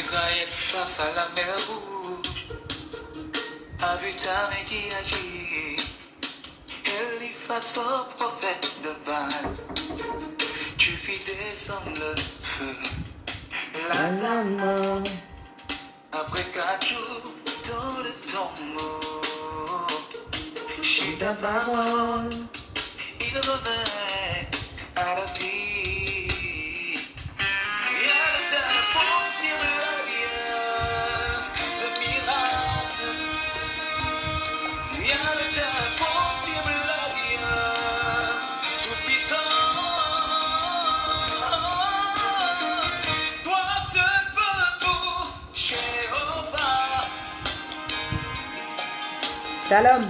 Israël face à la mer rouge a vu ta main qui agit. Elle y face au prophète de Baal. Tu fis descendre le feu. La mort. Après 4 jours dans le tombeau, chez ta parole, il revint à la vie. Il y a le temps pour sur la vie de miracle. Il y a le temps pour sur la vie tout puissant. Toi seul peux tout, Jéhovah. Shalom.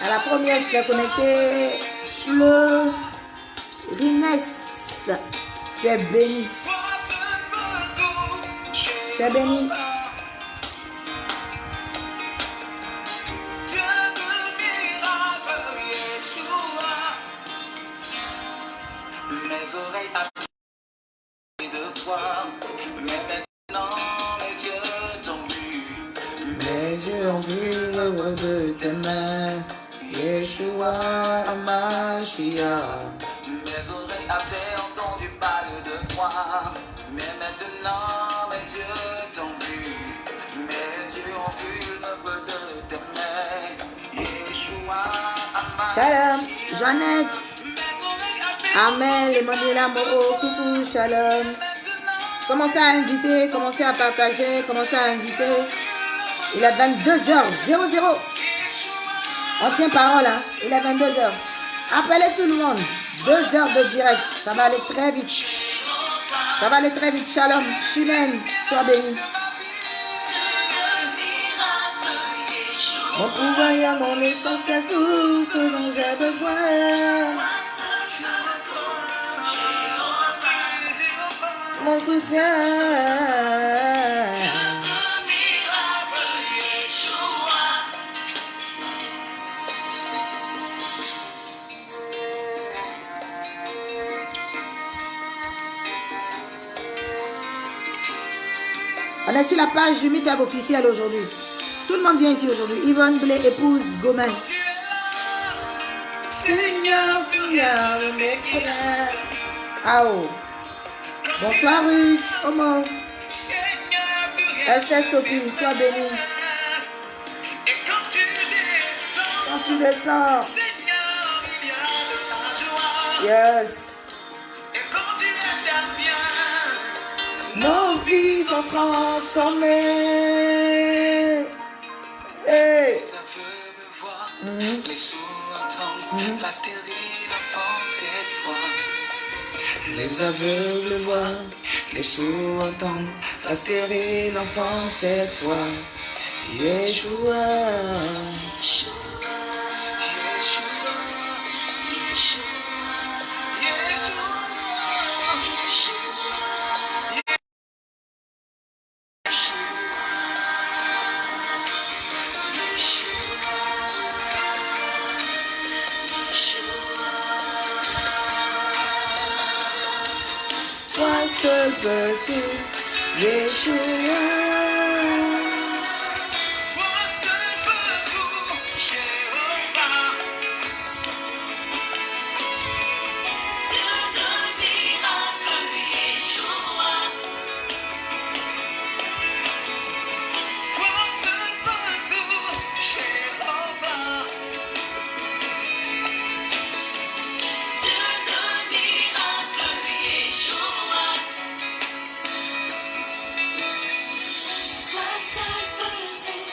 À la première qui s'est connectée, Fleur Rines, tu es béni. Tu es béni. Mes oreilles appellent de toi, mais maintenant mes yeux t'ont vu. Mes yeux ont vu l'œuvre de tes mains, Yeshua Hamashiach. Mes oreilles avaient entendu parler de toi, mais maintenant mes yeux t'ont vu. Mes yeux ont vu l'œuvre de tes mains, Yeshua Hamashiach. Shalom, Jeannette. Amen, Emmanuela Moro, coucou, shalom. Commencez à inviter, commencez à partager, commencez à inviter. Il est 22h00. On tient parole, hein. Il est 22h. Appelez tout le monde. 2 heures de direct. Ça va aller très vite. Ça va aller très vite. Shalom, Chimène, sois béni. Mon pouvoir et mon essentiel, tout ce dont j'ai besoin. Mon soutien. On est sur la page MIFEB officielle aujourd'hui. Tout le monde vient ici aujourd'hui. Yvonne Blé, épouse Gomain. Seigneur, mes frères. Ah oh. Bonsoir Ruth, comment? Esther Sopine, sois bénie. Quand tu descends, yes. Nos vies sont transformées. Hey. Les sourds entendent, la stérile enfant cette fois. Les aveugles voient, les sourds entendent, la stérile enfant cette fois. Yeshua, Yeshua, Yeshua, Yeshua, Yeshua, toi seul peux tout, Yeshua. Toi seul peux tout, Jéhovah. Dieu de miracle, Yeshua. Toi seul peux tout, Jéhovah. Dieu de miracle, Yeshua. Toi seul peux tout,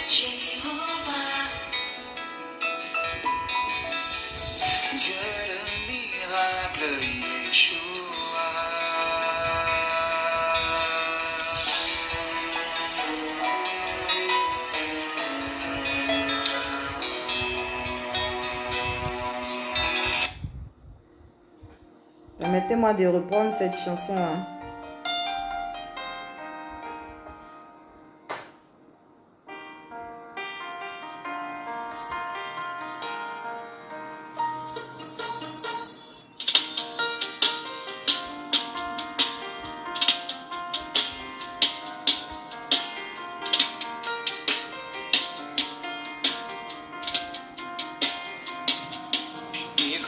Jéhovah. Dieu de miracle, Yeshua. Permettez-moi de reprendre cette chanson, hein.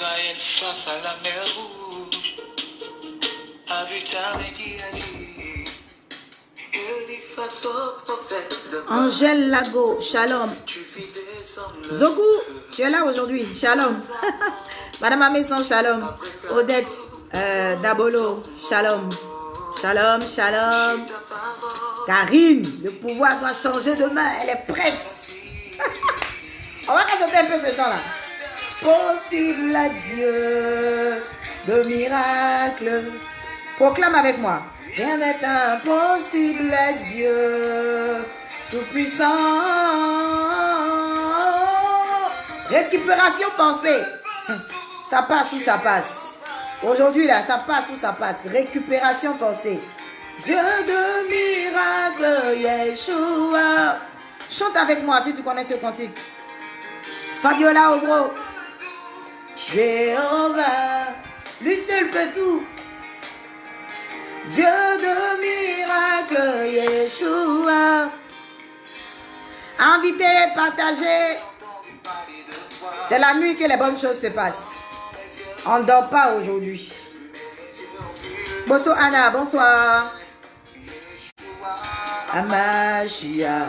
Israël face à la mer rouge a vu ta main qui agit. Eliphaz au prophète de Baal. Angèle Lago, shalom. Tu fis descendre le Zoku, feu. tu es là aujourd'hui, shalom. Madame Amesson, shalom. Odette Dabolo, shalom. Shalom, shalom. Ta parole, Karine, le pouvoir doit changer demain, elle est prête. On va chanter un peu ce chant-là. Possible à Dieu de miracles. Proclame avec moi. Rien n'est impossible à Dieu, tout-puissant. Récupération pensée. Ça passe ou ça passe. Aujourd'hui, là, ça passe ou ça passe. Récupération pensée. Dieu de miracles, Yeshua. Chante avec moi si tu connais ce cantique. Fabiola Obro. Jéhovah, lui seul peut tout. Dieu de miracles, Yeshua. Invité, partagé. C'est la nuit que les bonnes choses se passent. On ne dort pas aujourd'hui. Bonsoir Anna, bonsoir. Amashia,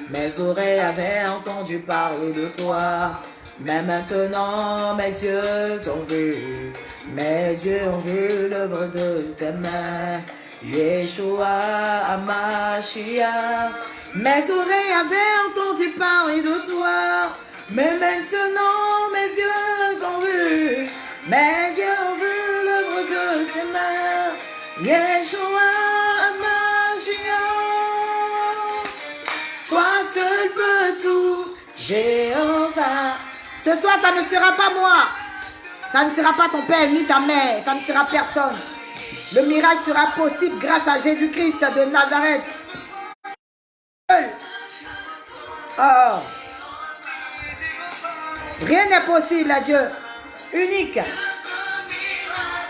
mes oreilles avaient entendu parler de toi. Mais maintenant mes yeux t'ont vu. Mes yeux ont vu l'œuvre de tes mains. Yeshua, Amashia. Mes oreilles avaient entendu parler de toi. Mais maintenant mes yeux t'ont vu. Mes yeux ont vu l'œuvre de tes mains. Yeshua, Amashia. Toi seul peux tout, Jéhovah. Ce soir, ça ne sera pas moi. Ça ne sera pas ton père ni ta mère. Ça ne sera personne. Le miracle sera possible grâce à Jésus-Christ de Nazareth. Oh. Rien n'est possible à Dieu. Unique.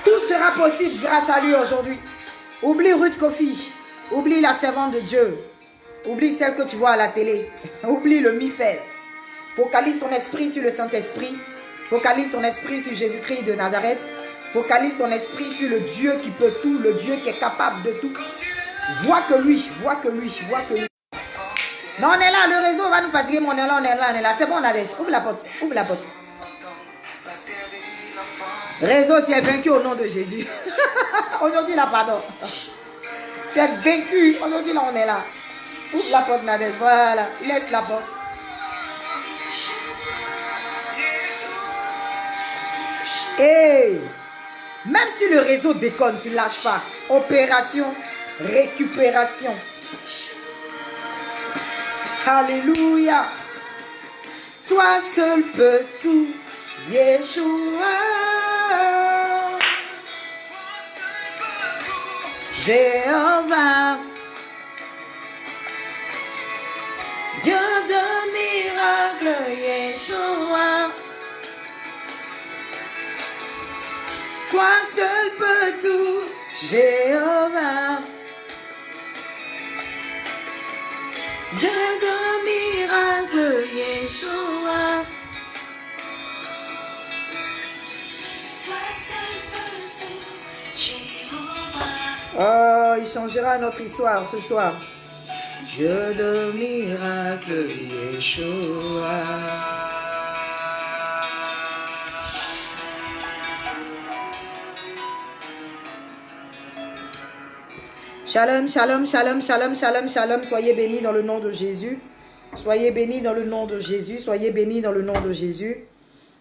Tout sera possible grâce à lui aujourd'hui. Oublie Ruth Kofi. Oublie la servante de Dieu. Oublie celle que tu vois à la télé. Oublie le mi-fait. Focalise ton esprit sur le Saint-Esprit. Focalise ton esprit sur Jésus-Christ de Nazareth. Focalise ton esprit sur le Dieu qui peut tout, le Dieu qui est capable de tout. Vois que lui, vois que lui, vois que lui. Non, on est là, le réseau va nous fatiguer, mais on est là, on est là, on est là. C'est bon, Nadège, ouvre la porte, ouvre la porte. Réseau, tu es vaincu au nom de Jésus. Aujourd'hui, là, pardon. Tu es vaincu. Aujourd'hui, là, on est là. Ouvre la porte, Nadège, voilà. Laisse la porte. Et même si le réseau déconne, tu ne lâches pas. Opération, récupération. Alléluia. Toi seul peux tout, Yeshua. Jéhovah. Dieu de miracles, Yeshua. Toi seul peux tout, Jéhovah. Dieu de miracles, Yeshua. Toi seul peux tout, Jéhovah. Oh, il changera notre histoire ce soir. Dieu de miracles, Yeshua. Shalom, shalom, shalom, shalom, shalom, shalom. Soyez bénis dans le nom de Jésus. Soyez bénis dans le nom de Jésus. Soyez bénis dans le nom de Jésus.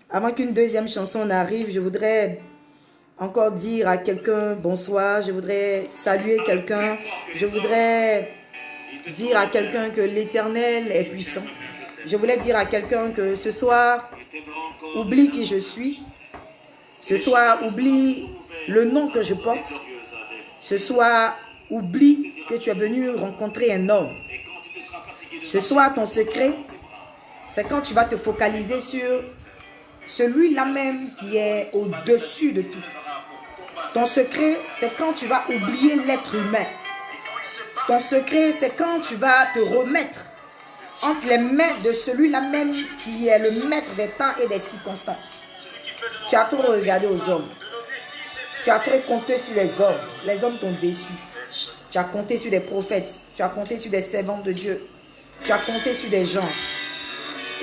Avant qu'une deuxième chanson n'arrive, je voudrais encore dire à quelqu'un bonsoir. Je voudrais saluer quelqu'un. Je voudrais dire à quelqu'un que l'Éternel est puissant. Je voulais dire à quelqu'un que ce soir, oublie qui je suis. Ce soir, oublie le nom que je porte. Ce soir, oublie que tu es venu rencontrer un homme. Ce soir, ton secret, c'est quand tu vas te focaliser sur celui-là même qui est au-dessus de tout. Ton secret, c'est quand tu vas oublier l'être humain. Ton secret, c'est quand tu vas te remettre entre les mains de celui-là même qui est le maître des temps et des circonstances. Tu as trop regardé aux hommes. Tu as trop compté sur les hommes. Les hommes t'ont déçu. Tu as compté sur des prophètes. Tu as compté sur des servants de Dieu. Tu as compté sur des gens.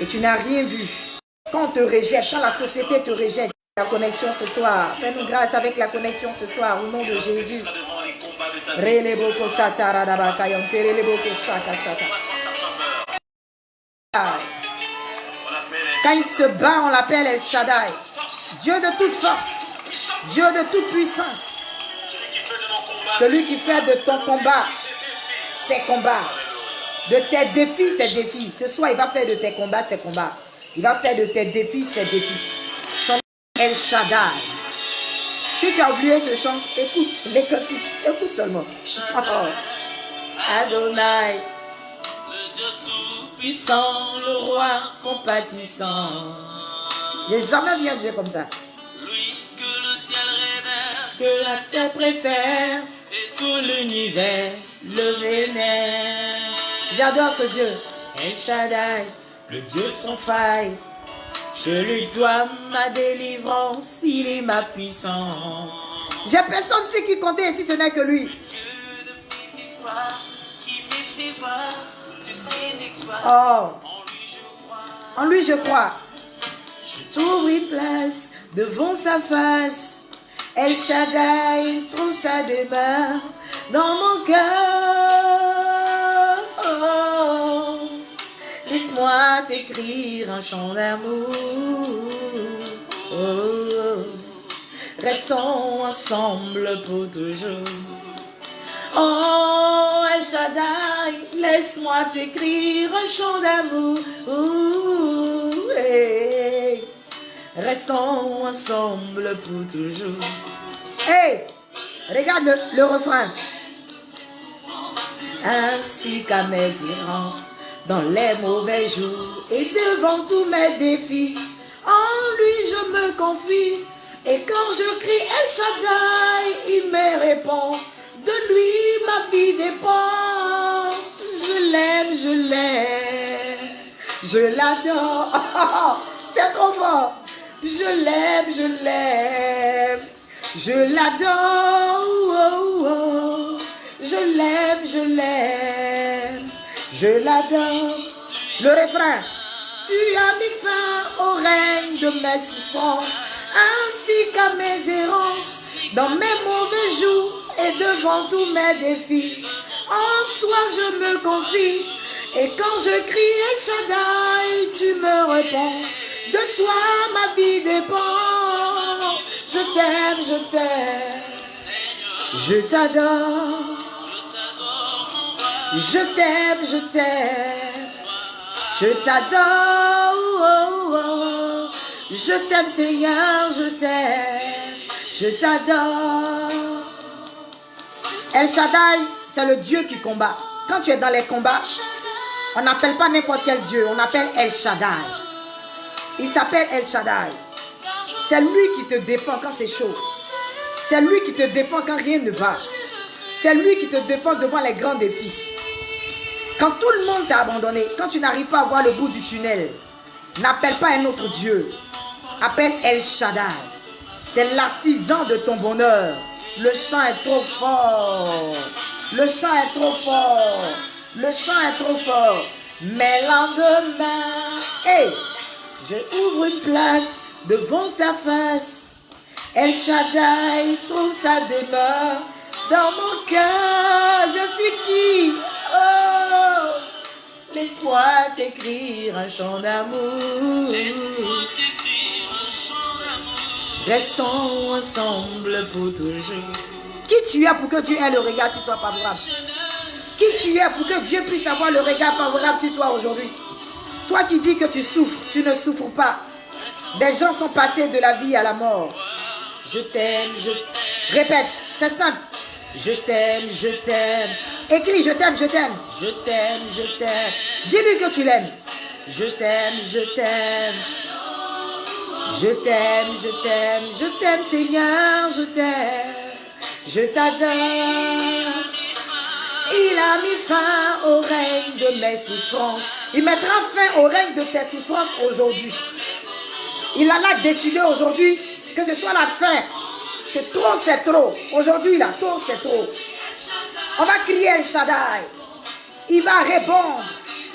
Et tu n'as rien vu. Quand on te rejette, quand la société te rejette, la connexion ce soir. Fais-nous grâce avec la connexion ce soir au nom de Jésus. Quand il se bat, on l'appelle El Shaddai. Dieu de toute force. Dieu de toute puissance. Celui qui fait de ton combat ses combats. De tes défis, ses défis. Ce soir, il va faire de tes combats ses combats. Il va faire de tes défis ses défis. Son El Shaddai. Si tu as oublié ce chant, écoute les cantiques. Écoute seulement. Oh. Adonai, le Dieu tout-puissant, le roi compatissant. J'ai jamais vu un Dieu comme ça. Lui que le ciel révère, que la terre préfère, et tout l'univers le vénère. J'adore ce Dieu. El Shaddai, le Dieu sans faille. Je lui dois ma délivrance, il est ma puissance. J'ai personne ici qui comptait, si ce n'est que lui. Oh, en lui je crois. Je trouve une place devant sa face. El Shaddai trouve sa demeure dans mon cœur. Oh, laisse-moi t'écrire un chant d'amour. Oh, oh, restons ensemble pour toujours. Oh, El Shaddai, laisse-moi t'écrire un chant d'amour. Hey, restons ensemble pour toujours. Hey, regarde le refrain. Ainsi qu'à mes errances, dans les mauvais jours et devant tous mes défis, en lui je me confie. Et quand je crie El Shaddai, il me répond. De lui ma vie dépend. Je l'aime, je l'aime. Je l'adore. Oh, c'est trop fort. Je l'aime, je l'aime. Je l'adore. Oh, oh. Je l'aime, je l'aime. Je l'adore. Le refrain. Tu as mis fin au règne de mes souffrances, ainsi qu'à mes errances, dans mes mauvais jours et devant tous mes défis. En toi je me confie, et quand je crie El Shaddai, tu me réponds. De toi ma vie dépend. Je t'aime, je t'aime. Je t'adore. Je t'aime, je t'aime. Je t'adore. Oh, oh, oh. Je t'aime Seigneur, je t'aime. Je t'adore. El Shaddai, c'est le Dieu qui combat. Quand tu es dans les combats, on n'appelle pas n'importe quel Dieu, on appelle El Shaddai. Il s'appelle El Shaddai. C'est lui qui te défend quand c'est chaud. C'est lui qui te défend quand rien ne va. C'est lui qui te défend devant les grands défis. Quand tout le monde t'a abandonné, quand tu n'arrives pas à voir le bout du tunnel, n'appelle pas un autre Dieu. Appelle El Shaddai. C'est l'artisan de ton bonheur. Le chant est trop fort. Le chant est trop fort. Le chant est trop fort. Mais lendemain, hey, je ouvre une place devant ta face. El Shaddai trouve sa demeure dans mon cœur. Je suis qui? Oh, laisse-moi t'écrire un chant d'amour. Restons ensemble pour toujours. Qui tu es pour que Dieu ait le regard sur toi favorable? Qui tu es pour que Dieu puisse avoir le regard favorable sur toi aujourd'hui? Toi qui dis que tu souffres, tu ne souffres pas. Des gens sont passés de la vie à la mort. Je t'aime, je... Répète, c'est simple. Je t'aime, je t'aime. Écris, je t'aime, je t'aime. Je t'aime, je t'aime. Dis-lui que tu l'aimes. Je t'aime, je t'aime. Je t'aime, je t'aime. Je t'aime, Seigneur, je t'aime. Je t'adore. Il a mis fin au règne de mes souffrances. Il mettra fin au règne de tes souffrances aujourd'hui. Il en a décidé aujourd'hui que ce soit la fin. Que trop c'est trop. Aujourd'hui, là, trop c'est trop. On va crier El Shaddai. Il va répondre.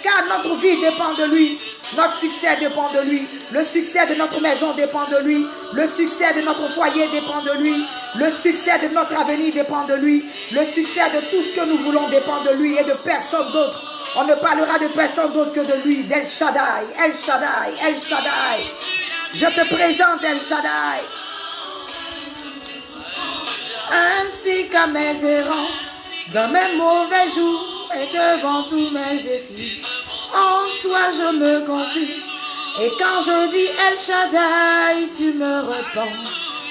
Car notre vie dépend de lui. Notre succès dépend de lui. Le succès de notre maison dépend de lui. Le succès de notre foyer dépend de lui. Le succès de notre avenir dépend de lui. Le succès de tout ce que nous voulons dépend de lui et de personne d'autre. On ne parlera de personne d'autre que de lui, d'El Shaddai, El Shaddai, El Shaddai. Je te présente El Shaddai. Ainsi qu'à mes errances, dans mes mauvais jours et devant tous mes effets, en toi je me confie. Et quand je dis El Shaddai, tu me réponds.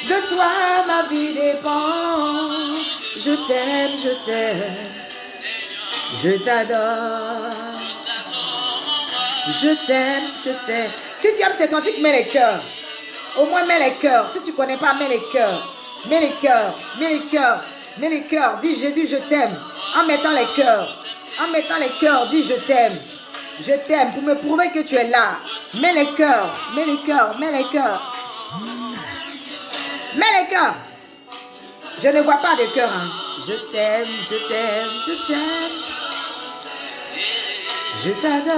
De toi ma vie dépend. Je t'aime, je t'aime. Je t'adore. Je t'aime, je t'aime. Si tu aimes ces cantiques, mets les cœurs. Au moins mets les cœurs. Si tu ne connais pas, mets les cœurs. Mets les cœurs, mets les cœurs, mets les cœurs. Dis Jésus, je t'aime. En mettant les cœurs. En mettant les cœurs, dis je t'aime. Je t'aime pour me prouver que tu es là. Mets les cœurs, mets les cœurs, mets les cœurs. Mets les cœurs. Je ne vois pas de cœur. Hein. Je t'aime, je t'aime, je t'aime. Je t'adore.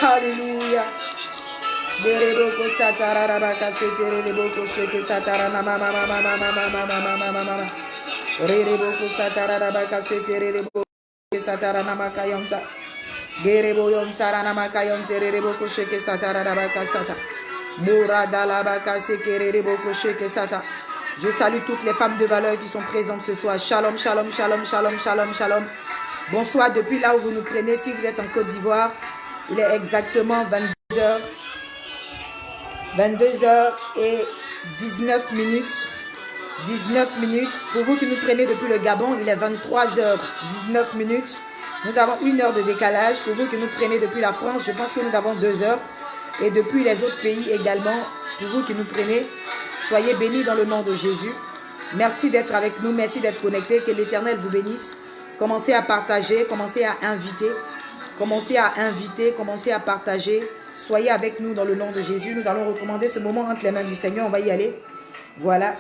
Alléluia. Bereboko satara baka setere leboko sheke satara na mama mama mama mama mama mama. Bereboko satara baka setere leboko sheke satara na makayonta. Berebo yontara na makayonte leboko sheke satara baka sata. Murada la baka sekere leboko sheke sata. Je salue toutes les femmes de valeur qui sont présentes ce soir. Shalom, shalom, shalom, shalom, shalom, shalom. Bonsoir depuis là où vous nous prenez. Si vous êtes en Côte d'Ivoire, il est exactement 22h. 22h et 19 minutes. 19 minutes. Pour vous qui nous prenez depuis le Gabon, il est 23h 19 minutes. Nous avons 1 heure de décalage. Pour vous qui nous prenez depuis la France, je pense que nous avons 2 heures. Et depuis les autres pays également, pour vous qui nous prenez, soyez bénis dans le nom de Jésus. Merci d'être avec nous. Merci d'être connectés. Que l'Éternel vous bénisse. Commencez à partager. Commencez à inviter. Commencez à inviter. Commencez à partager. Soyez avec nous dans le nom de Jésus. Nous allons recommander ce moment entre les mains du Seigneur. On va y aller. Voilà.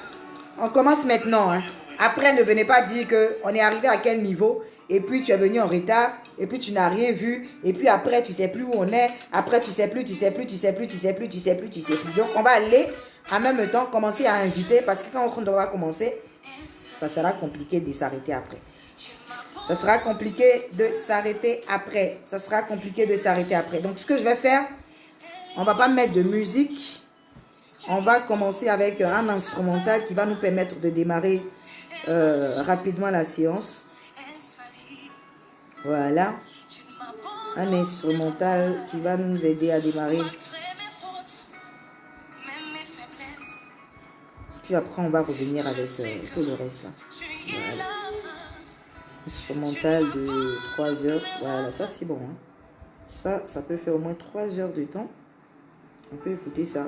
On commence maintenant. Hein. Après, ne venez pas dire qu'on est arrivé à quel niveau. Et puis, tu es venu en retard. Et puis, tu n'as rien vu. Et puis, après, tu ne sais plus où on est. Après, tu ne sais plus, tu ne sais plus, tu ne sais plus, tu ne sais plus, tu ne sais plus, tu ne sais plus. Donc, on va aller en même temps commencer à inviter. Parce que quand on va commencer, ça sera compliqué de s'arrêter après. Ça sera compliqué de s'arrêter après. Ça sera compliqué de s'arrêter après. Donc, ce que je vais faire... On ne va pas mettre de musique. On va commencer avec un instrumental qui va nous permettre de démarrer rapidement la séance. Voilà. Un instrumental qui va nous aider à démarrer. Puis après, on va revenir avec tout le reste là. Voilà. Instrumental de 3 heures. Voilà, ça c'est bon. Hein. Ça peut faire au moins 3 heures de temps. On peut écouter ça.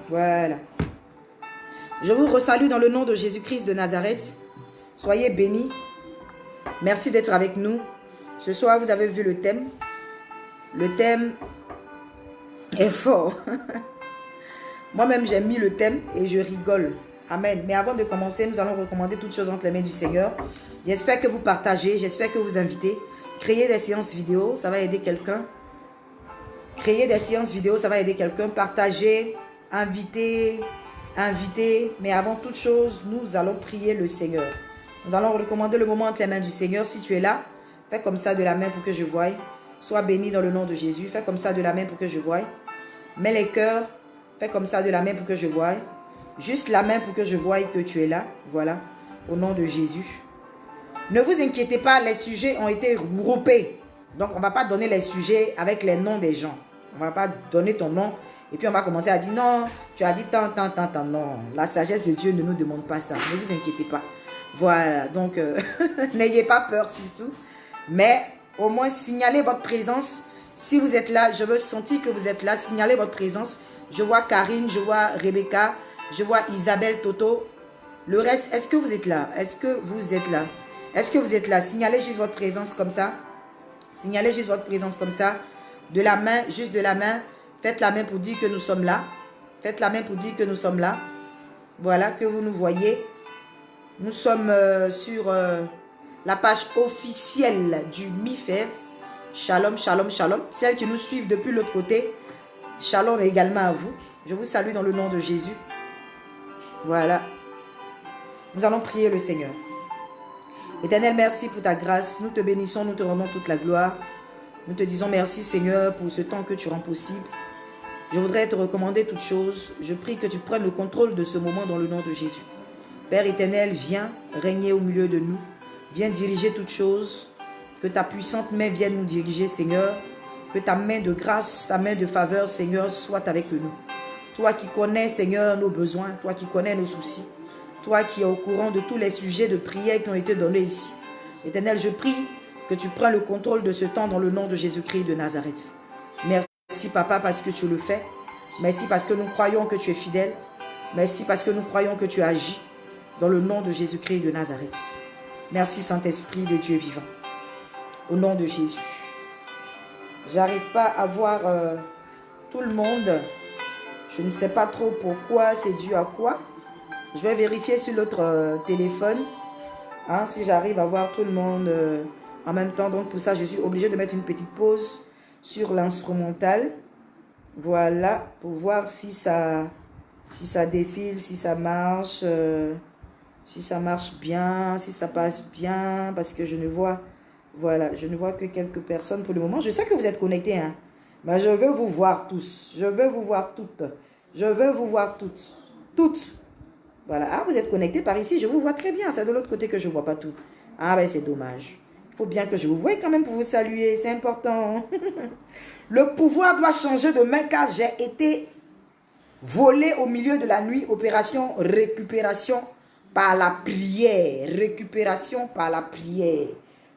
Voilà. Je vous resalue dans le nom de Jésus-Christ de Nazareth. Soyez bénis. Merci d'être avec nous. Ce soir, vous avez vu le thème. Le thème est fort. Moi-même, j'ai mis le thème et je rigole. Amen. Mais avant de commencer, nous allons recommander toutes choses entre les mains du Seigneur. J'espère que vous partagez, j'espère que vous invitez. Créez des séances vidéo, ça va aider quelqu'un. Créez des séances vidéo, ça va aider quelqu'un. Partagez, invitez, mais avant toute chose, nous allons prier le Seigneur. Nous allons recommander le moment entre les mains du Seigneur. Si tu es là, fais comme ça de la main pour que je voie. Sois béni dans le nom de Jésus. Fais comme ça de la main pour que je voie. Mets les cœurs. Fais comme ça de la main pour que je voie. Juste la main pour que je voie que tu es là. Voilà. Au nom de Jésus. Ne vous inquiétez pas, les sujets ont été regroupés. Donc, on ne va pas donner les sujets avec les noms des gens. On ne va pas donner ton nom. Et puis, on va commencer à dire non, tu as dit tant. Non, la sagesse de Dieu ne nous demande pas ça. Ne vous inquiétez pas. Voilà. Donc, n'ayez pas peur surtout. Mais au moins, signalez votre présence. Si vous êtes là, je veux sentir que vous êtes là. Signalez votre présence. Je vois Karine, je vois Rebecca, je vois Isabelle, Toto. Le reste, est-ce que vous êtes là? Est-ce que vous êtes là? Est-ce que vous êtes là? Signalez juste votre présence comme ça. Signalez juste votre présence comme ça. De la main, juste de la main. Faites la main pour dire que nous sommes là. Faites la main pour dire que nous sommes là. Voilà, que vous nous voyez. Nous sommes sur la page officielle du MIFEV. Shalom, shalom, shalom. Celles qui nous suivent depuis l'autre côté, shalom également à vous. Je vous salue dans le nom de Jésus. Voilà. Nous allons prier le Seigneur. Éternel, merci pour ta grâce. Nous te bénissons, nous te rendons toute la gloire. Nous te disons merci Seigneur pour ce temps que tu rends possible. Je voudrais te recommander toutes choses. Je prie que tu prennes le contrôle de ce moment dans le nom de Jésus. Père éternel, viens régner au milieu de nous. Viens diriger toutes choses. Que ta puissante main vienne nous diriger, Seigneur. Que ta main de grâce, ta main de faveur, Seigneur, soit avec nous. Toi qui connais, Seigneur, nos besoins. Toi qui connais nos soucis. Toi qui es au courant de tous les sujets de prière qui ont été donnés ici. Éternel, je prie que tu prends le contrôle de ce temps dans le nom de Jésus-Christ de Nazareth. Merci, Papa, parce que tu le fais. Merci parce que nous croyons que tu es fidèle. Merci parce que nous croyons que tu agis dans le nom de Jésus-Christ de Nazareth. Merci, Saint-Esprit de Dieu vivant. Au nom de Jésus. J'arrive pas à voir tout le monde. Je ne sais pas trop pourquoi, c'est dû à quoi. Je vais vérifier sur l'autre téléphone. Hein, si j'arrive à voir tout le monde en même temps. Donc pour ça, je suis obligée de mettre une petite pause sur l'instrumental. Voilà, pour voir si ça défile, si ça marche bien, si ça passe bien. Parce que je ne vois... Voilà, je ne vois que quelques personnes pour le moment. Je sais que vous êtes connectés, hein. Mais je veux vous voir tous. Je veux vous voir toutes. Je veux vous voir toutes. Toutes. Voilà. Ah, vous êtes connectés par ici. Je vous vois très bien. C'est de l'autre côté que je ne vois pas tout. Ah, ben c'est dommage. Il faut bien que je vous voie quand même pour vous saluer. C'est important. Le pouvoir doit changer de main car j'ai été volé au milieu de la nuit. Opération récupération par la prière. Récupération par la prière.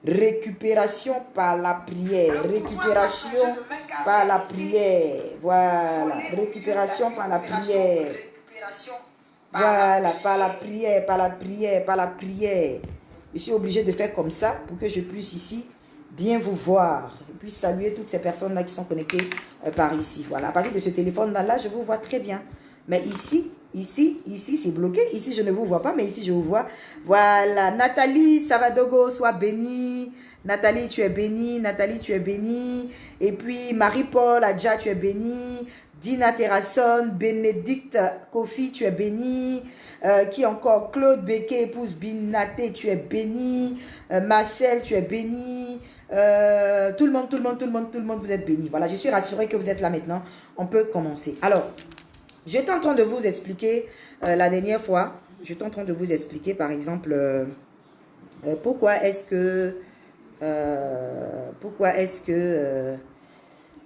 Récupération par la prière. Récupération par la prière. Voilà. Récupération par la prière. Voilà. Par la prière, par la prière, par la prière. Je suis obligée de faire comme ça pour que je puisse ici bien vous voir. Et puis saluer toutes ces personnes-là qui sont connectées par ici. Voilà. À partir de ce téléphone-là, je vous vois très bien. Mais ici, c'est bloqué. Ici, je ne vous vois pas, mais ici, je vous vois. Voilà. Nathalie Savadogo, sois bénie. Nathalie, tu es bénie. Nathalie, tu es bénie. Et puis, Marie-Paul Adja, tu es bénie. Dina Terrasson, Bénédicte Kofi, tu es bénie. Qui encore? Claude Becquet, épouse Binaté, tu es bénie. Marcel, tu es bénie. Tout le monde, vous êtes bénis. Voilà, je suis rassurée que vous êtes là maintenant. On peut commencer. Alors, j'étais en train de vous expliquer la dernière fois, j'étais en train de vous expliquer par exemple pourquoi est-ce que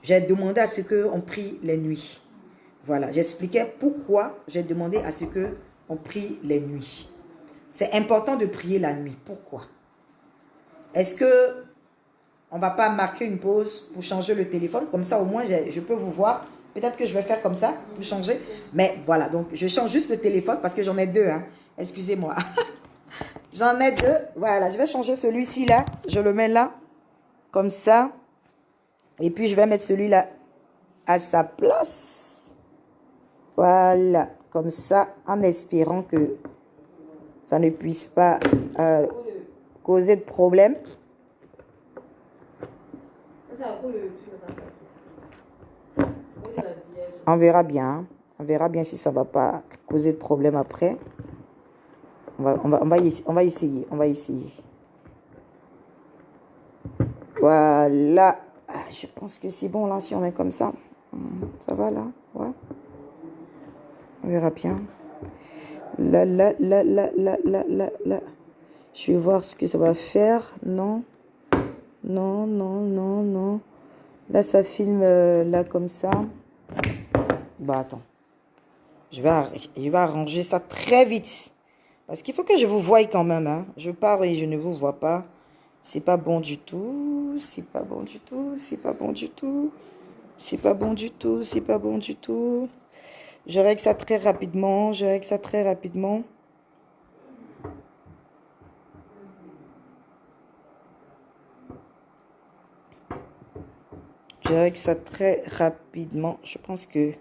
j'ai demandé à ce qu'on prie les nuits. Voilà, j'expliquais pourquoi j'ai demandé à ce qu'on prie les nuits. C'est important de prier la nuit. Pourquoi? Est-ce que on ne va pas marquer une pause pour changer le téléphone? Comme ça, au moins, je peux vous voir. Peut-être que je vais faire comme ça pour changer. Mais voilà, donc je change juste le téléphone parce que j'en ai deux. Hein. Excusez-moi. J'en ai deux. Voilà, je vais changer celui-ci là. Je le mets là. Comme ça. Et puis, je vais mettre celui-là à sa place. Voilà. Comme ça, en espérant que ça ne puisse pas causer de problème. On verra bien. On verra bien si ça ne va pas causer de problème après. On va essayer. On va essayer. Voilà. Je pense que c'est bon là si on met comme ça. Ça va là? Ouais. On verra bien. Là. Je vais voir ce que ça va faire. Non. Là, ça filme là comme ça. Bah, attends. Je vais arranger ça très vite. Parce qu'il faut que je vous voie quand même. Hein. Je parle et je ne vous vois pas. C'est pas bon du tout. C'est pas bon du tout. C'est pas bon du tout. C'est pas bon du tout. C'est pas bon du tout. Je règle ça très rapidement. Je règle ça très rapidement. Je règle ça très rapidement. Je pense que...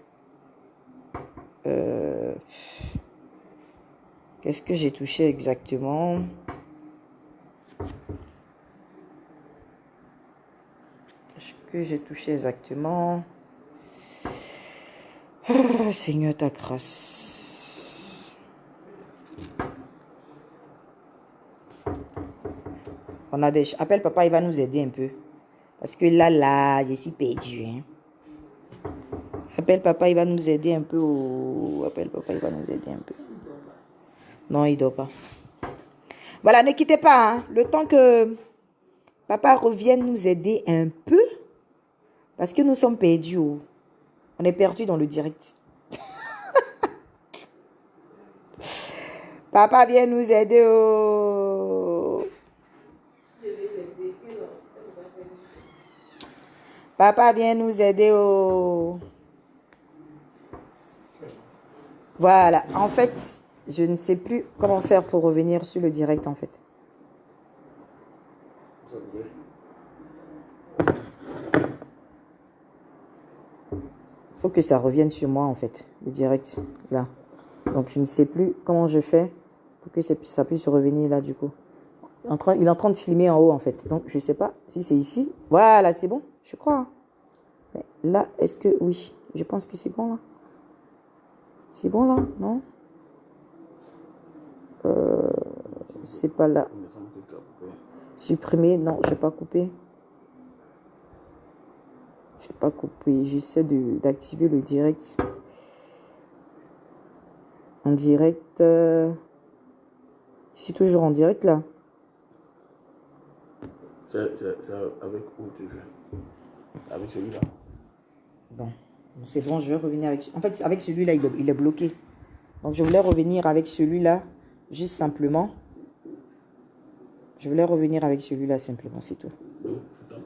Qu'est-ce que j'ai touché exactement? Qu'est-ce que j'ai touché exactement? Oh, Seigneur, ta grâce. On a des... Appelle papa, il va nous aider un peu. Parce que là, je suis perdu. Hein. Appelle papa, il va nous aider un peu. Appelle papa, il va nous aider un peu. Non, il dort pas. Voilà, ne quittez pas. Hein. Le temps que papa revienne nous aider un peu. Parce que nous sommes perdus. Oh. On est perdus dans le direct. Papa vient nous aider. Oh. Papa vient nous aider. Oh. Voilà. En fait, je ne sais plus comment faire pour revenir sur le direct, en fait. Faut que ça revienne sur moi, en fait, le direct, là. Donc, je ne sais plus comment je fais pour que ça puisse revenir là, du coup. Il est en train de filmer en haut, en fait. Donc, je ne sais pas si c'est ici. Voilà, c'est bon, je crois. Mais là, est-ce que... Oui, je pense que c'est bon, là. C'est bon, là, non? C'est pas là. Supprimer, non, je n'ai pas coupé. Je n'ai pas coupé. J'essaie d'activer le direct. En direct. Je suis toujours en direct, là. C'est avec où tu veux? Avec celui-là. Bon, c'est bon, je vais revenir avec... En fait, avec celui-là, il est bloqué. Donc, je voulais revenir avec celui-là, juste simplement. Je voulais revenir avec celui-là, simplement, c'est tout. Tape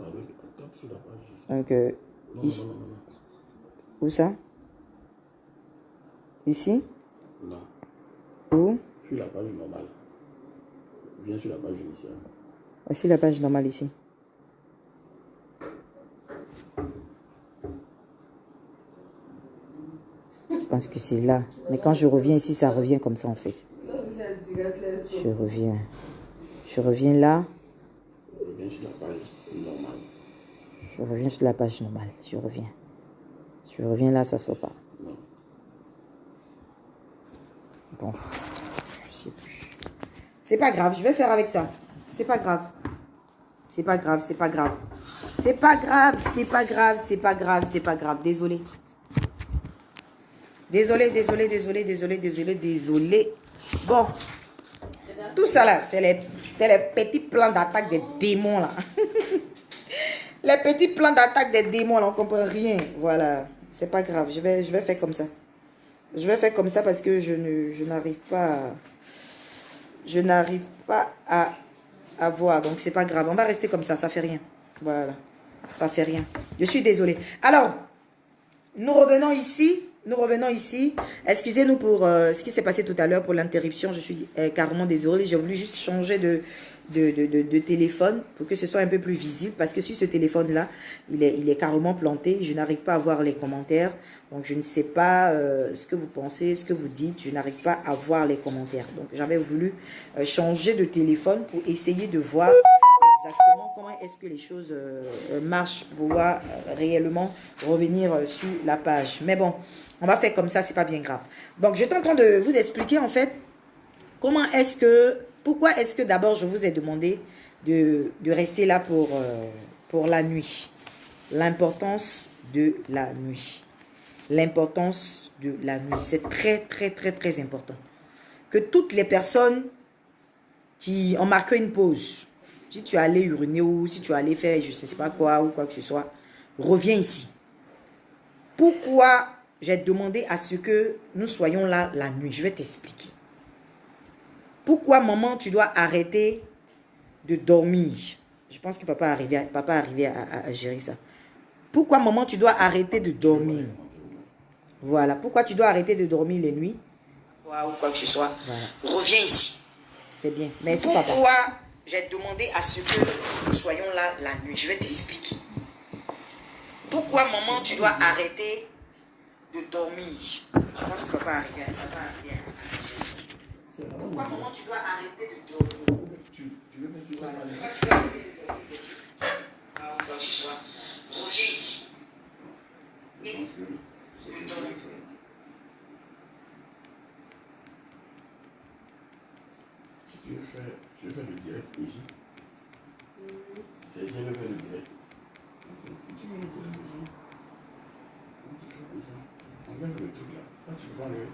sur la page. Donc, Non, ici. non. Où ça? Ici? Non. Où? Sur la page normale. Viens sur la page initiale. Voici la page normale ici. Je pense que c'est là. Mais quand je reviens ici, ça revient comme ça en fait. Je reviens. Je reviens là. Reviens sur la page normale. Je reviens sur la page normale. Je reviens. Je reviens là, ça sort pas. Non. Bon. Je sais plus. C'est pas grave, je vais faire avec ça. C'est pas grave. C'est pas grave, c'est pas grave. C'est pas grave, c'est pas grave, c'est pas grave, c'est pas grave. Désolé. Désolé. Bon. Tout ça là, c'est les petits plans d'attaque des démons là. Les petits plans d'attaque des démons là, on comprend rien. Voilà. C'est pas grave, je vais faire comme ça. Je vais faire comme ça parce que je n'arrive pas à voir. Donc, c'est pas grave. On va rester comme ça. Ça fait rien. Voilà. Ça fait rien. Je suis désolée. Alors, nous revenons ici. Excusez-nous pour ce qui s'est passé tout à l'heure pour l'interruption. Je suis carrément désolée. J'ai voulu juste changer de téléphone pour que ce soit un peu plus visible. Parce que sur ce téléphone-là, il est carrément planté. Je n'arrive pas à voir les commentaires. Donc, je ne sais pas ce que vous pensez, ce que vous dites. Je n'arrive pas à voir les commentaires. Donc, j'avais voulu changer de téléphone pour essayer de voir exactement comment est-ce que les choses marchent pour pouvoir réellement revenir sur la page. Mais bon, on va faire comme ça, c'est pas bien grave. Donc, je suis en train de vous expliquer en fait pourquoi est-ce que d'abord je vous ai demandé de rester là pour la nuit. L'importance de la nuit. L'importance de la nuit. C'est très important. Que toutes les personnes qui ont marqué une pause, si tu es allé uriner ou si tu es allé faire je ne sais pas quoi ou quoi que ce soit, reviens ici. Pourquoi j'ai demandé à ce que nous soyons là la nuit? Je vais t'expliquer. Pourquoi, maman, tu dois arrêter de dormir? Je pense que papa arrivait à gérer ça. Pourquoi, maman, tu dois arrêter de dormir? Voilà. Pourquoi tu dois arrêter de dormir les nuits? Ou quoi que ce soit. Voilà. Reviens ici. C'est bien. Merci, papa. Pourquoi j'ai demandé à ce que nous soyons là la nuit? Je vais t'expliquer. Pourquoi, maman, tu dois arrêter de dormir? Je pense que papa arrive. Pourquoi, maman, tu dois arrêter de dormir? Tu veux me suivre à la Pourquoi tu dois arrêter de dormir? Quand tu sois, reviens ici. Et de dormir. Tu veux faire le direct ici? C'est bien de faire le direct. Si tu veux le direct ici, on va faire le truc là. Ça, tu peux pas enlever.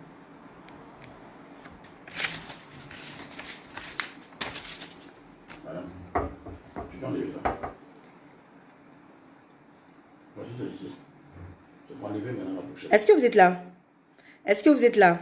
Voilà. Tu peux enlever ça. Voici ça ici. C'est pour enlever maintenant la pochette. Est-ce que vous êtes là? Est-ce que vous êtes là?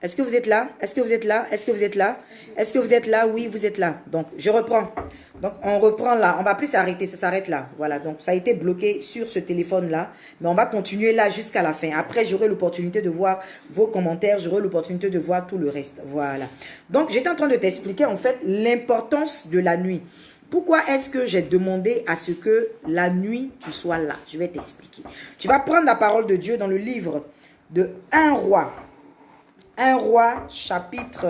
Est-ce que vous êtes là? Est-ce que vous êtes là? Est-ce que vous êtes là? Est-ce que vous êtes là? Oui, vous êtes là. Donc, je reprends. Donc, on reprend là. On va plus s'arrêter. Ça s'arrête là. Voilà. Donc, ça a été bloqué sur ce téléphone-là. Mais on va continuer là jusqu'à la fin. Après, j'aurai l'opportunité de voir vos commentaires. J'aurai l'opportunité de voir tout le reste. Voilà. Donc, j'étais en train de t'expliquer, en fait, l'importance de la nuit. Pourquoi est-ce que j'ai demandé à ce que la nuit, tu sois là? Je vais t'expliquer. Tu vas prendre la parole de Dieu dans le livre de 1 roi. 1 roi chapitre,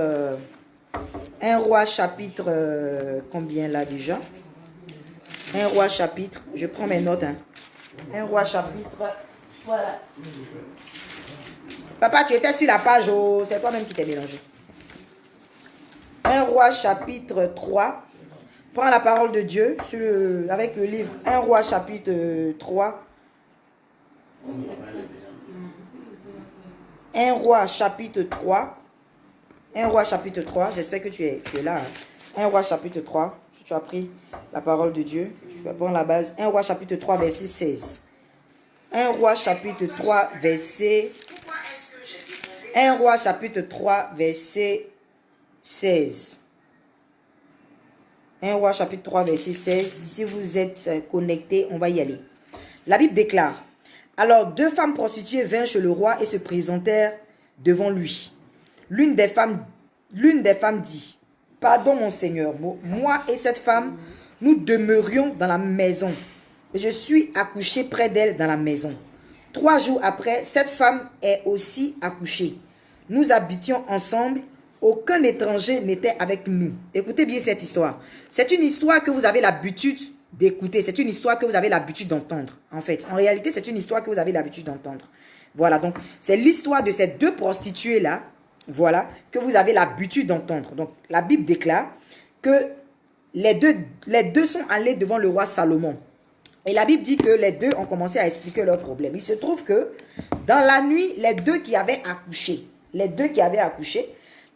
combien là déjà? 1 roi chapitre, je prends mes notes. Hein. 1 roi chapitre, voilà. Papa, tu étais sur la page, oh, c'est toi-même qui t'es mélangé. 1 roi chapitre 3, prends la parole de Dieu avec le livre 1 roi chapitre 3. 1 roi chapitre 3. 1 roi chapitre 3. J'espère que tu es là. Hein. 1 roi chapitre 3. Si tu as pris la parole de Dieu, tu vas prendre la base. 1 roi chapitre 3, verset 16. 1 roi chapitre 3, verset... 1 roi chapitre 3, verset 16. 1 roi chapitre 3, verset 16. Si vous êtes connectés, on va y aller. La Bible déclare: alors 2 femmes prostituées vinrent chez le roi et se présentèrent devant lui. L'une des femmes dit: pardon mon Seigneur, moi et cette femme, nous demeurions dans la maison. Et je suis accouchée près d'elle dans la maison. 3 jours après, cette femme est aussi accouchée. Nous habitions ensemble. Aucun étranger n'était avec nous. Écoutez bien cette histoire. C'est une histoire que vous avez l'habitude d'écouter. C'est une histoire que vous avez l'habitude d'entendre. En fait, en réalité, c'est une histoire que vous avez l'habitude d'entendre. Voilà, donc c'est l'histoire de ces 2 prostituées-là, voilà, que vous avez l'habitude d'entendre. Donc, la Bible déclare que les deux sont allés devant le roi Salomon. Et la Bible dit que les 2 ont commencé à expliquer leurs problèmes. Il se trouve que dans la nuit, les 2 qui avaient accouché,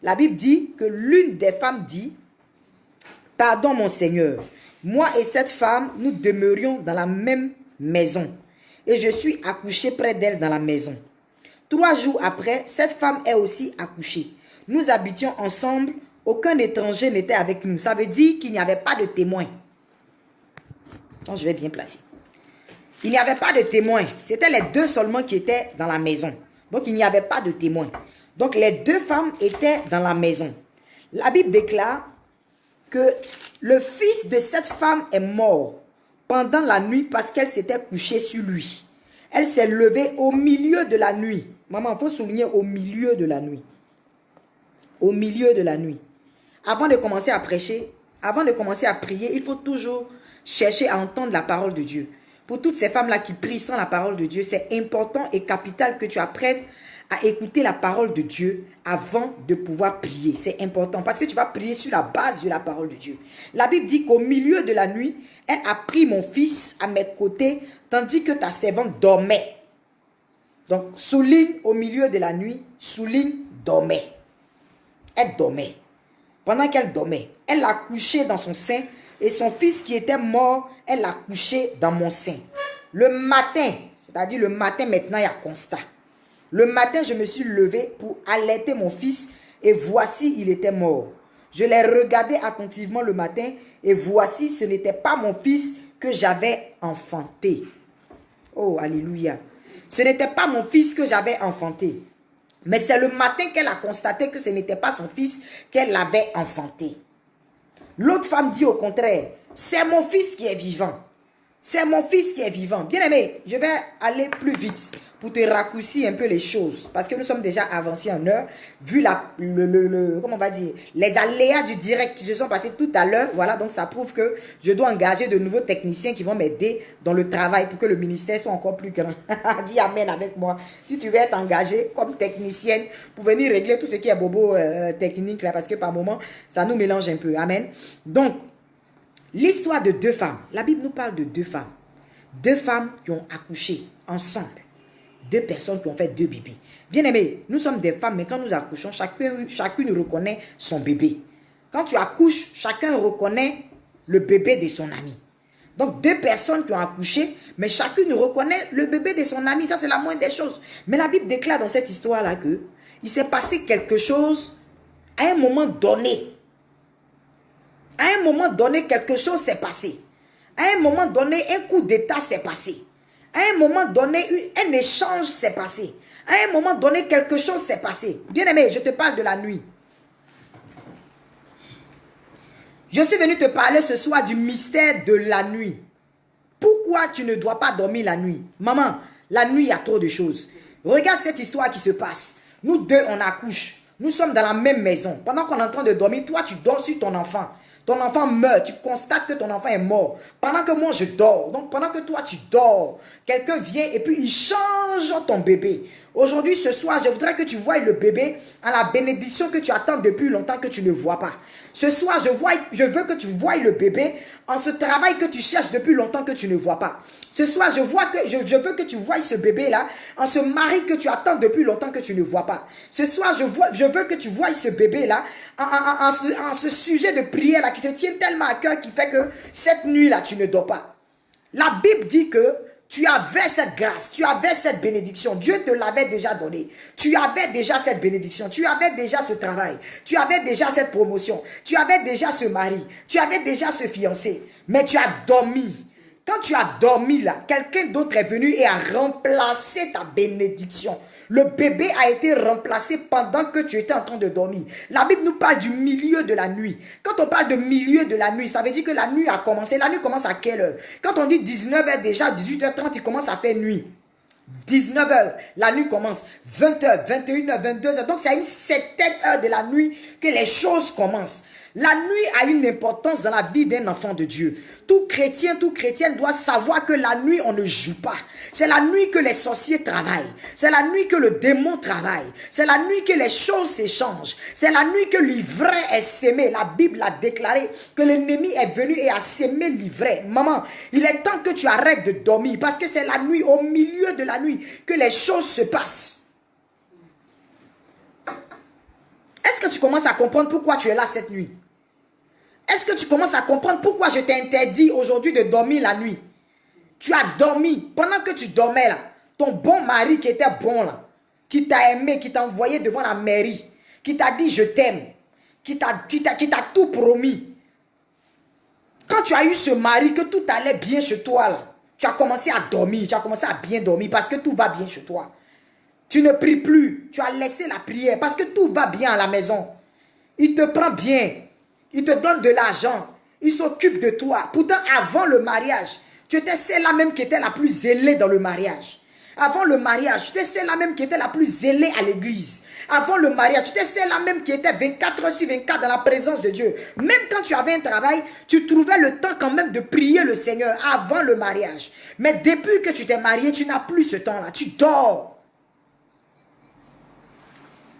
la Bible dit que l'une des femmes dit: pardon mon Seigneur, moi et cette femme, nous demeurions dans la même maison. Et je suis accouchée près d'elle dans la maison. 3 jours après, cette femme est aussi accouchée. Nous habitions ensemble. Aucun étranger n'était avec nous. Ça veut dire qu'il n'y avait pas de témoin. Donc, je vais bien placer. Il n'y avait pas de témoin. C'était les 2 seulement qui étaient dans la maison. Donc, il n'y avait pas de témoin. Donc, les 2 femmes étaient dans la maison. La Bible déclare que le fils de cette femme est mort pendant la nuit parce qu'elle s'était couchée sur lui. Elle s'est levée au milieu de la nuit. Maman, il faut souligner au milieu de la nuit. Au milieu de la nuit. Avant de commencer à prêcher, avant de commencer à prier, il faut toujours chercher à entendre la parole de Dieu. Pour toutes ces femmes-là qui prient sans la parole de Dieu, c'est important et capital que tu apprennes à écouter la parole de Dieu avant de pouvoir prier. C'est important parce que tu vas prier sur la base de la parole de Dieu. La Bible dit qu'au milieu de la nuit, elle a pris mon fils à mes côtés tandis que ta servante dormait. Donc, souligne au milieu de la nuit, souligne dormait. Elle dormait. Pendant qu'elle dormait, elle l'a couché dans son sein et son fils qui était mort, elle l'a couché dans mon sein. Le matin, c'est-à-dire le matin maintenant, il y a constat. Le matin, je me suis levée pour allaiter mon fils et voici, il était mort. Je l'ai regardé attentivement le matin et voici, ce n'était pas mon fils que j'avais enfanté. Oh, alléluia. Ce n'était pas mon fils que j'avais enfanté. Mais c'est le matin qu'elle a constaté que ce n'était pas son fils qu'elle avait enfanté. L'autre femme dit au contraire, c'est mon fils qui est vivant. C'est mon fils qui est vivant. Bien-aimé, je vais aller plus vite pour te raccourcir un peu les choses. Parce que nous sommes déjà avancés en heure. Vu comment on va dire, les aléas du direct qui se sont passés tout à l'heure. Voilà, donc ça prouve que je dois engager de nouveaux techniciens qui vont m'aider dans le travail pour que le ministère soit encore plus grand. Dis amen avec moi. Si tu veux être engagé comme technicienne pour venir régler tout ce qui est bobo technique là. Parce que par moment, ça nous mélange un peu. Amen. Donc, l'histoire de deux femmes. La Bible nous parle de deux femmes. Deux femmes qui ont accouché ensemble. Deux personnes qui ont fait deux bébés. Bien aimé, nous sommes des femmes, mais quand nous accouchons, chacune reconnaît son bébé. Quand tu accouches, chacun reconnaît le bébé de son ami. Donc, deux personnes qui ont accouché, mais chacune reconnaît le bébé de son ami. Ça, c'est la moindre des choses. Mais la Bible déclare dans cette histoire-là que il s'est passé quelque chose à un moment donné. À un moment donné, quelque chose s'est passé. À un moment donné, un coup d'état s'est passé. À un moment donné, un échange s'est passé. À un moment donné, quelque chose s'est passé. Bien-aimé, je te parle de la nuit. Je suis venu te parler ce soir du mystère de la nuit. Pourquoi tu ne dois pas dormir la nuit? Maman, la nuit, il y a trop de choses. Regarde cette histoire qui se passe. Nous deux, on accouche. Nous sommes dans la même maison. Pendant qu'on est en train de dormir, toi, tu dors sur ton enfant. Ton enfant meurt, tu constates que ton enfant est mort. Pendant que moi, je dors. Donc, pendant que toi, tu dors, quelqu'un vient et puis il change ton bébé. Aujourd'hui, ce soir, je voudrais que tu voies le bébé à la bénédiction que tu attends depuis longtemps que tu ne vois pas. Ce soir, je veux que tu voies le bébé en ce travail que tu cherches depuis longtemps que tu ne vois pas. Ce soir, je veux que tu voies ce bébé-là en ce mari que tu attends depuis longtemps que tu ne vois pas. Ce soir, je veux que tu voies ce bébé-là en ce sujet de prière-là qui te tient tellement à cœur qui fait que cette nuit-là, tu ne dors pas. La Bible dit que tu avais cette grâce, tu avais cette bénédiction. Dieu te l'avait déjà donné. Tu avais déjà cette bénédiction. Tu avais déjà ce travail. Tu avais déjà cette promotion. Tu avais déjà ce mari. Tu avais déjà ce fiancé. Mais tu as dormi. Quand tu as dormi là, quelqu'un d'autre est venu et a remplacé ta bénédiction. Le bébé a été remplacé pendant que tu étais en train de dormir. La Bible nous parle du milieu de la nuit. Quand on parle de milieu de la nuit, ça veut dire que la nuit a commencé. La nuit commence à quelle heure? Quand on dit 19h déjà, 18h30, il commence à faire nuit. 19h, la nuit commence. 20h, 21h, 22h. Donc c'est à une certaine heure de la nuit que les choses commencent. La nuit a une importance dans la vie d'un enfant de Dieu. Tout chrétien, toute chrétienne doit savoir que la nuit, on ne joue pas. C'est la nuit que les sorciers travaillent. C'est la nuit que le démon travaille. C'est la nuit que les choses s'échangent. C'est la nuit que l'ivraie est sémé. La Bible a déclaré que l'ennemi est venu et a sémé l'ivraie. Maman, il est temps que tu arrêtes de dormir parce que c'est la nuit, au milieu de la nuit, que les choses se passent. Est-ce que tu commences à comprendre pourquoi tu es là cette nuit? Est-ce que tu commences à comprendre pourquoi je t'ai interdit aujourd'hui de dormir la nuit? Tu as dormi. Pendant que tu dormais là, ton bon mari qui était bon là, qui t'a aimé, qui t'a envoyé devant la mairie, qui t'a dit je t'aime, qui t'a tout promis. Quand tu as eu ce mari, que tout allait bien chez toi là, tu as commencé à dormir, tu as commencé à bien dormir parce que tout va bien chez toi. Tu ne pries plus, tu as laissé la prière parce que tout va bien à la maison. Il te prend bien, il te donne de l'argent, il s'occupe de toi. Pourtant, avant le mariage, tu étais celle-là même qui était la plus zélée dans le mariage. Avant le mariage, tu étais celle-là même qui était la plus zélée à l'église. Avant le mariage, tu étais celle-là même qui était 24 heures sur 24 dans la présence de Dieu. Même quand tu avais un travail, tu trouvais le temps quand même de prier le Seigneur avant le mariage. Mais depuis que tu t'es marié, tu n'as plus ce temps-là. Tu dors.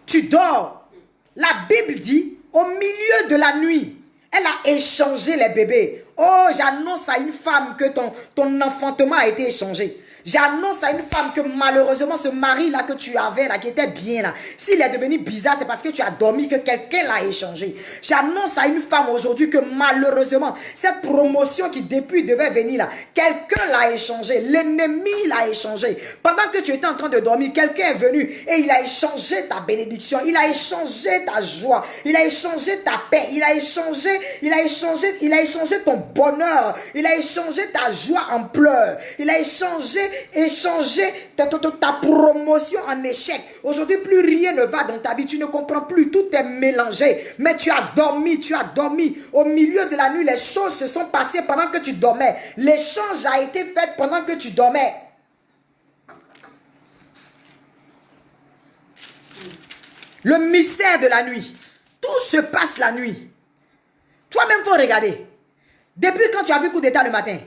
Tu dors. La Bible dit, au milieu de la nuit, elle a échangé les bébés. Oh, j'annonce à une femme que ton enfantement a été échangé. J'annonce à une femme que malheureusement ce mari-là que tu avais, là, qui était bien là, s'il est devenu bizarre, c'est parce que tu as dormi, que quelqu'un l'a échangé. J'annonce à une femme aujourd'hui que malheureusement, cette promotion qui depuis devait venir là, quelqu'un l'a échangé, l'ennemi l'a échangé. Pendant que tu étais en train de dormir, quelqu'un est venu et il a échangé ta bénédiction, il a échangé ta joie, il a échangé ta paix, il a échangé ton bonheur. Il a échangé ta joie en pleurs. Il a échangé ta promotion en échec. Aujourd'hui, plus rien ne va dans ta vie. Tu ne comprends plus. Tout est mélangé. Mais tu as dormi, tu as dormi. Au milieu de la nuit, les choses se sont passées pendant que tu dormais. L'échange a été fait pendant que tu dormais. Le mystère de la nuit. Tout se passe la nuit. Toi-même, il faut regarder. Depuis quand tu as vu coup d'état le matin?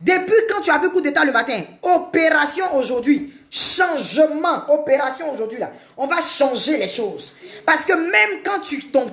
Depuis quand tu as vu coup d'état le matin? Opération aujourd'hui. Changement. Opération aujourd'hui là. On va changer les choses. Parce que même quand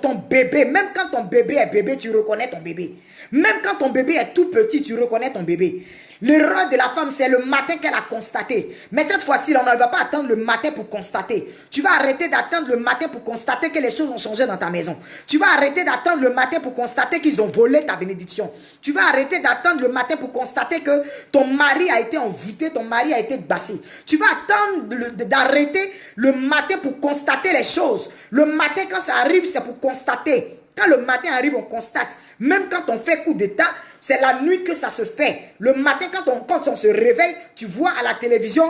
ton bébé, même quand ton bébé est bébé, tu reconnais ton bébé. Même quand ton bébé est tout petit, tu reconnais ton bébé. L'erreur de la femme, c'est le matin qu'elle a constaté. Mais cette fois-ci, on ne va pas attendre le matin pour constater. Tu vas arrêter d'attendre le matin pour constater que les choses ont changé dans ta maison. Tu vas arrêter d'attendre le matin pour constater qu'ils ont volé ta bénédiction. Tu vas arrêter d'attendre le matin pour constater que ton mari a été envoûté, ton mari a été bassé. Tu vas attendre d'arrêter le matin pour constater les choses. Le matin, quand ça arrive, c'est pour constater. Quand le matin arrive, on constate. Même quand on fait coup d'état, c'est la nuit que ça se fait. Le matin, quand on se réveille, tu vois à la télévision,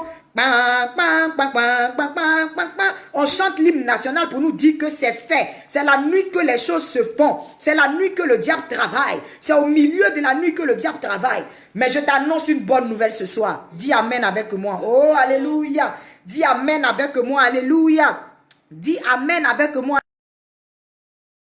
on chante l'hymne national pour nous dire que c'est fait. C'est la nuit que les choses se font. C'est la nuit que le diable travaille. C'est au milieu de la nuit que le diable travaille. Mais je t'annonce une bonne nouvelle ce soir. Dis amen avec moi. Oh, alléluia. Dis amen avec moi. Alléluia. Dis amen avec moi.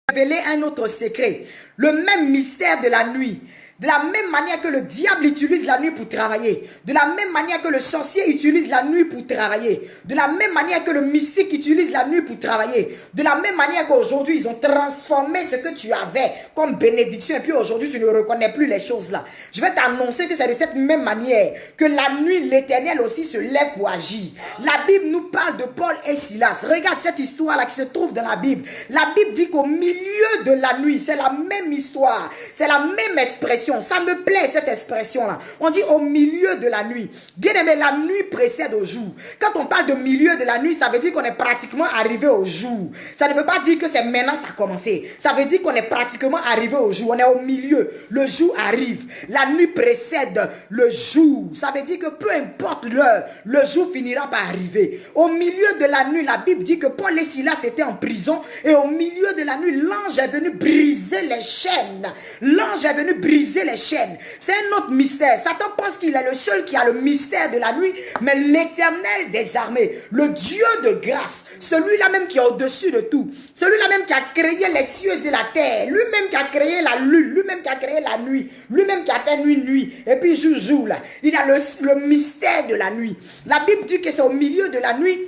Révéler un autre secret. Le même mystère de la nuit. De la même manière que le diable utilise la nuit pour travailler. De la même manière que le sorcier utilise la nuit pour travailler. De la même manière que le mystique utilise la nuit pour travailler. De la même manière qu'aujourd'hui, ils ont transformé ce que tu avais comme bénédiction. Et puis aujourd'hui, tu ne reconnais plus les choses là. Je vais t'annoncer que c'est de cette même manière que la nuit, l'Éternel aussi se lève pour agir. La Bible nous parle de Paul et Silas. Regarde cette histoire là qui se trouve dans la Bible. La Bible dit qu'au milieu de la nuit, c'est la même histoire. C'est la même expression. Ça me plaît cette expression-là. On dit au milieu de la nuit. Bien aimé, la nuit précède au jour. Quand on parle de milieu de la nuit, ça veut dire qu'on est pratiquement arrivé au jour. Ça ne veut pas dire que c'est maintenant que ça a commencé. Ça veut dire qu'on est pratiquement arrivé au jour. On est au milieu. Le jour arrive. La nuit précède le jour. Ça veut dire que peu importe l'heure, le jour finira par arriver. Au milieu de la nuit, la Bible dit que Paul et Silas étaient en prison. Et au milieu de la nuit, l'ange est venu briser les chaînes. L'ange est venu briser les chaînes. C'est un autre mystère. Satan pense qu'il est le seul qui a le mystère de la nuit, mais l'Éternel des armées, le Dieu de grâce, celui-là même qui est au-dessus de tout, celui-là même qui a créé les cieux et la terre, lui-même qui a créé la lune, lui-même qui a créé la nuit, lui-même qui a fait nuit, et puis jour, là. Il a le mystère de la nuit. La Bible dit que c'est au milieu de la nuit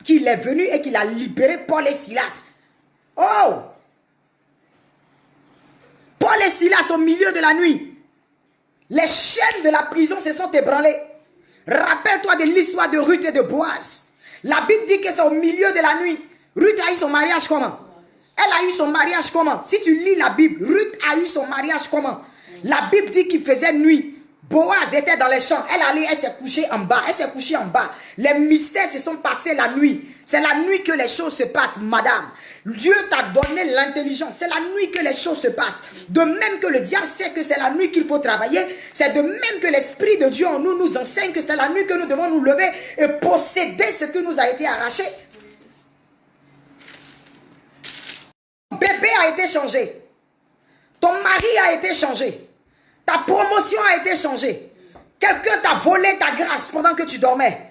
qu'il est venu et qu'il a libéré Paul et Silas. Oh! Paul et Silas au milieu de la nuit. Les chaînes de la prison se sont ébranlées. Rappelle-toi de l'histoire de Ruth et de Boaz. La Bible dit que c'est au milieu de la nuit. Ruth a eu son mariage comment? Elle a eu son mariage comment? Si tu lis la Bible, Ruth a eu son mariage comment? La Bible dit qu'il faisait nuit. Boaz était dans les champs. Elle s'est couchée en bas. Elle s'est couchée en bas. Les mystères se sont passés la nuit. C'est la nuit que les choses se passent, madame. Dieu t'a donné l'intelligence. C'est la nuit que les choses se passent. De même que le diable sait que c'est la nuit qu'il faut travailler, c'est de même que l'Esprit de Dieu en nous enseigne que c'est la nuit que nous devons nous lever et posséder ce qui nous a été arraché. Ton bébé a été changé. Ton mari a été changé. Ta promotion a été changée. Quelqu'un t'a volé ta grâce pendant que tu dormais.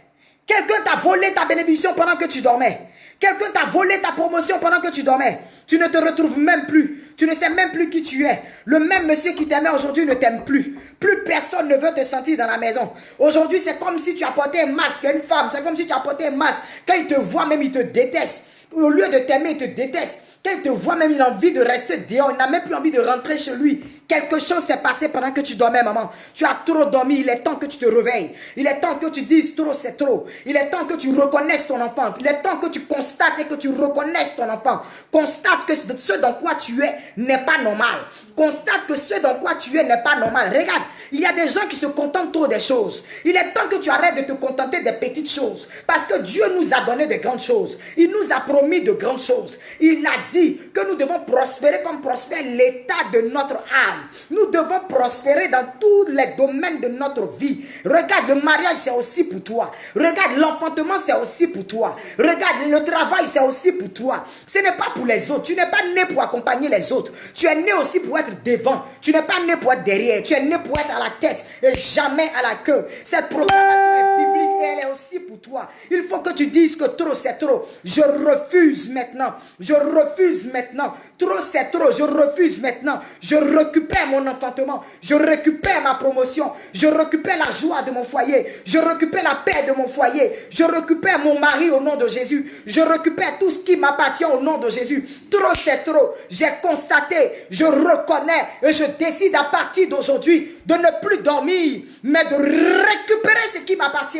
Quelqu'un t'a volé ta bénédiction pendant que tu dormais. Quelqu'un t'a volé ta promotion pendant que tu dormais. Tu ne te retrouves même plus. Tu ne sais même plus qui tu es. Le même monsieur qui t'aimait aujourd'hui ne t'aime plus. Plus personne ne veut te sentir dans la maison. Aujourd'hui, c'est comme si tu apportais un masque. Une femme, c'est comme si tu apportais un masque. Quand il te voit même, il te déteste. Au lieu de t'aimer, il te déteste. Quand il te voit même, il a envie de rester dehors. Il n'a même plus envie de rentrer chez lui. Quelque chose s'est passé pendant que tu dormais, maman. Tu as trop dormi. Il est temps que tu te réveilles. Il est temps que tu dises trop, c'est trop. Il est temps que tu reconnaisses ton enfant. Il est temps que tu constates et que tu reconnaisses ton enfant. Constate que ce dans quoi tu es n'est pas normal. Constate que ce dans quoi tu es n'est pas normal. Regarde, il y a des gens qui se contentent trop des choses. Il est temps que tu arrêtes de te contenter des petites choses. Parce que Dieu nous a donné de grandes choses. Il nous a promis de grandes choses. Il a dit que nous devons prospérer comme prospère l'état de notre âme. Nous devons prospérer dans tous les domaines de notre vie. Regarde, le mariage, c'est aussi pour toi. Regarde, l'enfantement, c'est aussi pour toi. Regarde, le travail, c'est aussi pour toi. Ce n'est pas pour les autres. Tu n'es pas né pour accompagner les autres. Tu es né aussi pour être devant. Tu n'es pas né pour être derrière. Tu es né pour être à la tête et jamais à la queue. Cette proclamation est biblique et elle est aussi pour toi. Il faut que tu dises que trop, c'est trop. Je refuse maintenant. Je refuse maintenant. Trop, c'est trop. Je refuse maintenant. Je récupère mon enfantement. Je récupère ma promotion. Je récupère la joie de mon foyer. Je récupère la paix de mon foyer. Je récupère mon mari au nom de Jésus. Je récupère tout ce qui m'appartient au nom de Jésus. Trop, c'est trop. J'ai constaté, je reconnais et je décide à partir d'aujourd'hui de ne plus dormir, mais de récupérer ce qui m'appartient.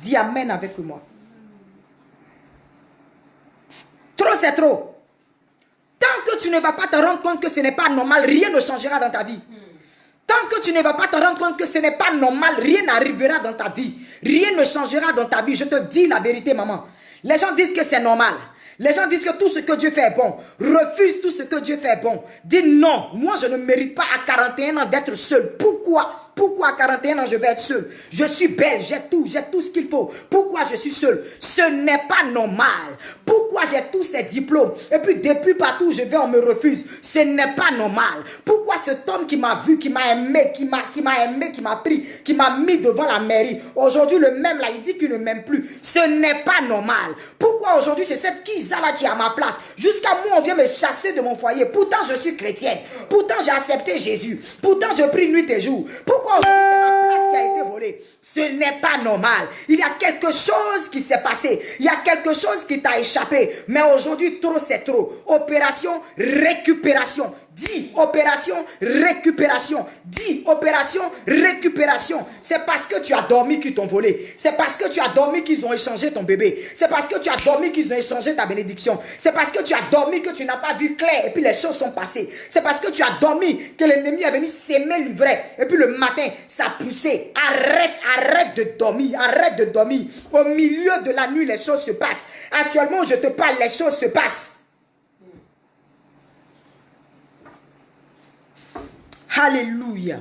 Dis Amen avec moi. Trop, c'est trop. Tant que tu ne vas pas te rendre compte que ce n'est pas normal, rien ne changera dans ta vie. Tant que tu ne vas pas te rendre compte que ce n'est pas normal, rien n'arrivera dans ta vie. Rien ne changera dans ta vie. Je te dis la vérité, maman. Les gens disent que c'est normal. Les gens disent que tout ce que Dieu fait est bon. Refuse tout ce que Dieu fait est bon. Dis non, moi je ne mérite pas à 41 ans d'être seul. Pourquoi? Pourquoi à 41 ans je vais être seul? Je suis belle, j'ai tout ce qu'il faut. Pourquoi je suis seul? Ce n'est pas normal. Pourquoi j'ai tous ces diplômes? Et puis depuis partout où je vais on me refuse. Ce n'est pas normal. Pourquoi cet homme qui m'a vu, qui m'a aimé, qui m'a pris, qui m'a mis devant la mairie, aujourd'hui le même là, il dit qu'il ne m'aime plus. Ce n'est pas normal. Pourquoi aujourd'hui c'est cette Kiza là qui est à ma place? Jusqu'à moi on vient me chasser de mon foyer. Pourtant je suis chrétienne. Pourtant j'ai accepté Jésus. Pourtant je prie nuit et jour. Pourquoi aujourd'hui c'est ma place qui a été volée? Ce n'est pas normal. Il y a quelque chose qui s'est passé. Il y a quelque chose qui t'a échappé. Mais aujourd'hui, trop c'est trop. Opération récupération. Dis opération récupération. Dis opération récupération. C'est parce que tu as dormi qu'ils t'ont volé. C'est parce que tu as dormi qu'ils ont échangé ton bébé. C'est parce que tu as dormi qu'ils ont échangé ta bénédiction. C'est parce que tu as dormi que tu n'as pas vu clair et puis les choses sont passées. C'est parce que tu as dormi que l'ennemi est venu s'aimer l'ivraie et puis le matin ça a poussé. Arrête de dormir. Arrête de dormir. Au milieu de la nuit les choses se passent. Actuellement je te parle, les choses se passent. Alléluia.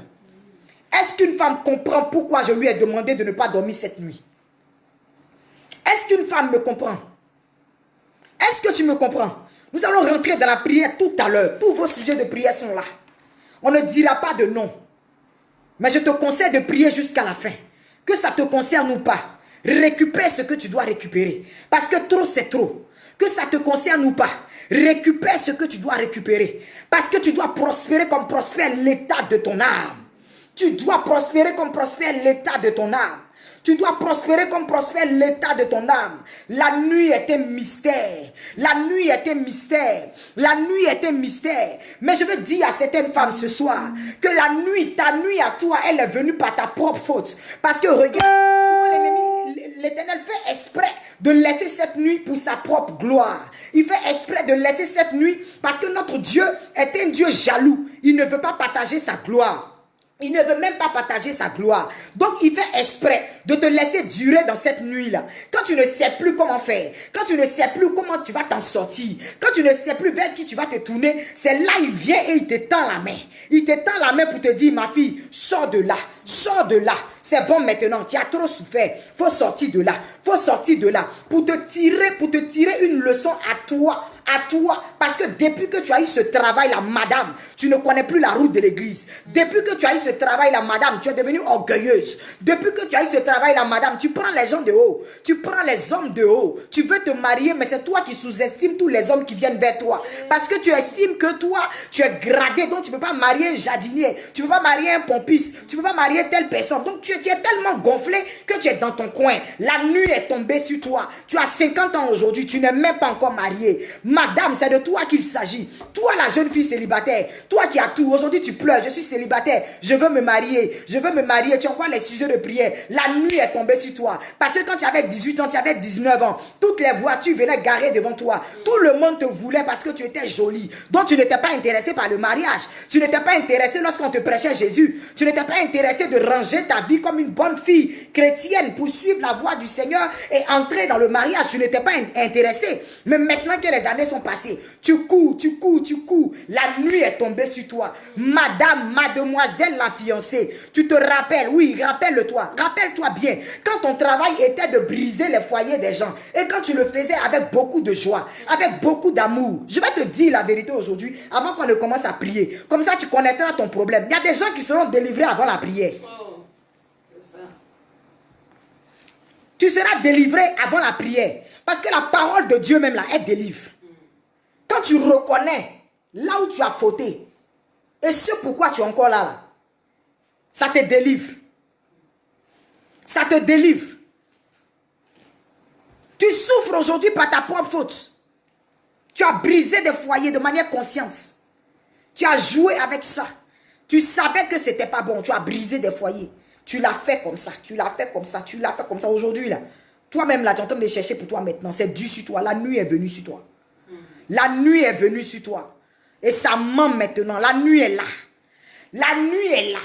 Est-ce qu'une femme comprend pourquoi je lui ai demandé de ne pas dormir cette nuit? Est-ce qu'une femme me comprend? Est-ce que tu me comprends? Nous allons rentrer dans la prière tout à l'heure. Tous vos sujets de prière sont là. On ne dira pas de non. Mais je te conseille de prier jusqu'à la fin. Que ça te concerne ou pas. Récupère ce que tu dois récupérer. Parce que trop c'est trop. Que ça te concerne ou pas. Récupère ce que tu dois récupérer. Parce que tu dois prospérer comme prospère l'état de ton âme. Tu dois prospérer comme prospère l'état de ton âme. Tu dois prospérer comme prospère l'état de ton âme. La nuit est un mystère. La nuit est un mystère. La nuit est un mystère. Mais je veux dire à certaines femmes ce soir que la nuit, ta nuit à toi, elle est venue par ta propre faute. Parce que regarde, souvent l'ennemi, l'Éternel fait exprès de laisser cette nuit pour sa propre gloire. Il fait exprès de laisser cette nuit parce que notre Dieu est un Dieu jaloux. Il ne veut pas partager sa gloire. Il ne veut même pas partager sa gloire. Donc, il fait exprès de te laisser durer dans cette nuit-là. Quand tu ne sais plus comment faire, quand tu ne sais plus comment tu vas t'en sortir, quand tu ne sais plus vers qui tu vas te tourner, c'est là il vient et il te tend la main. Il te tend la main pour te dire, ma fille, sors de là, sors de là. C'est bon maintenant, tu as trop souffert. Faut sortir de là, faut sortir de là. Pour te tirer une leçon à toi. Parce que depuis que tu as eu ce travail-là, madame, tu ne connais plus la route de l'église. Depuis que tu as eu ce travail-là, madame, tu es devenue orgueilleuse. Depuis que tu as eu ce travail-là, madame, tu prends les gens de haut. Tu prends les hommes de haut. Tu veux te marier, mais c'est toi qui sous-estimes tous les hommes qui viennent vers toi. Parce que tu estimes que toi, tu es gradé, donc tu ne peux pas marier un jardinier. Tu ne peux pas marier un pompiste. Tu ne peux pas marier telle personne. Donc tu es tellement gonflé que tu es dans ton coin. La nuit est tombée sur toi. Tu as 50 ans aujourd'hui, tu n'es même pas encore marié. Madame, c'est de toi qu'il s'agit. Toi, la jeune fille célibataire. Toi qui as tout. Aujourd'hui, tu pleures. Je suis célibataire. Je veux me marier. Je veux me marier. Tu envoies les sujets de prière. La nuit est tombée sur toi. Parce que quand tu avais 18 ans, tu avais 19 ans, toutes les voitures venaient garer devant toi. Tout le monde te voulait parce que tu étais jolie. Donc, tu n'étais pas intéressé par le mariage. Tu n'étais pas intéressé lorsqu'on te prêchait Jésus. Tu n'étais pas intéressé de ranger ta vie comme une bonne fille chrétienne pour suivre la voie du Seigneur et entrer dans le mariage. Tu n'étais pas intéressé. Mais maintenant que les années années sont passées. Tu cours, tu cours, tu cours. La nuit est tombée sur toi. Madame, mademoiselle la fiancée, tu te rappelles, oui, rappelle-toi. Rappelle-toi bien, quand ton travail était de briser les foyers des gens, et quand tu le faisais avec beaucoup de joie, avec beaucoup d'amour. Je vais te dire la vérité aujourd'hui, avant qu'on ne commence à prier. Comme ça, tu connaîtras ton problème. Il y a des gens qui seront délivrés avant la prière. Tu seras délivré avant la prière. Parce que la parole de Dieu même là, elle délivre. Quand tu reconnais là où tu as fauté, et ce pourquoi tu es encore là, ça te délivre. Ça te délivre. Tu souffres aujourd'hui par ta propre faute. Tu as brisé des foyers de manière consciente. Tu as joué avec ça. Tu savais que ce n'était pas bon. Tu as brisé des foyers. Tu l'as fait comme ça. Tu l'as fait comme ça. Tu l'as fait comme ça. Aujourd'hui, là, toi-même, là, tu es en train de chercher pour toi maintenant. C'est dû sur toi. La nuit est venue sur toi. La nuit est venue sur toi. Et ça ment maintenant. La nuit est là. La nuit est là.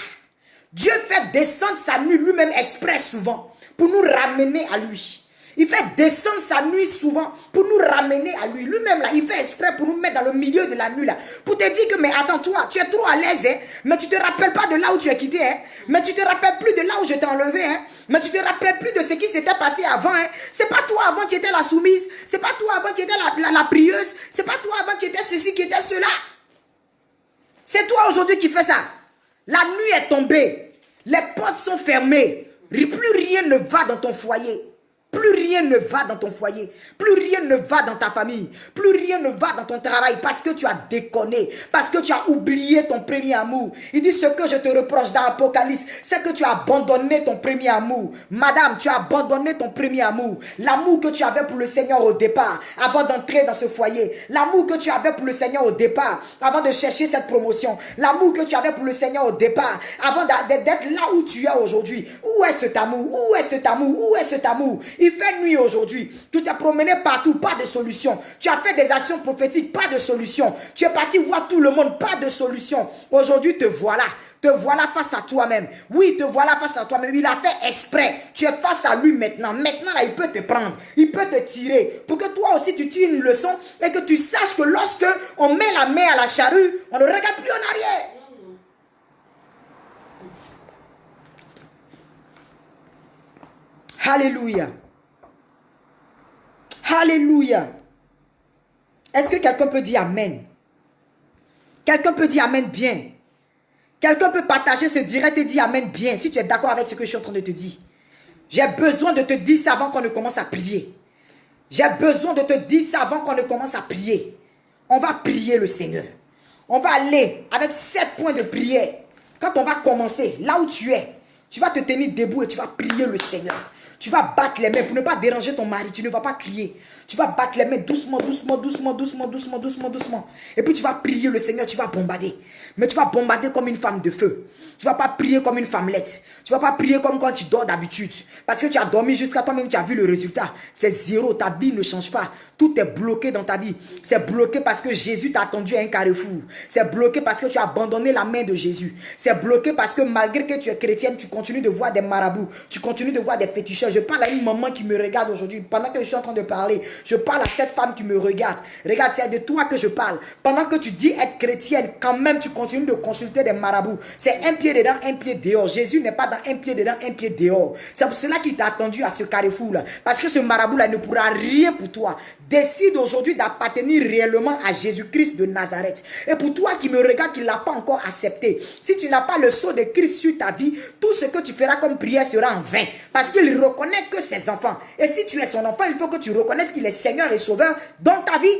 Dieu fait descendre sa nuit lui-même exprès souvent pour nous ramener à lui. Il fait descendre sa nuit souvent pour nous ramener à lui. Lui-même, là, il fait exprès pour nous mettre dans le milieu de la nuit, là. Pour te dire que, mais attends, toi, tu es trop à l'aise, hein. Mais tu ne te rappelles pas de là où tu es quitté, hein. Mais tu ne te rappelles plus de là où je t'ai enlevé, hein. Mais tu ne te rappelles plus de ce qui s'était passé avant, hein. C'est pas toi avant qui étais la soumise. C'est pas toi avant qui étais la prieuse. C'est pas toi avant qui étais ceci, qui était cela. C'est toi aujourd'hui qui fais ça. La nuit est tombée. Les portes sont fermées. Plus rien ne va dans ton foyer. Plus rien ne va dans ton foyer. Plus rien ne va dans ta famille. Plus rien ne va dans ton travail parce que tu as déconné. Parce que tu as oublié ton premier amour. Il dit ce que je te reproche dans Apocalypse, c'est que tu as abandonné ton premier amour. Madame, tu as abandonné ton premier amour. L'amour que tu avais pour le Seigneur au départ, avant d'entrer dans ce foyer. L'amour que tu avais pour le Seigneur au départ, avant de chercher cette promotion. L'amour que tu avais pour le Seigneur au départ, avant d'être là où tu es aujourd'hui. Où est cet amour? Où est cet amour? Où est cet amour? Il fait nuit aujourd'hui. Tu t'es promené partout, pas de solution. Tu as fait des actions prophétiques, pas de solution. Tu es parti voir tout le monde, pas de solution. Aujourd'hui, te voilà. Te voilà face à toi-même. Oui, te voilà face à toi-même. Il a fait exprès. Tu es face à lui maintenant. Maintenant, là, il peut te prendre. Il peut te tirer. Pour que toi aussi, tu tires une leçon et que tu saches que lorsque on met la main à la charrue, on ne regarde plus en arrière. Alléluia. Alléluia. Est-ce que quelqu'un peut dire Amen? Quelqu'un peut dire Amen bien. Quelqu'un peut partager ce direct et dire Amen bien. Si tu es d'accord avec ce que je suis en train de te dire. J'ai besoin de te dire ça avant qu'on ne commence à prier. J'ai besoin de te dire ça avant qu'on ne commence à prier. On va prier le Seigneur. On va aller avec 7 points de prière. Quand on va commencer, là où tu es, tu vas te tenir debout et tu vas prier le Seigneur. Tu vas battre les mains pour ne pas déranger ton mari. Tu ne vas pas crier. Tu vas battre les mains doucement, doucement, doucement, doucement, doucement, doucement, doucement. Et puis tu vas prier le Seigneur. Tu vas bombarder. Mais tu vas bombarder comme une femme de feu. Tu ne vas pas prier comme une femmelette. Tu ne vas pas prier comme quand tu dors d'habitude. Parce que tu as dormi jusqu'à toi-même, tu as vu le résultat. C'est zéro. Ta vie ne change pas. Tout est bloqué dans ta vie. C'est bloqué parce que Jésus t'a attendu à un carrefour. C'est bloqué parce que tu as abandonné la main de Jésus. C'est bloqué parce que malgré que tu es chrétienne, tu continues de voir des marabouts. Tu continues de voir des féticheurs. Je parle à une maman qui me regarde aujourd'hui. Pendant que je suis en train de parler, je parle à cette femme qui me regarde. Regarde, c'est de toi que je parle. Pendant que tu dis être chrétienne, quand même tu continues de consulter des marabouts. C'est un pied dedans, un pied dehors. Jésus n'est pas dans un pied dedans, un pied dehors. C'est pour cela qu'il t'a attendu à ce carrefour-là. Parce que ce marabout-là ne pourra rien pour toi. Décide aujourd'hui d'appartenir réellement à Jésus-Christ de Nazareth. Et pour toi qui me regarde, qui ne l'a pas encore accepté, si tu n'as pas le sceau de Christ sur ta vie, tout ce que tu feras comme prière sera en vain. Parce qu'il reconnaît que ses enfants. Et si tu es son enfant, il faut que tu reconnaisses qu'il est Seigneur et Sauveur dans ta vie.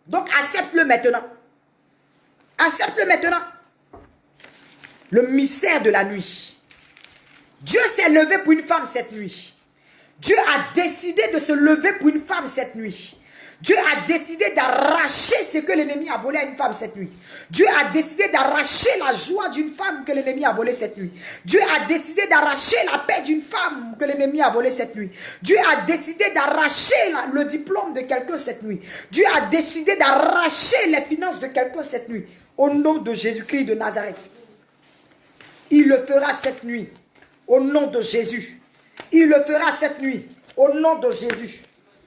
Donc accepte-le maintenant. Accepte-le maintenant. Le mystère de la nuit. Dieu s'est levé pour une femme cette nuit. Dieu a décidé de se lever pour une femme cette nuit. Dieu a décidé d'arracher ce que l'ennemi a volé à une femme cette nuit. Dieu a décidé d'arracher la joie d'une femme que l'ennemi a volée cette nuit. Dieu a décidé d'arracher la paix d'une femme que l'ennemi a volée cette nuit. Dieu a décidé d'arracher le diplôme de quelqu'un cette nuit. Dieu a décidé d'arracher les finances de quelqu'un cette nuit. Au nom de Jésus-Christ de Nazareth. Il le fera cette nuit. Au nom de Jésus. Il le fera cette nuit. Au nom de Jésus.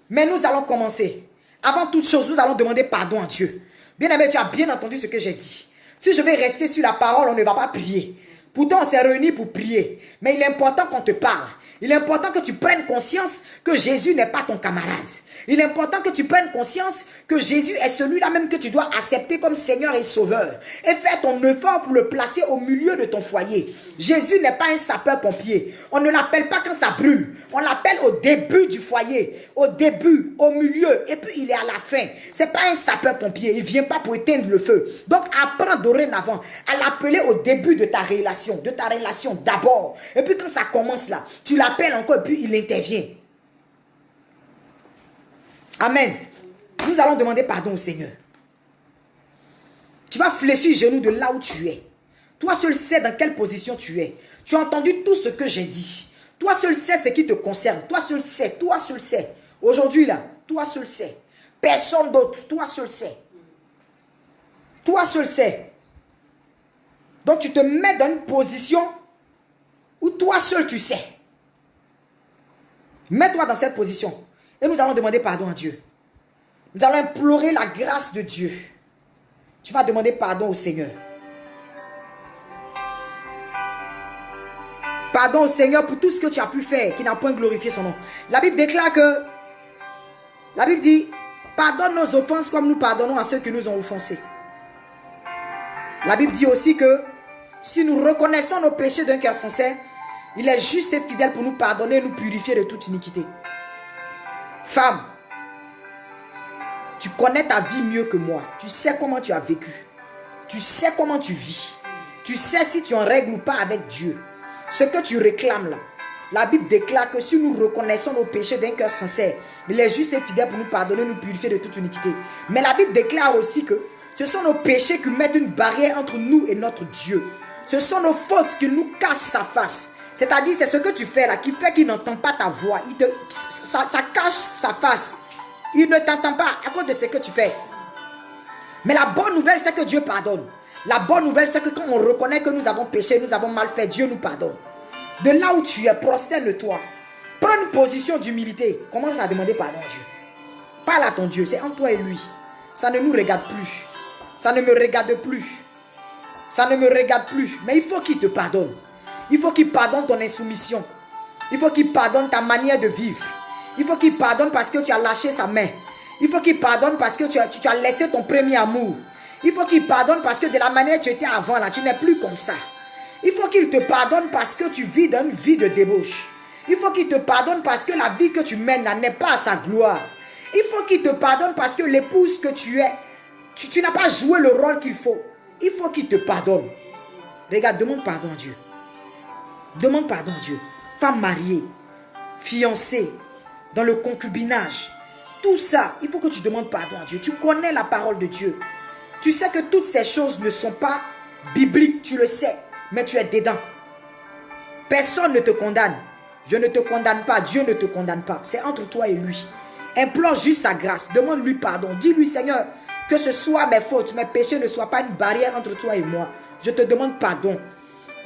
Mais nous allons commencer Avant toute chose, nous allons demander pardon à Dieu. Bien-aimé, tu as bien entendu ce que j'ai dit. Si je vais rester sur la parole, on ne va pas prier. Pourtant, on s'est réunis pour prier. Mais il est important qu'on te parle. Il est important que tu prennes conscience que Jésus n'est pas ton camarade. Il est important que tu prennes conscience que Jésus est celui-là même que tu dois accepter comme Seigneur et Sauveur. Et faire ton effort pour le placer au milieu de ton foyer. Jésus n'est pas un sapeur-pompier. On ne l'appelle pas quand ça brûle. On l'appelle au début du foyer. Au début, au milieu. Et puis il est à la fin. Ce n'est pas un sapeur-pompier. Il ne vient pas pour éteindre le feu. Donc apprends dorénavant à l'appeler au début de ta relation. De ta relation d'abord. Et puis quand ça commence là, tu l'appelles encore et puis il intervient. Amen. Nous allons demander pardon au Seigneur. Tu vas fléchir les genoux de là où tu es. Toi seul sais dans quelle position tu es. Tu as entendu tout ce que j'ai dit. Toi seul sais ce qui te concerne. Toi seul sais. Toi seul sais. Aujourd'hui là, toi seul sais. Personne d'autre. Toi seul sais. Toi seul sais. Donc tu te mets dans une position où toi seul tu sais. Mets-toi dans cette position. Et nous allons demander pardon à Dieu. Nous allons implorer la grâce de Dieu. Tu vas demander pardon au Seigneur. Pardon au Seigneur pour tout ce que tu as pu faire qui n'a point glorifié son nom. La Bible déclare que, la Bible dit, pardonne nos offenses comme nous pardonnons à ceux qui nous ont offensés. La Bible dit aussi que si nous reconnaissons nos péchés d'un cœur sincère, il est juste et fidèle pour nous pardonner et nous purifier de toute iniquité. Femme, tu connais ta vie mieux que moi. Tu sais comment tu as vécu. Tu sais comment tu vis. Tu sais si tu en règles ou pas avec Dieu. Ce que tu réclames là, la Bible déclare que si nous reconnaissons nos péchés d'un cœur sincère, il est juste et fidèle pour nous pardonner, nous purifier de toute iniquité. Mais la Bible déclare aussi que ce sont nos péchés qui mettent une barrière entre nous et notre Dieu. Ce sont nos fautes qui nous cachent sa face. C'est-à-dire, c'est ce que tu fais là qui fait qu'il n'entend pas ta voix. Ça cache sa face. Il ne t'entend pas à cause de ce que tu fais. Mais la bonne nouvelle, c'est que Dieu pardonne. La bonne nouvelle, c'est que quand on reconnaît que nous avons péché, nous avons mal fait, Dieu nous pardonne. De là où tu es, prosterne-toi. Prends une position d'humilité. Commence à demander pardon à Dieu. Parle à ton Dieu, c'est entre toi et lui. Ça ne nous regarde plus. Ça ne me regarde plus. Ça ne me regarde plus. Mais il faut qu'il te pardonne. Il faut qu'il pardonne ton insoumission. Il faut qu'il pardonne ta manière de vivre. Il faut qu'il pardonne parce que tu as lâché sa main. Il faut qu'il pardonne parce que tu as laissé ton premier amour. Il faut qu'il pardonne parce que de la manière que tu étais avant, là, tu n'es plus comme ça. Il faut qu'il te pardonne parce que tu vis dans une vie de débauche. Il faut qu'il te pardonne parce que la vie que tu mènes n'est pas à sa gloire. Il faut qu'il te pardonne parce que l'épouse que tu es, tu n'as pas joué le rôle qu'il faut. Il faut qu'il te pardonne. Regarde, demande pardon à Dieu. Demande pardon à Dieu. Femme mariée, fiancée, dans le concubinage. Tout ça, il faut que tu demandes pardon à Dieu. Tu connais la parole de Dieu. Tu sais que toutes ces choses ne sont pas bibliques, tu le sais, mais tu es dedans. Personne ne te condamne. Je ne te condamne pas, Dieu ne te condamne pas. C'est entre toi et lui. Implore juste sa grâce, demande-lui pardon. Dis-lui, Seigneur, que ce soit mes fautes, mes péchés ne soient pas une barrière entre toi et moi. Je te demande pardon.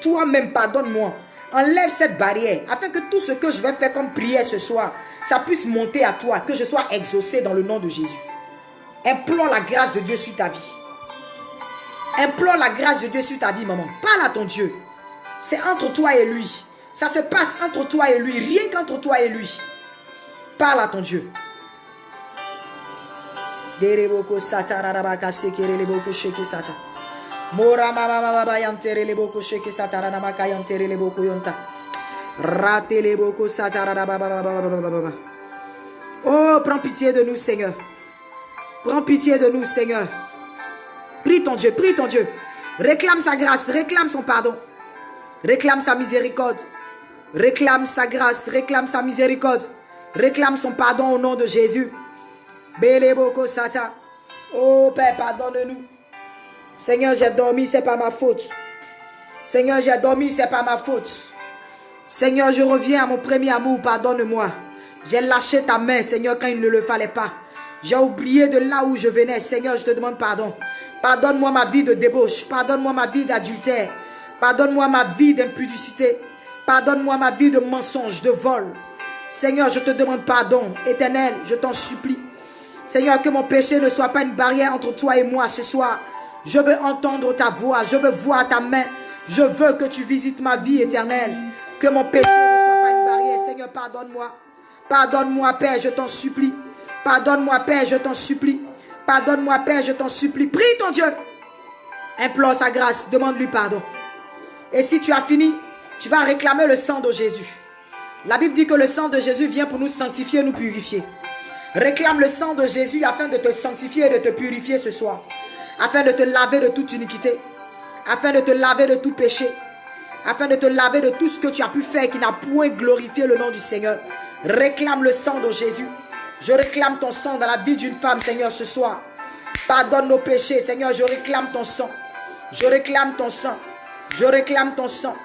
Toi-même, pardonne-moi. Enlève cette barrière afin que tout ce que je vais faire comme prière ce soir, ça puisse monter à toi, que je sois exaucé dans le nom de Jésus. Implore la grâce de Dieu sur ta vie. Implore la grâce de Dieu sur ta vie, maman. Parle à ton Dieu. C'est entre toi et lui. Ça se passe entre toi et lui, rien qu'entre toi et lui. Parle à ton Dieu. Oh, prends pitié de nous, Seigneur. Prends pitié de nous, Seigneur. Prie ton Dieu, prie ton Dieu. Réclame sa grâce, réclame son pardon. Réclame sa miséricorde. Réclame sa grâce, réclame sa miséricorde. Réclame son pardon au nom de Jésus. Beleboko Sata. Oh Père, pardonne-nous. Seigneur, j'ai dormi, c'est pas ma faute. Seigneur, j'ai dormi, c'est pas ma faute. Seigneur, je reviens à mon premier amour, pardonne-moi. J'ai lâché ta main, Seigneur, quand il ne le fallait pas. J'ai oublié de là où je venais. Seigneur, je te demande pardon. Pardonne-moi ma vie de débauche. Pardonne-moi ma vie d'adultère. Pardonne-moi ma vie d'impudicité. Pardonne-moi ma vie de mensonge, de vol. Seigneur, je te demande pardon. Éternel, je t'en supplie. Seigneur, que mon péché ne soit pas une barrière entre toi et moi ce soir. Je veux entendre ta voix, je veux voir ta main. Je veux que tu visites ma vie éternelle. Que mon péché ne soit pas une barrière. Seigneur, pardonne-moi. Pardonne-moi, Père, je t'en supplie. Pardonne-moi, Père, je t'en supplie. Pardonne-moi, Père, je t'en supplie. Prie ton Dieu. Implore sa grâce, demande-lui pardon. Et si tu as fini, tu vas réclamer le sang de Jésus. La Bible dit que le sang de Jésus vient pour nous sanctifier, nous purifier. Réclame le sang de Jésus afin de te sanctifier et de te purifier ce soir. Afin de te laver de toute iniquité. Afin de te laver de tout péché. Afin de te laver de tout ce que tu as pu faire qui n'a point glorifié le nom du Seigneur. Réclame le sang de Jésus. Je réclame ton sang dans la vie d'une femme, Seigneur, ce soir. Pardonne nos péchés, Seigneur, je réclame ton sang. Je réclame ton sang. Je réclame ton sang.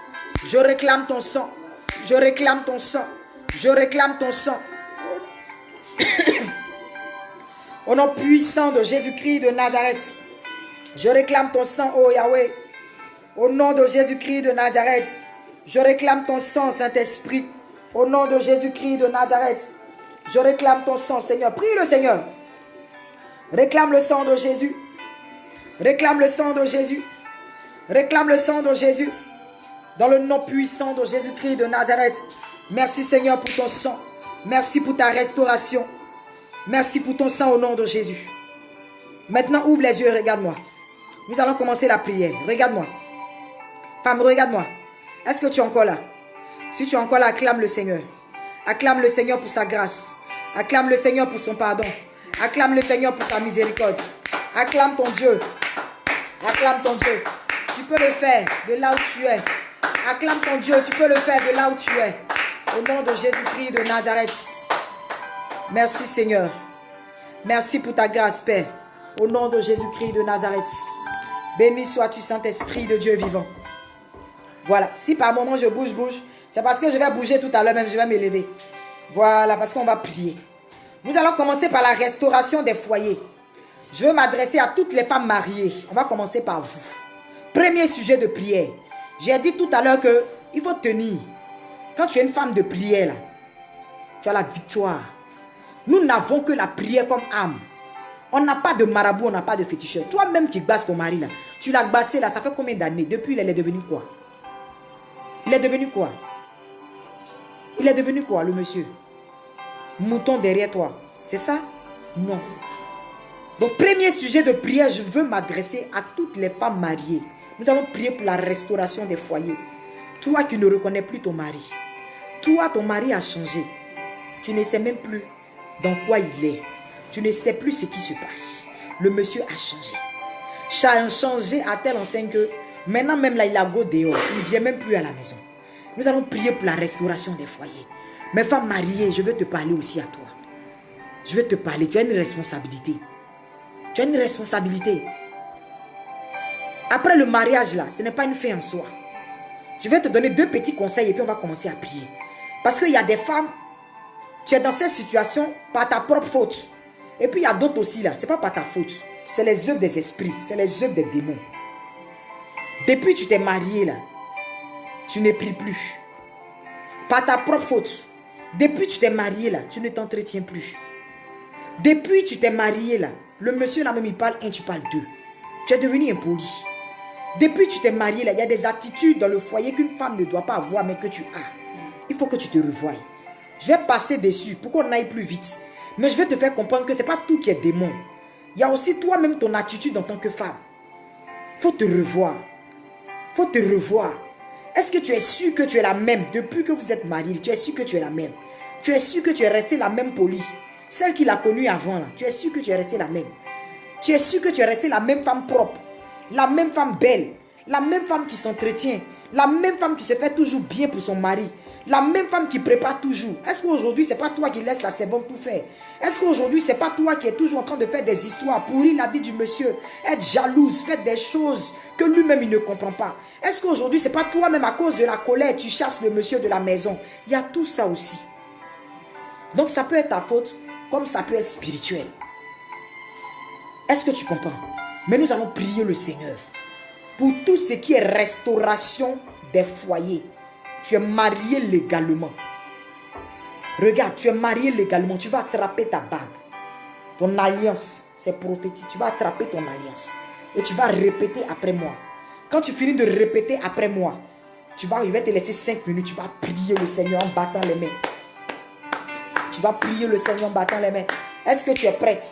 Je réclame ton sang. Je réclame ton sang. Je réclame ton sang. Au nom puissant de Jésus-Christ de Nazareth, je réclame ton sang, oh Yahweh. Au nom de Jésus-Christ de Nazareth, je réclame ton sang, Saint-Esprit. Au nom de Jésus-Christ de Nazareth, je réclame ton sang, Seigneur. Prie le Seigneur. Réclame le sang de Jésus. Réclame le sang de Jésus. Réclame le sang de Jésus. Dans le nom puissant de Jésus-Christ de Nazareth. Merci Seigneur pour ton sang. Merci pour ta restauration. Merci pour ton sang au nom de Jésus. Maintenant ouvre les yeux et regarde-moi. Nous allons commencer la prière. Regarde-moi. Femme, regarde-moi. Est-ce que tu es encore là? Si tu es encore là, acclame le Seigneur. Acclame le Seigneur pour sa grâce. Acclame le Seigneur pour son pardon. Acclame le Seigneur pour sa miséricorde. Acclame ton Dieu. Acclame ton Dieu. Tu peux le faire de là où tu es. Acclame ton Dieu. Tu peux le faire de là où tu es. Au nom de Jésus-Christ de Nazareth. Merci Seigneur. Merci pour ta grâce, Père. Au nom de Jésus-Christ de Nazareth. Béni sois-tu, Saint-Esprit de Dieu vivant. Voilà. Si par moment je bouge, c'est parce que je vais bouger tout à l'heure même. Je vais m'élever. Voilà, parce qu'on va prier. Nous allons commencer par la restauration des foyers. Je veux m'adresser à toutes les femmes mariées. On va commencer par vous. Premier sujet de prière. J'ai dit tout à l'heure qu'il faut tenir. Quand tu es une femme de prière, là, tu as la victoire. Nous n'avons que la prière comme âme. On n'a pas de marabout, on n'a pas de féticheur. Toi-même qui basses ton mari, là, tu l'as bassé, là, ça fait combien d'années? Depuis, il est devenu quoi? Il est devenu quoi? Il est devenu quoi, le monsieur? Mouton derrière toi. C'est ça? Non. Donc, premier sujet de prière, je veux m'adresser à toutes les femmes mariées. Nous allons prier pour la restauration des foyers. Toi qui ne reconnais plus ton mari. Toi, ton mari a changé. Tu ne sais même plus dans quoi il est. Tu ne sais plus ce qui se passe. Le monsieur a changé. Changé à telle enseigne que maintenant même là, il a go dehors. Il ne vient même plus à la maison. Nous allons prier pour la restauration des foyers. Mes femmes mariées, je veux te parler aussi à toi. Je veux te parler. Tu as une responsabilité. Tu as une responsabilité. Après le mariage là, ce n'est pas une fin en soi. Je vais te donner 2 petits conseils et puis on va commencer à prier. Parce qu'il y a des femmes, tu es dans cette situation par ta propre faute. Et puis il y a d'autres aussi là, ce n'est pas par ta faute. C'est les œuvres des esprits, c'est les œuvres des démons. Depuis que tu t'es marié là, tu ne pries plus. Par ta propre faute. Depuis que tu t'es marié là, tu ne t'entretiens plus. Depuis que tu t'es marié là, le monsieur là même il parle 1, tu parles 2. Tu es devenu impoli. Depuis que tu t'es marié là, il y a des attitudes dans le foyer qu'une femme ne doit pas avoir mais que tu as. Il faut que tu te revoies. Je vais passer dessus pour qu'on aille plus vite. Mais je vais te faire comprendre que ce n'est pas tout qui est démon. Il y a aussi toi-même ton attitude en tant que femme. Il faut te revoir. Il faut te revoir. Est-ce que tu es sûr que tu es la même depuis que vous êtes mariés? Tu es sûr que tu es la même? Tu es sûr que tu es restée la même polie? Celle qu'il a connue avant là. Tu es sûr que tu es restée la même? Tu es sûr que tu es restée la même femme propre? La même femme belle? La même femme qui s'entretient? La même femme qui se fait toujours bien pour son mari? La même femme qui prépare toujours? Est-ce qu'aujourd'hui, ce n'est pas toi qui laisse la servante tout faire? Est-ce qu'aujourd'hui, ce n'est pas toi qui es toujours en train de faire des histoires, pourrir la vie du monsieur, être jalouse, faire des choses que lui-même, il ne comprend pas? Est-ce qu'aujourd'hui, ce n'est pas toi-même à cause de la colère, tu chasses le monsieur de la maison? Il y a tout ça aussi. Donc, ça peut être ta faute, comme ça peut être spirituel. Est-ce que tu comprends? Mais nous allons prier le Seigneur pour tout ce qui est restauration des foyers. Tu es marié légalement. Regarde, tu es marié légalement. Tu vas attraper ta bague. Ton alliance, c'est prophétique. Tu vas attraper ton alliance. Et tu vas répéter après moi. Quand tu finis de répéter après moi, je vais te laisser 5 minutes. Tu vas prier le Seigneur en battant les mains. Tu vas prier le Seigneur en battant les mains. Est-ce que tu es prête?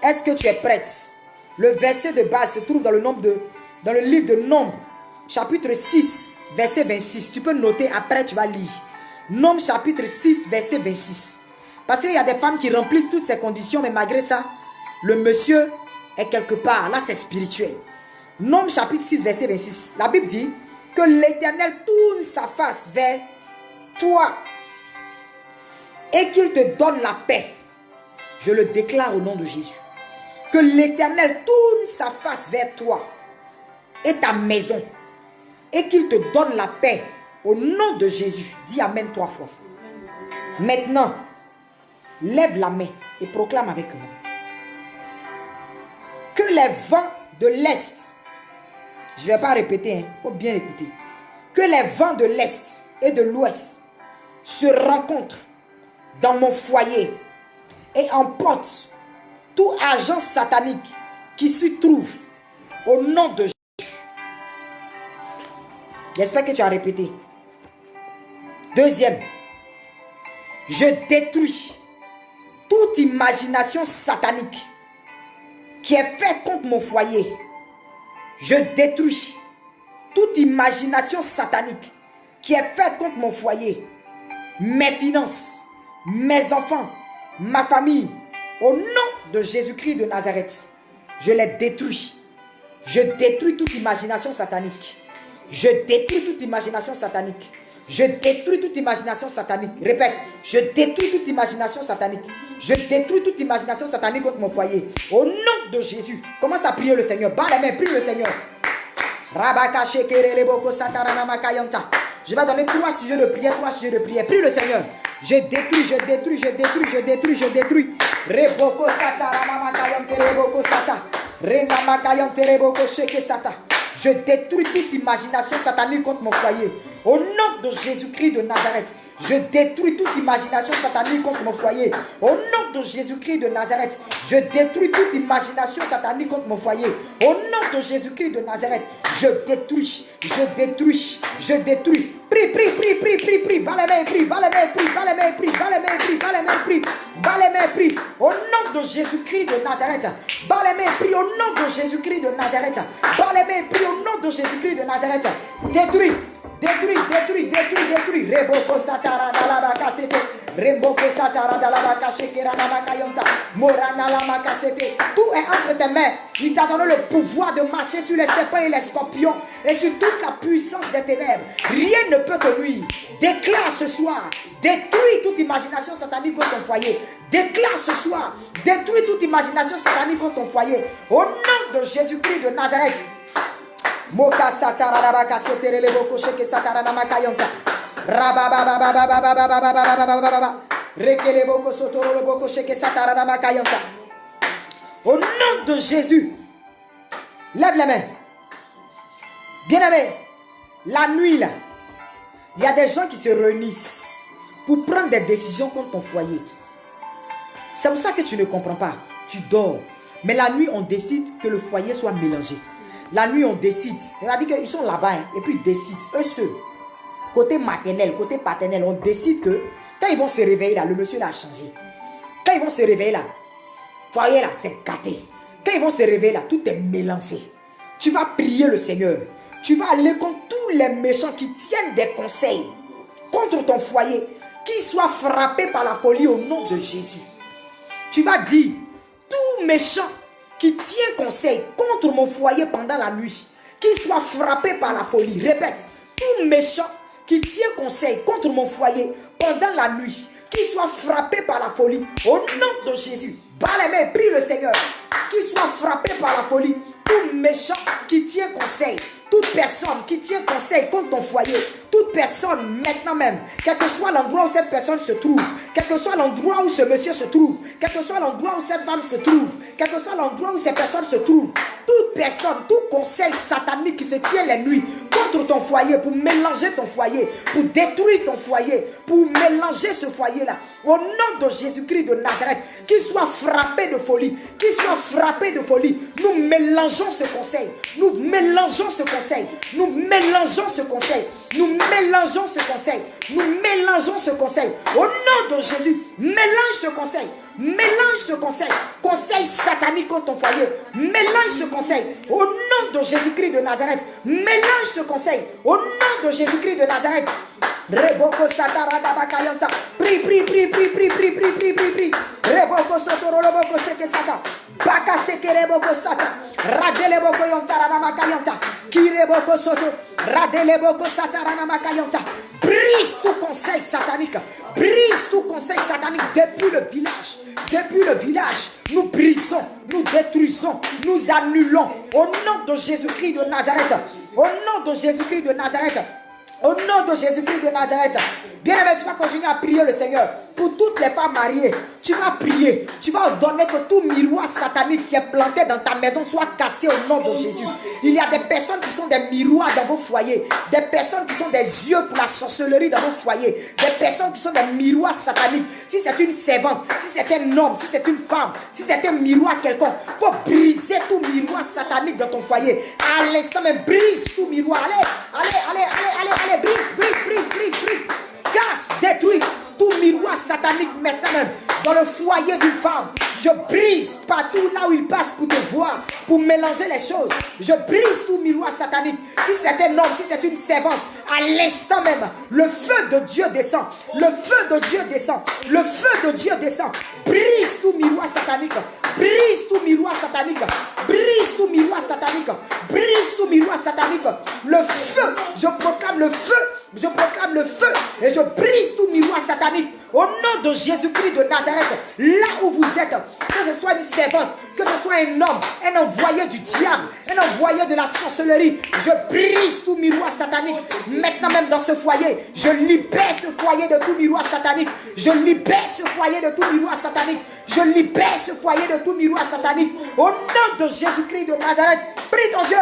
Est-ce que tu es prête? Le verset de base se trouve dans le livre de Nombres, chapitre 6, verset 26. Tu peux noter, après tu vas lire. Nombres chapitre 6, verset 26. Parce qu'il y a des femmes qui remplissent toutes ces conditions, mais malgré ça, le monsieur est quelque part. Là, c'est spirituel. Nombres chapitre 6, verset 26. La Bible dit que l'Éternel tourne sa face vers toi et qu'il te donne la paix. Je le déclare au nom de Jésus. Que l'Éternel tourne sa face vers toi et ta maison et qu'il te donne la paix au nom de Jésus. Dis Amen 3 fois. Maintenant, lève la main et proclame avec moi. Que les vents de l'Est, je ne vais pas répéter, il faut bien écouter. Que les vents de l'Est et de l'Ouest se rencontrent dans mon foyer et emportent tout agent satanique qui s'y trouve au nom de Jésus. J'espère que tu as répété. Deuxième, je détruis toute imagination satanique qui est faite contre mon foyer. Je détruis toute imagination satanique qui est faite contre mon foyer, mes finances, mes enfants, ma famille. Au nom de Jésus-Christ de Nazareth, je les détruis. Je détruis toute imagination satanique. Je détruis toute imagination satanique. Je détruis toute imagination satanique. Répète, je détruis toute imagination satanique. Je détruis toute imagination satanique contre mon foyer. Au nom de Jésus, commence à prier le Seigneur. Bas les mains, prie le Seigneur. Je vais donner 3 sujets de prière, 3 sujets de prière. Prie le Seigneur. Je détruis, je détruis, je détruis, je détruis, je détruis. Reboko sata, ramamakayam tereboko sata. Renamakayam tereboko sheke sata. Je détruis toute imagination satanique contre mon foyer. Au nom de Jésus-Christ de Nazareth, je détruis toute imagination satanique contre mon foyer. Au nom de Jésus-Christ de Nazareth, je détruis toute imagination satanique contre mon foyer. Au nom de Jésus-Christ de Nazareth, je détruis, je détruis, je détruis. Prie, prie, prie, prie, prie, prie. Bas les mains, prie, bas les mains, prie, bas les mains, prie, bas les mains, prie, bas les mains, prie, bas les mains, prie. Au nom de Jésus-Christ de Nazareth, bas les mains, prie, au nom de Jésus-Christ de Nazareth. Bas les mains, prie, au nom de Jésus-Christ de Nazareth. Détruis. Détruis, détruis, détruis, détruis. Reboko satara dalabaka sete. Reboko satara dalabaka shekera namakayonta. Morana lamaka sete. Tout est entre tes mains. Il t'a donné le pouvoir de marcher sur les serpents et les scorpions et sur toute la puissance des ténèbres. Rien ne peut te nuire. Déclare ce soir. Détruis toute imagination satanique contre ton foyer. Déclare ce soir. Détruis toute imagination satanique contre ton foyer. Au nom de Jésus-Christ de Nazareth. Moka satara rabaka setere le boko sheke satara namakayonta. Rababababababababababababababa. Rekele boko sotoro le boko sheke satara namakayonta. Au nom de Jésus, lève les mains. Bien-aimé, la nuit là, il y a des gens qui se réunissent pour prendre des décisions contre ton foyer. C'est pour ça que tu ne comprends pas. Tu dors. Mais la nuit, on décide que le foyer soit mélangé. La nuit, on décide. C'est-à-dire qu'ils sont là-bas et puis ils décident, eux seuls. Côté maternel, côté paternel, on décide que quand ils vont se réveiller là, le monsieur là a changé. Quand ils vont se réveiller là, le foyer là, c'est gâté. Quand ils vont se réveiller là, tout est mélangé. Tu vas prier le Seigneur. Tu vas aller contre tous les méchants qui tiennent des conseils contre ton foyer, qu'ils soient frappés par la folie au nom de Jésus. Tu vas dire, tout méchant qui tient conseil contre mon foyer pendant la nuit, qu'il soit frappé par la folie. Répète, tout méchant qui tient conseil contre mon foyer pendant la nuit, qu'il soit frappé par la folie. Au nom de Jésus, bas les mains, prie le Seigneur. Qu'il soit frappé par la folie. Tout méchant qui tient conseil, toute personne qui tient conseil contre ton foyer toute personne maintenant même, quel que soit l'endroit où cette personne se trouve, quel que soit l'endroit où ce monsieur se trouve, quel que soit l'endroit où cette femme se trouve, quel que soit l'endroit où ces personnes se trouvent, toute personne, tout conseil satanique qui se tient les nuits contre ton foyer, pour mélanger ton foyer, pour détruire ton foyer, pour mélanger ce foyer-là, au nom de Jésus-Christ de Nazareth, qu'il soit frappé de folie, qu'il soit frappé de folie. Nous mélangeons ce conseil, nous mélangeons ce conseil, nous mélangeons ce conseil, nous mélangeons ce conseil, nous mélangeons ce conseil, au nom de Jésus. Mélange ce conseil, mélange ce conseil, conseil satanique contre ton foyer, mélange ce conseil, au nom de Jésus-Christ de Nazareth, mélange ce conseil, au nom de Jésus-Christ de Nazareth. Reboko satarada bakayanta, prie, prie, prie, prie, prie, prie, prie, prie, prie, prie. Reboko sotoroloboko sheke sata, baka sekereboko sata, radeleboko yontarana makayanta, kireboko soto, radeleboko satarana makayanta. Brise tout conseil satanique, brise tout conseil satanique depuis le village. Depuis le village, nous brisons, nous détruisons, nous annulons au nom de Jésus-Christ de Nazareth. Au nom de Jésus-Christ de Nazareth. Au nom de Jésus-Christ de Nazareth. Bien-aimé, tu vas continuer à prier le Seigneur. Pour toutes les femmes mariées, tu vas prier. Tu vas ordonner que tout miroir satanique qui est planté dans ta maison soit cassé au nom de Jésus. Il y a des personnes qui sont des miroirs dans vos foyers. Des personnes qui sont des yeux pour la sorcellerie dans vos foyers. Des personnes qui sont des miroirs sataniques. Si c'est une servante, si c'est un homme, si c'est une femme, si c'est un miroir quelconque, pour briser tout miroir satanique dans ton foyer. À l'instant même, brise tout miroir. Allez, brise. Casse, détruis tout miroir satanique maintenant même dans le foyer d'une femme. Je brise partout là où il passe pour te voir, pour mélanger les choses. Je brise tout miroir satanique. Si c'est un homme, si c'est une servante, à l'instant même, le feu de Dieu descend. Le feu de Dieu descend. Le feu de Dieu descend. Brise tout miroir satanique. Brise tout miroir satanique. Brise tout miroir satanique. Brise tout miroir satanique. Le feu, je proclame le feu. Je proclame le feu et je brise tout miroir satanique au nom de Jésus-Christ de Nazareth. Là où vous êtes, que ce soit une servante, que ce soit un homme, un envoyé du diable, un envoyé de la sorcellerie, je brise tout miroir satanique. Maintenant même dans ce foyer, je libère ce foyer de tout miroir satanique. Je libère ce foyer de tout miroir satanique. Je libère ce foyer de tout miroir satanique. Au nom de Jésus-Christ de Nazareth, prie ton Dieu.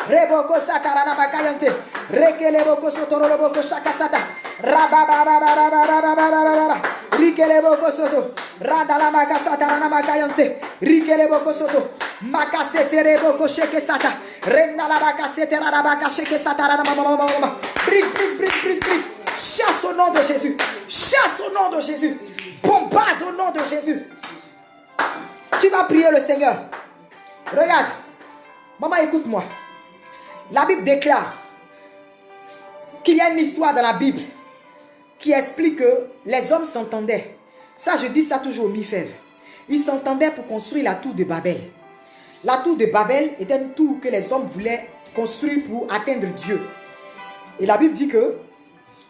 Reboko satarana bakayante, rekeleboko sotoroloboko shakasata, rababababababababababa, rikeleboko soto, radala makasatarana bakayante, rikeleboko soto, makasetereboko shekesata, rendala makaseterana bakashekesata, brise, chasse au nom de Jésus, chasse au nom de Jésus, bombarde au nom de Jésus. Tu vas prier le Seigneur. Regarde, maman, écoute-moi. La Bible déclare qu'il y a une histoire dans la Bible qui explique que les hommes s'entendaient. Ça, je dis ça toujours au MIFEV. Ils s'entendaient pour construire la tour de Babel. La tour de Babel était une tour que les hommes voulaient construire pour atteindre Dieu. Et la Bible dit que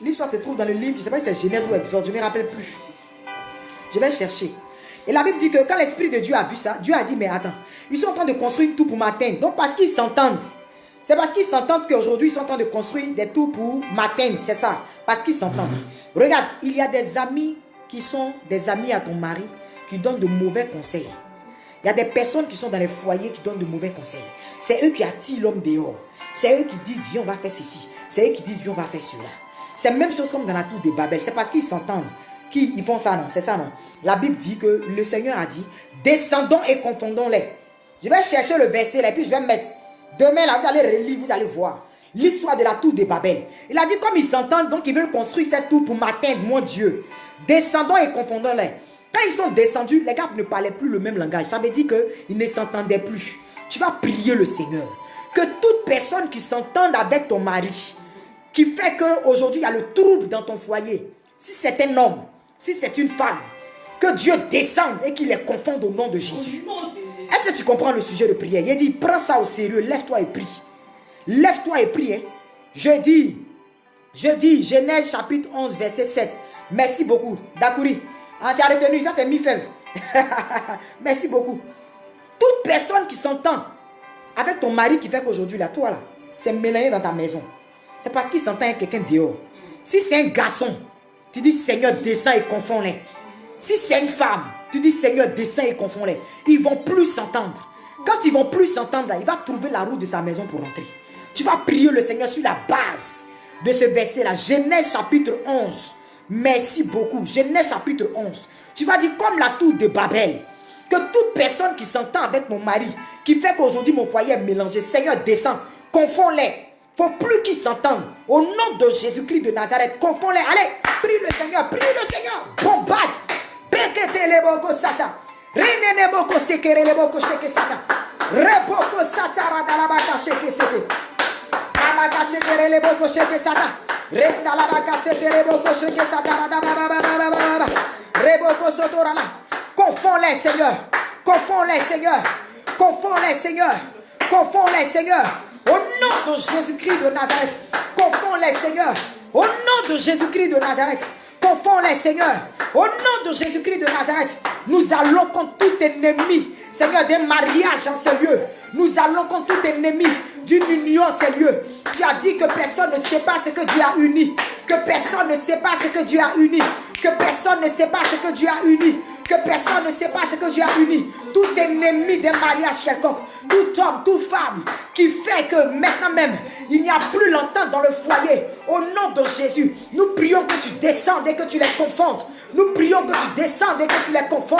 l'histoire se trouve dans le livre, je ne sais pas si c'est Genèse ou Exode, je ne me rappelle plus. Je vais chercher. Et la Bible dit que quand l'Esprit de Dieu a vu ça, Dieu a dit, mais attends, ils sont en train de construire une tour pour m'atteindre. Donc parce qu'ils s'entendent. C'est parce qu'ils s'entendent qu'aujourd'hui, ils sont en train de construire des tours pour m'atteindre. C'est ça. Parce qu'ils s'entendent. Regarde, il y a des amis qui sont des amis à ton mari qui donnent de mauvais conseils. Il y a des personnes qui sont dans les foyers qui donnent de mauvais conseils. C'est eux qui attirent l'homme dehors. C'est eux qui disent, viens, on va faire ceci. C'est eux qui disent, viens, on va faire cela. C'est la même chose comme dans la tour de Babel. C'est parce qu'ils s'entendent qu'ils font ça, non? C'est ça, non? La Bible dit que le Seigneur a dit, descendons et confondons-les. Je vais chercher le verset là, et puis je vais mettre. Demain, là, vous allez relire, vous allez voir l'histoire de la tour de Babel. Il a dit, comme ils s'entendent, donc ils veulent construire cette tour pour m'atteindre, mon Dieu. Descendons et confondons-les. Quand ils sont descendus, les gars ne parlaient plus le même langage. Ça veut dire qu'ils ne s'entendaient plus. Tu vas prier le Seigneur. Que toute personne qui s'entende avec ton mari, qui fait qu'aujourd'hui il y a le trouble dans ton foyer, si c'est un homme, si c'est une femme, que Dieu descende et qu'il les confonde au nom de Jésus. Est-ce que tu comprends le sujet de prière? Il dit, prends ça au sérieux, lève-toi et prie. Lève-toi et prie. Hein? Je dis, Genèse chapitre 11, verset 7. Merci beaucoup. Dakouri. Tu as retenu, ça c'est mi-fèvre. Merci beaucoup. Toute personne qui s'entend avec ton mari qui fait qu'aujourd'hui, là, toi là, c'est mélangé dans ta maison. c'est parce qu'il s'entend avec quelqu'un dehors. Si c'est un garçon, tu dis Seigneur, descends et confonds-les. Si c'est une femme, tu dis Seigneur, descends et confonds-les. Ils vont plus s'entendre. Quand ils vont plus s'entendre, il va trouver la route de sa maison pour rentrer. Tu vas prier le Seigneur sur la base de ce verset-là. Genèse chapitre 11. Merci beaucoup. Genèse chapitre 11. Tu vas dire comme la tour de Babel. Que toute personne qui s'entend avec mon mari, qui fait qu'aujourd'hui mon foyer est mélangé, Seigneur, descends, confonds-les. Il ne faut plus qu'ils s'entendent. Au nom de Jésus-Christ de Nazareth, confonds-les. Allez, prie le Seigneur, prie le Seigneur. Bombade. Bekete le boko sata. Renene boko sekere le boko sheke sata. Reboko sata radalabaka sheke sete. Amaka sekere le boko sheke sata. Rendalabaka sekere boko sheke sata radababababababa. Reboko sotorama. Confonds-les, Seigneur. Confonds-les, Seigneur. Confonds-les, Seigneur. Confonds-les, Seigneur. Au nom de Jésus-Christ de Nazareth. Confonds-les, Seigneur. Au nom de Jésus-Christ de Nazareth. Confonds-les, Seigneur. Au nom de Jésus-Christ de Nazareth. Nous allons contre tout ennemi, Seigneur, d'un mariage en ce lieu. Nous allons contre tout ennemi d'une union en ce lieu. Tu as dit que personne ne sait pas ce que Dieu a uni. Que personne ne sait pas ce que Dieu a uni. Que personne ne sait pas ce que Dieu a uni. Que personne ne sait pas ce que Dieu a uni. Tout ennemi d'un mariage quelconque, tout homme, toute femme qui fait que maintenant même, il n'y a plus l'entente dans le foyer. Au nom de Jésus, nous prions que tu descendes et que tu les confondes. Nous prions que tu descendes et que tu les confondes.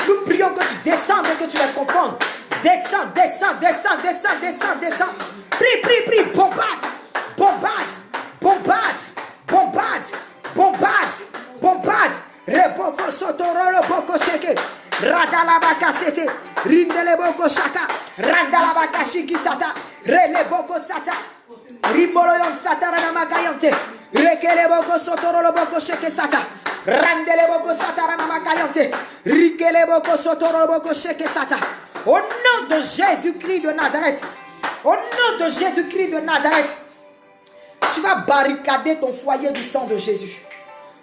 Nous prions que tu descendes et que tu les confondes. Descends, descends, descends, descends, descends, descends. Prie, prie, prie, bombade, bombade, bombade, bombade, bombade, bombade. Reboko sotoro le boko sheke. Radalabaka sete. Rindele boko shaka. Randalabaka shiki sata. Rele boko sata. Rimboloyon sata ranamakayante. Rekele boko sotoro le boko sheke sata. Randele boko sata ranamakayante. Rikele boko sotoro le boko sheke sata. Au nom de Jésus-Christ de Nazareth. Au nom de Jésus-Christ de Nazareth. Tu vas barricader ton foyer du sang de Jésus.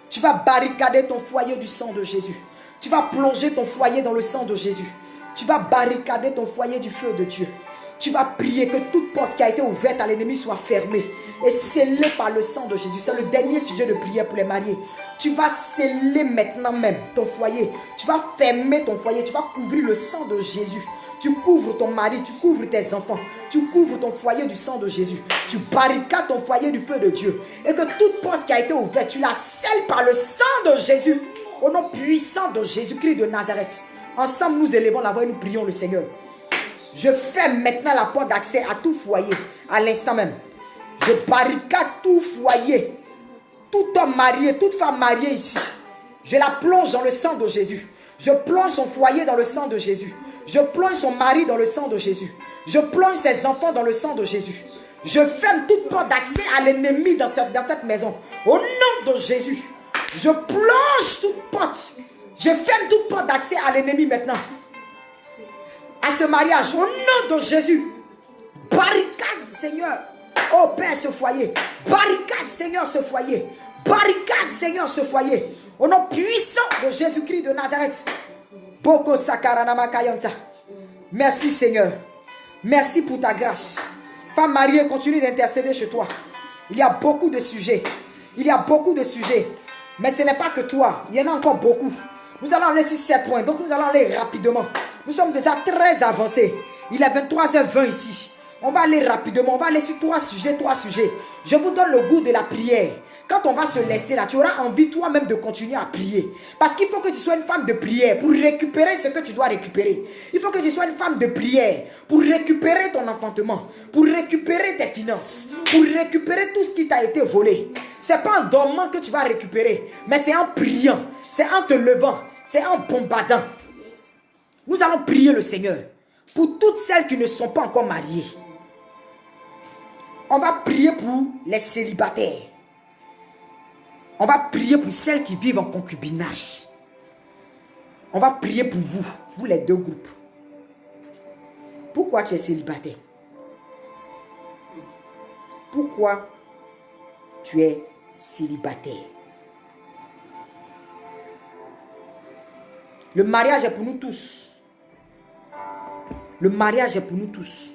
Tu vas barricader ton foyer du sang de Jésus. Tu vas plonger ton foyer dans le sang de Jésus. Tu vas barricader ton foyer du feu de Dieu. Tu vas prier que toute porte qui a été ouverte à l'ennemi soit fermée et scellée par le sang de Jésus. C'est le dernier sujet de prière pour les mariés. Tu vas sceller maintenant même ton foyer. Tu vas fermer ton foyer. Tu vas couvrir le sang de Jésus. Tu couvres ton mari, tu couvres tes enfants. Tu couvres ton foyer du sang de Jésus. Tu barricades ton foyer du feu de Dieu. Et que toute porte qui a été ouverte, tu la scelles par le sang de Jésus. Au nom puissant de Jésus-Christ de Nazareth. Ensemble, nous élevons la voix et nous prions le Seigneur. Je ferme maintenant la porte d'accès à tout foyer, à l'instant même. Je barricade tout foyer, tout homme marié, toute femme mariée ici. Je la plonge dans le sang de Jésus. Je plonge son foyer dans le sang de Jésus. Je plonge son mari dans le sang de Jésus. Je plonge ses enfants dans le sang de Jésus. Je ferme toute porte d'accès à l'ennemi dans cette maison. Au nom de Jésus, je plonge toute porte. Je ferme toute porte d'accès à l'ennemi maintenant. À ce mariage, au nom de Jésus, barricade, Seigneur. Oh Père, ce foyer. Barricade, Seigneur, ce foyer. Barricade, Seigneur, ce foyer. Au nom puissant de Jésus-Christ de Nazareth. Boko Sakaranama Kayanta. Merci, Seigneur. Merci pour ta grâce. Femme mariée, continue d'intercéder chez toi. Il y a beaucoup de sujets. Il y a beaucoup de sujets. Mais ce n'est pas que toi. Il y en a encore beaucoup. Nous allons aller sur 7 points. Donc nous allons aller rapidement. Nous sommes déjà très avancés. Il est 23h20 ici. On va aller rapidement. On va aller sur 3 sujets. Je vous donne le goût de la prière. Quand on va se laisser là, tu auras envie toi-même de continuer à prier. Parce qu'il faut que tu sois une femme de prière pour récupérer ce que tu dois récupérer. Il faut que tu sois une femme de prière pour récupérer ton enfantement, pour récupérer tes finances, pour récupérer tout ce qui t'a été volé. Ce n'est pas en dormant que tu vas récupérer, mais c'est en priant, c'est en te levant, c'est en bombardant. Nous allons prier le Seigneur pour toutes celles qui ne sont pas encore mariées. On va prier pour les célibataires. On va prier pour celles qui vivent en concubinage. On va prier pour vous, vous les deux groupes. Pourquoi tu es célibataire? Pourquoi tu es célibataire? Le mariage est pour nous tous. Le mariage est pour nous tous.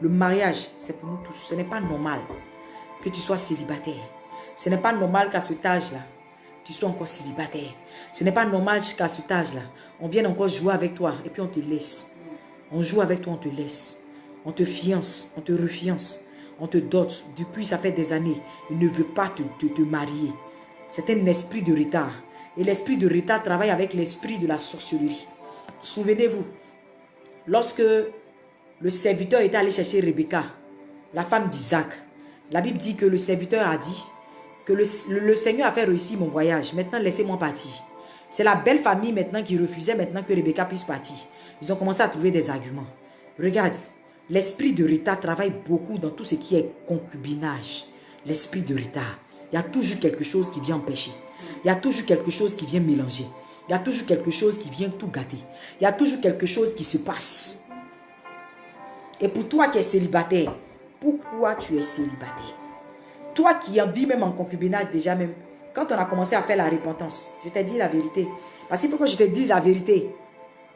Le mariage, c'est pour nous tous. Ce n'est pas normal que tu sois célibataire. Ce n'est pas normal qu'à cet âge-là, tu sois encore célibataire. Ce n'est pas normal qu'à cet âge-là, on vienne encore jouer avec toi et puis on te laisse. On joue avec toi, on te laisse. On te fiance, on te refiance. On te dote. Depuis, ça fait des années. Il ne veut pas te marier. C'est un esprit de retard. Et l'esprit de retard travaille avec l'esprit de la sorcellerie. Souvenez-vous, lorsque le serviteur était allé chercher Rebecca, la femme d'Isaac, la Bible dit que le serviteur a dit que le Seigneur a fait réussir mon voyage. Maintenant, laissez-moi partir. C'est la belle famille maintenant qui refusait maintenant que Rebecca puisse partir. Ils ont commencé à trouver des arguments. Regarde, l'esprit de retard travaille beaucoup dans tout ce qui est concubinage. L'esprit de retard. Il y a toujours quelque chose qui vient empêcher. Il y a toujours quelque chose qui vient mélanger. Il y a toujours quelque chose qui vient tout gâter. Il y a toujours quelque chose qui se passe. Et pour toi qui es célibataire, pourquoi tu es célibataire? Toi qui en vis même en concubinage déjà même, quand on a commencé à faire la repentance, je t'ai dit la vérité. Parce qu'il faut que je te dise la vérité.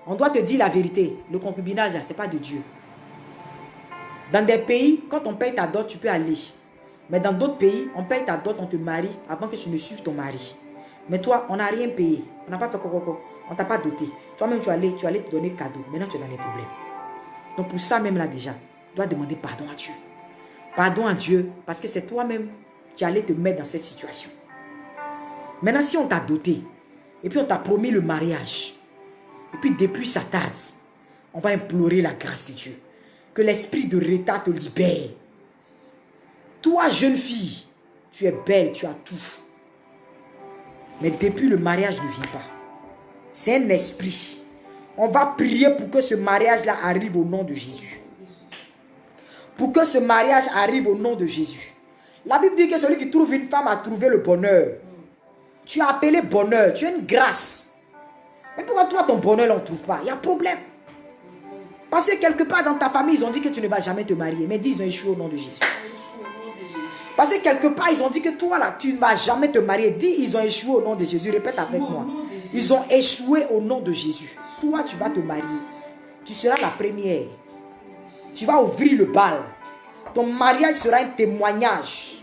On doit te dire la vérité. Le concubinage, ce n'est pas de Dieu. Dans des pays, quand on paye ta dot, tu peux aller. Mais dans d'autres pays, on paye ta dot, on te marie avant que tu ne suives ton mari. Mais toi, on n'a rien payé. On n'a pas fait coco. On ne t'a pas doté. Toi-même, tu allais te donner cadeau. Maintenant, tu es dans les problèmes. Donc pour ça même là déjà, tu dois demander pardon à Dieu. Pardon à Dieu parce que c'est toi-même qui allais te mettre dans cette situation. Maintenant, si on t'a doté et puis on t'a promis le mariage et puis depuis ça tarde, on va implorer la grâce de Dieu. Que l'esprit de retard te libère. Toi, jeune fille, tu es belle, tu as tout. Mais depuis le mariage ne vient pas. C'est un esprit. On va prier pour que ce mariage-là arrive au nom de Jésus. Pour que ce mariage arrive au nom de Jésus. La Bible dit que celui qui trouve une femme a trouvé le bonheur. Tu as appelé bonheur, tu as une grâce. Mais pourquoi toi, ton bonheur, on ne trouve pas? Il y a un problème. Parce que quelque part dans ta famille, ils ont dit que tu ne vas jamais te marier. Mais dis, ils ont échoué au nom de Jésus. Parce que quelque part, ils ont dit que toi, là, tu ne vas jamais te marier. Dis, ils ont échoué au nom de Jésus. Répète avec moi. Ils ont échoué au nom de Jésus. Toi, tu vas te marier. Tu seras la première. Tu vas ouvrir le bal. Ton mariage sera un témoignage.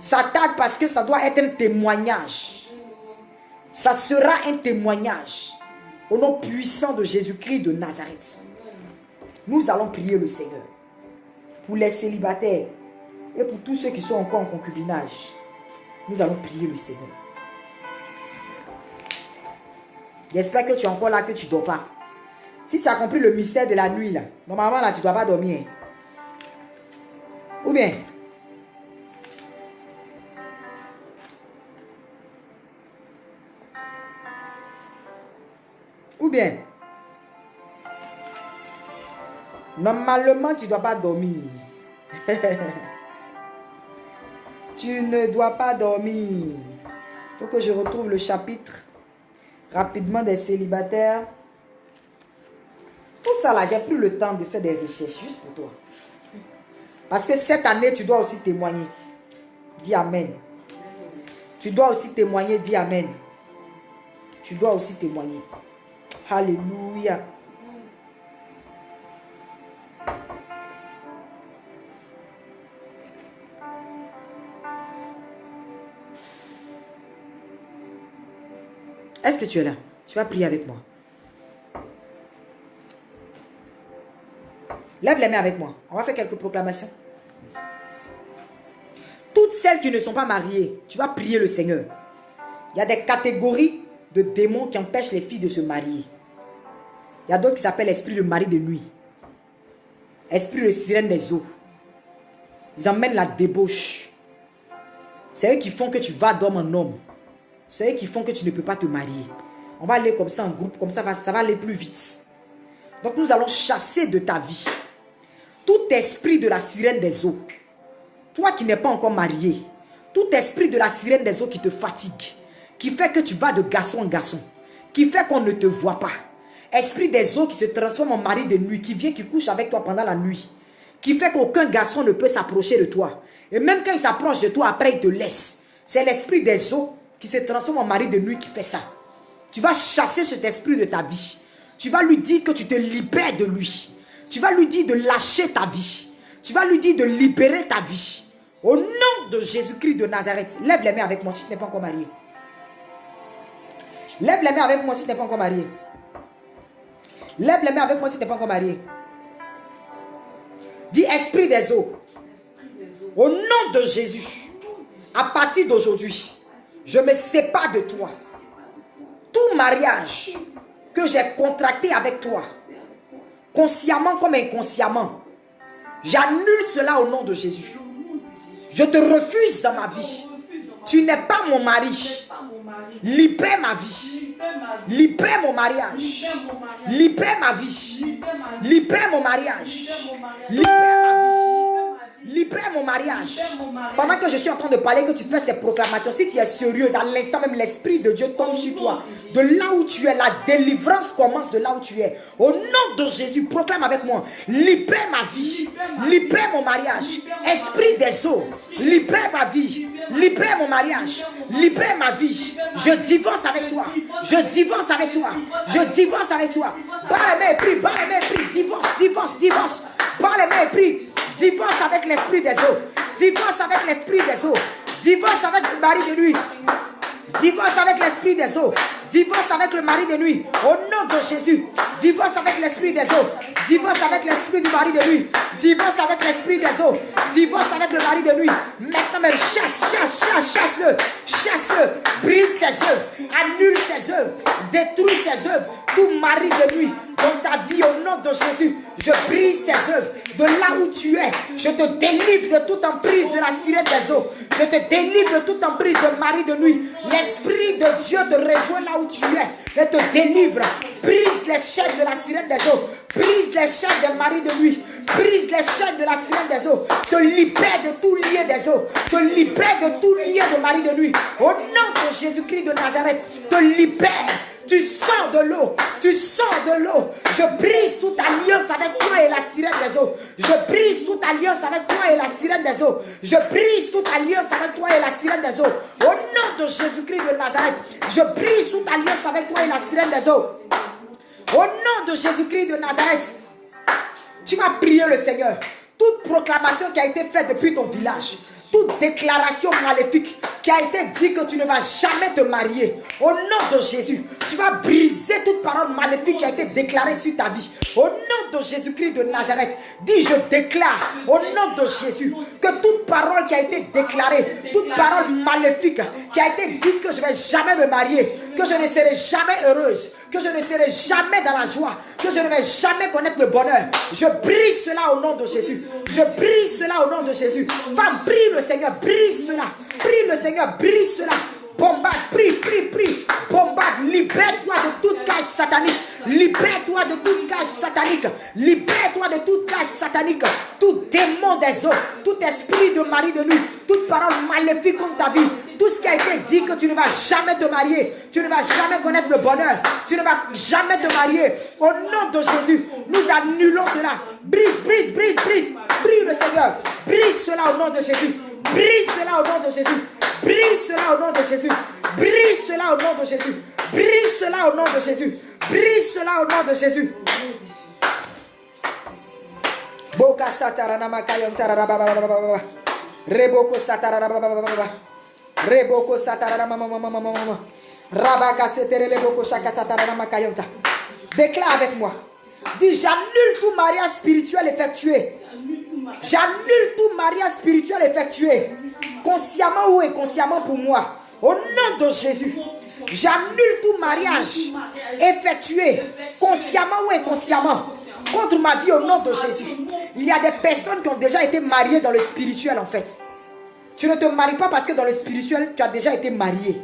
Ça tarde parce que ça doit être un témoignage. Ça sera un témoignage. Au nom puissant de Jésus-Christ de Nazareth. Nous allons prier le Seigneur. Pour les célibataires. Et pour tous ceux qui sont encore en concubinage. Nous allons prier le Seigneur. J'espère que tu es encore là, que tu ne dors pas. Si tu as compris le mystère de la nuit, là, normalement, là, tu ne dois pas dormir. Ou bien? Ou bien? Normalement, tu ne dois pas dormir. Tu ne dois pas dormir. Il faut que je retrouve le chapitre rapidement des célibataires. Tout ça là, j'ai pris le temps de faire des recherches juste pour toi. Parce que cette année, tu dois aussi témoigner. Dis Amen. Tu dois aussi témoigner, dis Amen. Tu dois aussi témoigner. Alléluia. Est-ce que tu es là? Tu vas prier avec moi. Lève les mains avec moi. On va faire quelques proclamations. Toutes celles qui ne sont pas mariées, tu vas prier le Seigneur. Il y a des catégories de démons qui empêchent les filles de se marier. Il y a d'autres qui s'appellent esprit de mari de nuit. Esprit de sirène des eaux. Ils emmènent la débauche. C'est eux qui font que tu vas dormir en homme. C'est eux qui font que tu ne peux pas te marier. On va aller comme ça en groupe, comme ça va aller plus vite. Donc nous allons chasser de ta vie tout esprit de la sirène des eaux. Toi qui n'es pas encore marié, tout esprit de la sirène des eaux qui te fatigue, qui fait que tu vas de garçon en garçon, qui fait qu'on ne te voit pas. Esprit des eaux qui se transforme en mari de nuit, qui vient, qui couche avec toi pendant la nuit, qui fait qu'aucun garçon ne peut s'approcher de toi. Et même quand il s'approche de toi, après il te laisse. C'est l'esprit des eaux qui se transforme en mari de nuit qui fait ça. Tu vas chasser cet esprit de ta vie. Tu vas lui dire que tu te libères de lui. Tu vas lui dire de lâcher ta vie. Tu vas lui dire de libérer ta vie. Au nom nom de Jésus-Christ de Nazareth, lève les mains avec moi si tu n'es pas encore marié. Lève les mains avec moi si tu n'es pas encore marié. Lève les mains avec moi si tu n'es pas encore marié. Dis esprit des eaux. Au nom de Jésus, à partir d'aujourd'hui, je me sépare de toi. Tout mariage que j'ai contracté avec toi, consciemment comme inconsciemment, j'annule cela au nom de Jésus. Je te refuse dans ma vie. Tu n'es pas mon mari. Libère ma vie. Libère mon mariage. Libère ma vie. Libère mon mariage. Libère ma vie. Libère mon mariage. Pendant que je suis en train de parler, que tu fais ces proclamations, si tu es sérieuse, à l'instant même, l'Esprit de Dieu tombe sur toi. De là où tu es, la délivrance commence de là où tu es. Au nom de Jésus, proclame avec moi. Libère ma vie. Libère mon mariage. Esprit des eaux. Libère ma vie. Libère mon mariage. Libère ma vie. Je divorce avec toi. Je divorce avec toi. Je divorce avec toi. Par les mains et prie. Par les mains et prie. Divorce, divorce, divorce. Par les mains et prie. Divorce avec l'esprit des eaux. Divorce avec l'esprit des eaux. Divorce avec le mari de nuit. Divorce avec l'esprit des eaux. Divorce avec le mari de nuit. Au nom de Jésus. Divorce avec l'esprit des eaux. Divorce avec l'esprit du mari de nuit. Divorce avec l'esprit des eaux. Divorce avec le mari de nuit. Maintenant même, chasse-le. Chasse-le. Brise ses œuvres. Annule ses œuvres. Détruis ses œuvres. Tout mari de nuit dans ta vie, au nom de Jésus, je brise ses œuvres. De là où tu es, je te délivre de toute emprise de la sirène des eaux. Je te délivre de toute emprise de mari de nuit. L'Esprit de Dieu te rejoint là où tu es et te délivre. Brise les chaînes de la sirène des eaux. Brise les chaînes des maris de nuit. Brise les chaînes de la sirène des eaux. Te libère de tout lien des eaux. Te libère de tout lien de mari de nuit. Au nom de Jésus-Christ de Nazareth, te libère. Tu sors de l'eau. Tu sors de l'eau. Je brise toute alliance avec toi et la sirène des eaux. Je brise toute alliance avec toi et la sirène des eaux. Je brise toute alliance avec toi et la sirène des eaux. Au nom de Jésus-Christ de Nazareth, je brise toute alliance avec toi et la sirène des eaux. Au nom de Jésus-Christ de Nazareth, tu vas prier le Seigneur. Toute proclamation qui a été faite depuis ton village, toute déclaration maléfique qui a été dit que tu ne vas jamais te marier, au nom de Jésus, tu vas briser toute parole maléfique qui a été déclarée sur ta vie. Au nom de Jésus-Christ de Nazareth, dis je déclare au nom de Jésus que toute parole qui a été déclarée, toute parole maléfique qui a été dite que je ne vais jamais me marier, que je ne serai jamais heureuse, que je ne serai jamais dans la joie, que je ne vais jamais connaître le bonheur, je brise cela au nom de Jésus. Je brise cela au nom de Jésus. Femme, prie le Seigneur, brise cela. Prie le Seigneur, brise cela. Bombarde, prie. Bombarde, libère-toi de toute cage satanique. Libère-toi de toute cage satanique. Libère-toi de toute cage satanique. Tout démon des eaux, tout esprit de mari de nuit, toute parole maléfique contre ta vie, tout ce qui a été dit que tu ne vas jamais te marier, tu ne vas jamais connaître le bonheur, tu ne vas jamais te marier. Au nom de Jésus, nous annulons cela. Brise. Prie le Seigneur. Brise cela au nom de Jésus. Brise cela au nom de Jésus. Brise cela au nom de Jésus. Brise cela au nom de Jésus. Brise cela au nom de Jésus. Brise cela au nom de Jésus. Boka satarana makayon tararababa. Reboko satarana baba. Reboko satarana mama. Rabaka seterele boko shaka satarana makayonta. Déclare avec moi. Dis j'annule tout mariage spirituel effectué. J'annule tout mariage spirituel effectué, consciemment ou inconsciemment pour moi. Au nom de Jésus, j'annule tout mariage effectué, consciemment ou inconsciemment, contre ma vie au nom de Jésus. Il y a des personnes qui ont déjà été mariées dans le spirituel en fait. Tu ne te maries pas parce que dans le spirituel, tu as déjà été marié.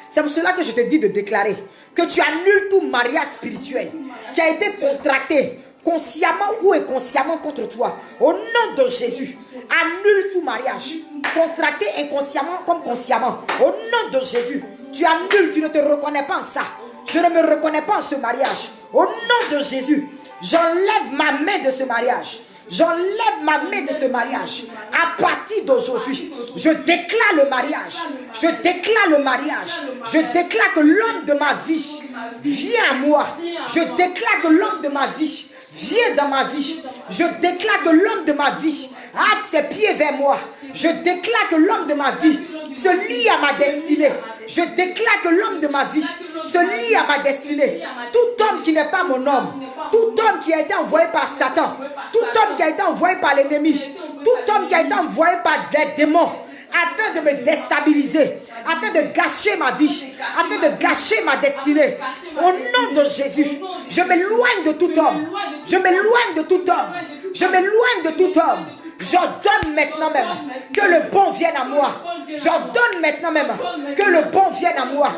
C'est pour cela que je te dis de déclarer que tu annules tout mariage spirituel qui a été contracté consciemment ou inconsciemment contre toi. Au nom de Jésus, annule tout mariage contracté inconsciemment comme consciemment. Au nom de Jésus, tu annules, tu ne te reconnais pas en ça. Je ne me reconnais pas en ce mariage. Au nom de Jésus, j'enlève ma main de ce mariage. J'enlève ma main de ce mariage. À partir d'aujourd'hui, je déclare le mariage. Je déclare le mariage. Je déclare que l'homme de ma vie vient à moi. Je déclare que l'homme de ma vie Viens dans ma vie. Je déclare que l'homme de ma vie hâte ses pieds vers moi. Je déclare que l'homme de ma vie se lie à ma destinée. Je déclare que l'homme de ma vie se lie à ma destinée. Tout homme qui n'est pas mon homme, tout homme qui a été envoyé par Satan, tout homme qui a été envoyé par l'ennemi, tout homme qui a été envoyé par des démons, afin de me déstabiliser, afin de gâcher ma vie, afin de gâcher ma destinée. Au nom de Jésus, je m'éloigne de tout homme. Je m'éloigne de tout homme. Je m'éloigne de tout homme. J'ordonne maintenant même que le bon vienne à moi. J'ordonne maintenant même que le bon vienne à moi.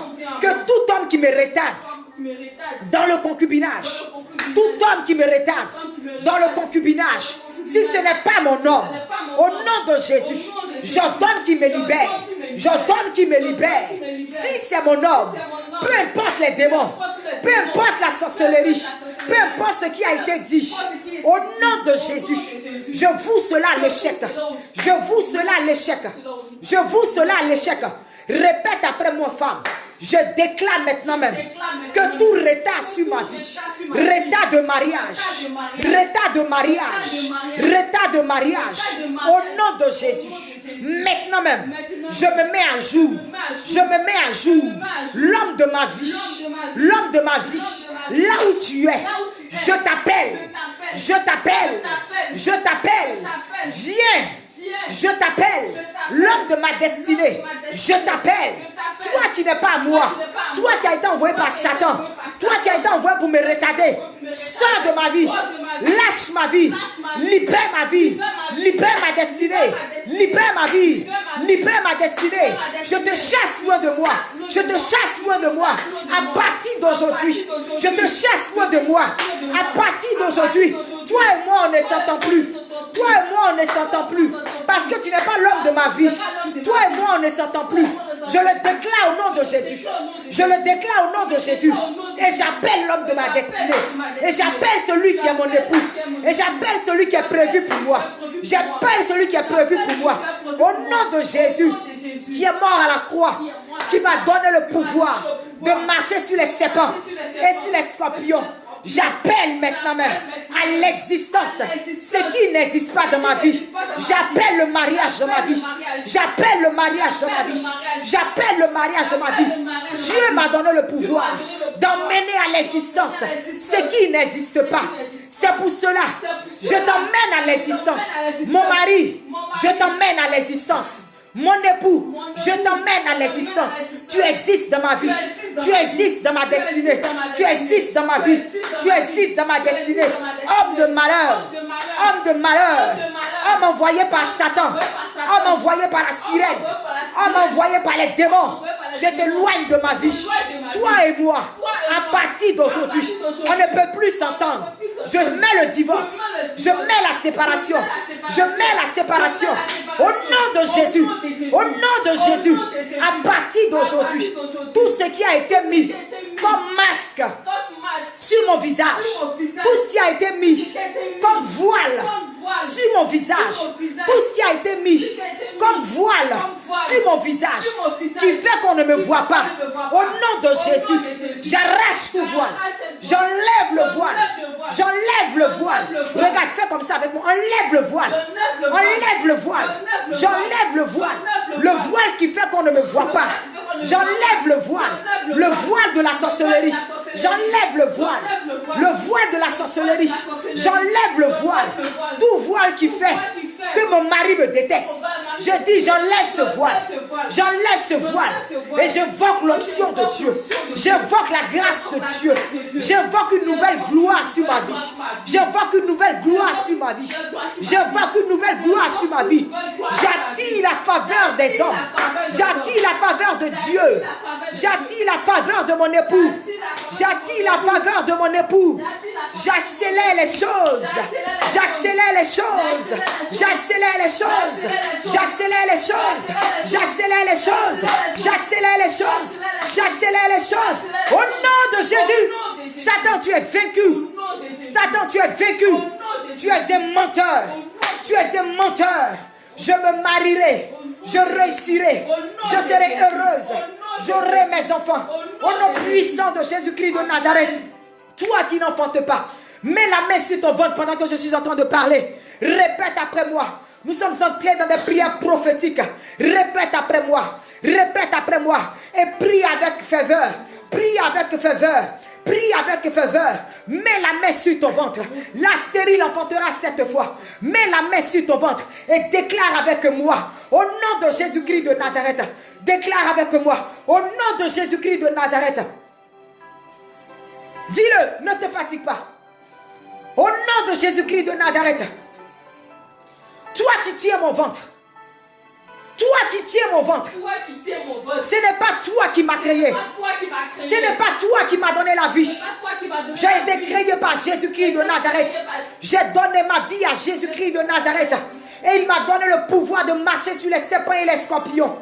Que tout homme qui me retarde dans le concubinage, tout homme qui me retarde dans le concubinage, si ce n'est pas mon homme, au nom de Jésus, j'ordonne qu'il me libère. J'ordonne qu'il me libère. Si c'est mon homme, peu importe les démons, peu importe la sorcellerie, peu importe ce qui a été dit, au nom de Jésus, je vous cela à l'échec. Je vous cela à l'échec. Je vous cela à l'échec. Répète après moi, femme. Je déclare maintenant même que tout retard sur ma vie, retard de mariage, retard de mariage, retard de mariage, au nom de Jésus, maintenant même, je me mets à jour, je me mets à jour, l'homme de ma vie, l'homme de ma vie, là où tu es, je t'appelle, je t'appelle, je t'appelle, viens. Je t'appelle, l'homme de ma destinée. Je t'appelle. Toi qui n'es pas à moi. Toi qui as été envoyé par Satan. Toi qui as été envoyé pour me retarder. Sors de ma vie. Lâche ma vie. Libère ma vie. Libère ma destinée. Libère ma vie. Libère ma destinée. Je te chasse loin de moi. Je te chasse loin de moi. À partir d'aujourd'hui. Je te chasse loin de moi. À partir d'aujourd'hui. Toi et moi, on ne s'entend plus. Toi et moi, on ne s'entend plus. Parce que tu n'es pas l'homme de ma vie. Toi et moi, on ne s'entend plus. Je le déclare au nom de Jésus. Je le déclare au nom de Jésus. Et j'appelle l'homme de ma destinée. Et j'appelle celui qui est mon époux. Et j'appelle celui qui est prévu pour moi. J'appelle celui qui est prévu pour moi. Au nom de Jésus, qui est mort à la croix, qui m'a donné le pouvoir de marcher sur les serpents et sur les scorpions. J'appelle maintenant même à l'existence ce qui n'existe pas dans ma vie. J'appelle le mariage de ma vie. J'appelle le mariage de ma vie. J'appelle le mariage de ma vie. Dieu m'a donné le pouvoir d'emmener à l'existence ce qui n'existe pas. C'est pour cela, je t'emmène à l'existence. Mon mari, je t'emmène à l'existence. Mon époux, je t'emmène à l'existence. Tu existes dans ma vie. Tu existes dans ma destinée. Tu existes dans ma vie. Tu existes dans ma destinée. Homme de malheur. Homme de malheur. Homme envoyé par Satan. Homme envoyé par la sirène. Homme envoyé par les démons. Je t'éloigne de ma vie. Toi et moi, à partir d'aujourd'hui, on ne peut plus s'entendre. Je mets le divorce. Je mets la séparation. Je mets la séparation. Au nom de Jésus. Au nom de Jésus. À partir d'aujourd'hui, tout ce qui a été mis comme masque sur mon visage, tout ce qui a été mis comme voile sur mon visage, tout ce qui a été mis comme voile sur mon visage, qui fait qu'on ne me voit pas. Au nom de Jésus, j'arrache tout voile. J'enlève le voile. J'enlève le voile. Regarde, fais comme ça avec moi. Enlève le voile. Enlève le voile. J'enlève le voile. Le voile qui fait qu'on ne me voit pas. J'enlève le voile. Le voile de la sorcellerie. J'enlève le voile. Le voile de la sorcellerie. J'enlève le voile. Tout voile qui fait que mon mari me déteste. Je dis, j'enlève ce voile. J'enlève ce voile. Et j'invoque l'onction de Dieu. J'invoque la grâce de Dieu. J'invoque une nouvelle gloire sur ma vie. J'invoque une nouvelle gloire sur ma vie. J'invoque une nouvelle gloire sur ma vie. J'attire la faveur des hommes. J'attire la faveur de Dieu. J'attire la faveur de mon époux. J'attire la faveur de mon époux. J'accélère les choses. J'accélère les choses. J'accélère les choses. J'accélère les choses. J'accélère les choses. J'accélère les choses. J'accélère les choses. Au nom de Jésus. Satan, tu es vaincu. Satan, tu es vaincu. Tu es un menteur. Tu es un menteur. Je me marierai. Je réussirai. Je serai heureuse. J'aurai mes enfants. Au nom puissant de Jésus-Christ de Nazareth. Toi qui n'enfantes pas, Mets la main sur ton ventre pendant que je suis en train de parler. Répète après moi. Nous sommes entrés dans des prières prophétiques. Répète après moi. Répète après moi. Et prie avec ferveur. Prie avec ferveur. Prie avec ferveur. Mets la main sur ton ventre. La stérile enfantera 7 fois. Mets la main sur ton ventre et déclare avec moi. Au nom de Jésus-Christ de Nazareth. Déclare avec moi. Au nom de Jésus-Christ de Nazareth. Dis-le, ne te fatigue pas. Au nom de Jésus-Christ de Nazareth. Toi qui tiens mon ventre. Toi qui tiens mon ventre. Ce n'est pas toi qui m'as créé. Ce n'est pas toi qui m'as donné la vie. J'ai été créé par Jésus-Christ de Nazareth. J'ai donné ma vie à Jésus-Christ de Nazareth. Et il m'a donné le pouvoir de marcher sur les serpents et les scorpions.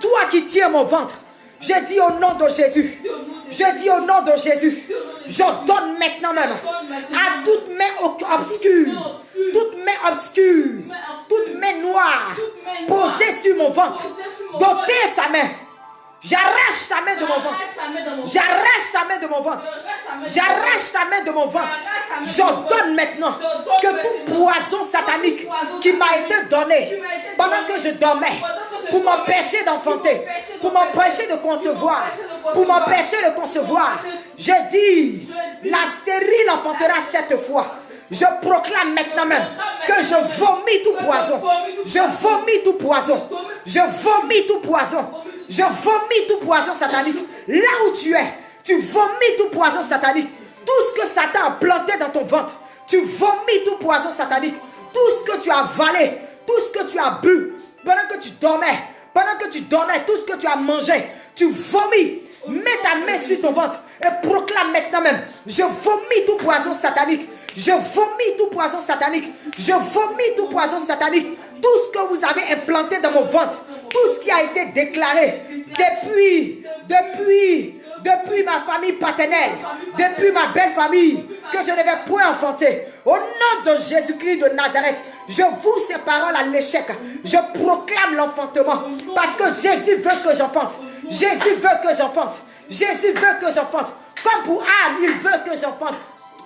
Toi qui tiens mon ventre. Je dis au nom de Jésus. Je dis au nom de Jésus. J'ordonne maintenant même à toute main obscure. Toute main obscure. Toute main noire. Posée sur mon ventre. D'ôter sa main. J'arrache ta main de mon ventre. J'arrache ta main de mon ventre. J'arrache ta main de mon ventre. J'ordonne maintenant que tout poison satanique qui m'a été donné pendant que je dormais pour m'empêcher d'enfanter, pour m'empêcher de concevoir, pour m'empêcher de concevoir, je dis, la stérile enfantera 7 fois. Je proclame maintenant même que je vomis tout poison. Je vomis tout poison. Je vomis tout poison. Je vomis tout poison satanique. Là où tu es, tu vomis tout poison satanique. Tout ce que Satan a planté dans ton ventre, tu vomis tout poison satanique. Tout ce que tu as avalé, tout ce que tu as bu, pendant que tu dormais, tout ce que tu as mangé, tu vomis. Mets ta main sur ton ventre et proclame maintenant même. Je vomis tout poison satanique. Je vomis tout poison satanique. Je vomis tout poison satanique. Tout ce que vous avez implanté dans mon ventre, tout ce qui a été déclaré depuis ma famille paternelle, depuis ma belle famille, que je ne vais point enfanter. Au nom de Jésus-Christ de Nazareth, je vous ces paroles à l'échec. Je proclame l'enfantement parce que Jésus veut que j'enfante. Jésus veut que j'enfante. Jésus veut que j'enfante. Comme pour Anne, il veut que j'enfante.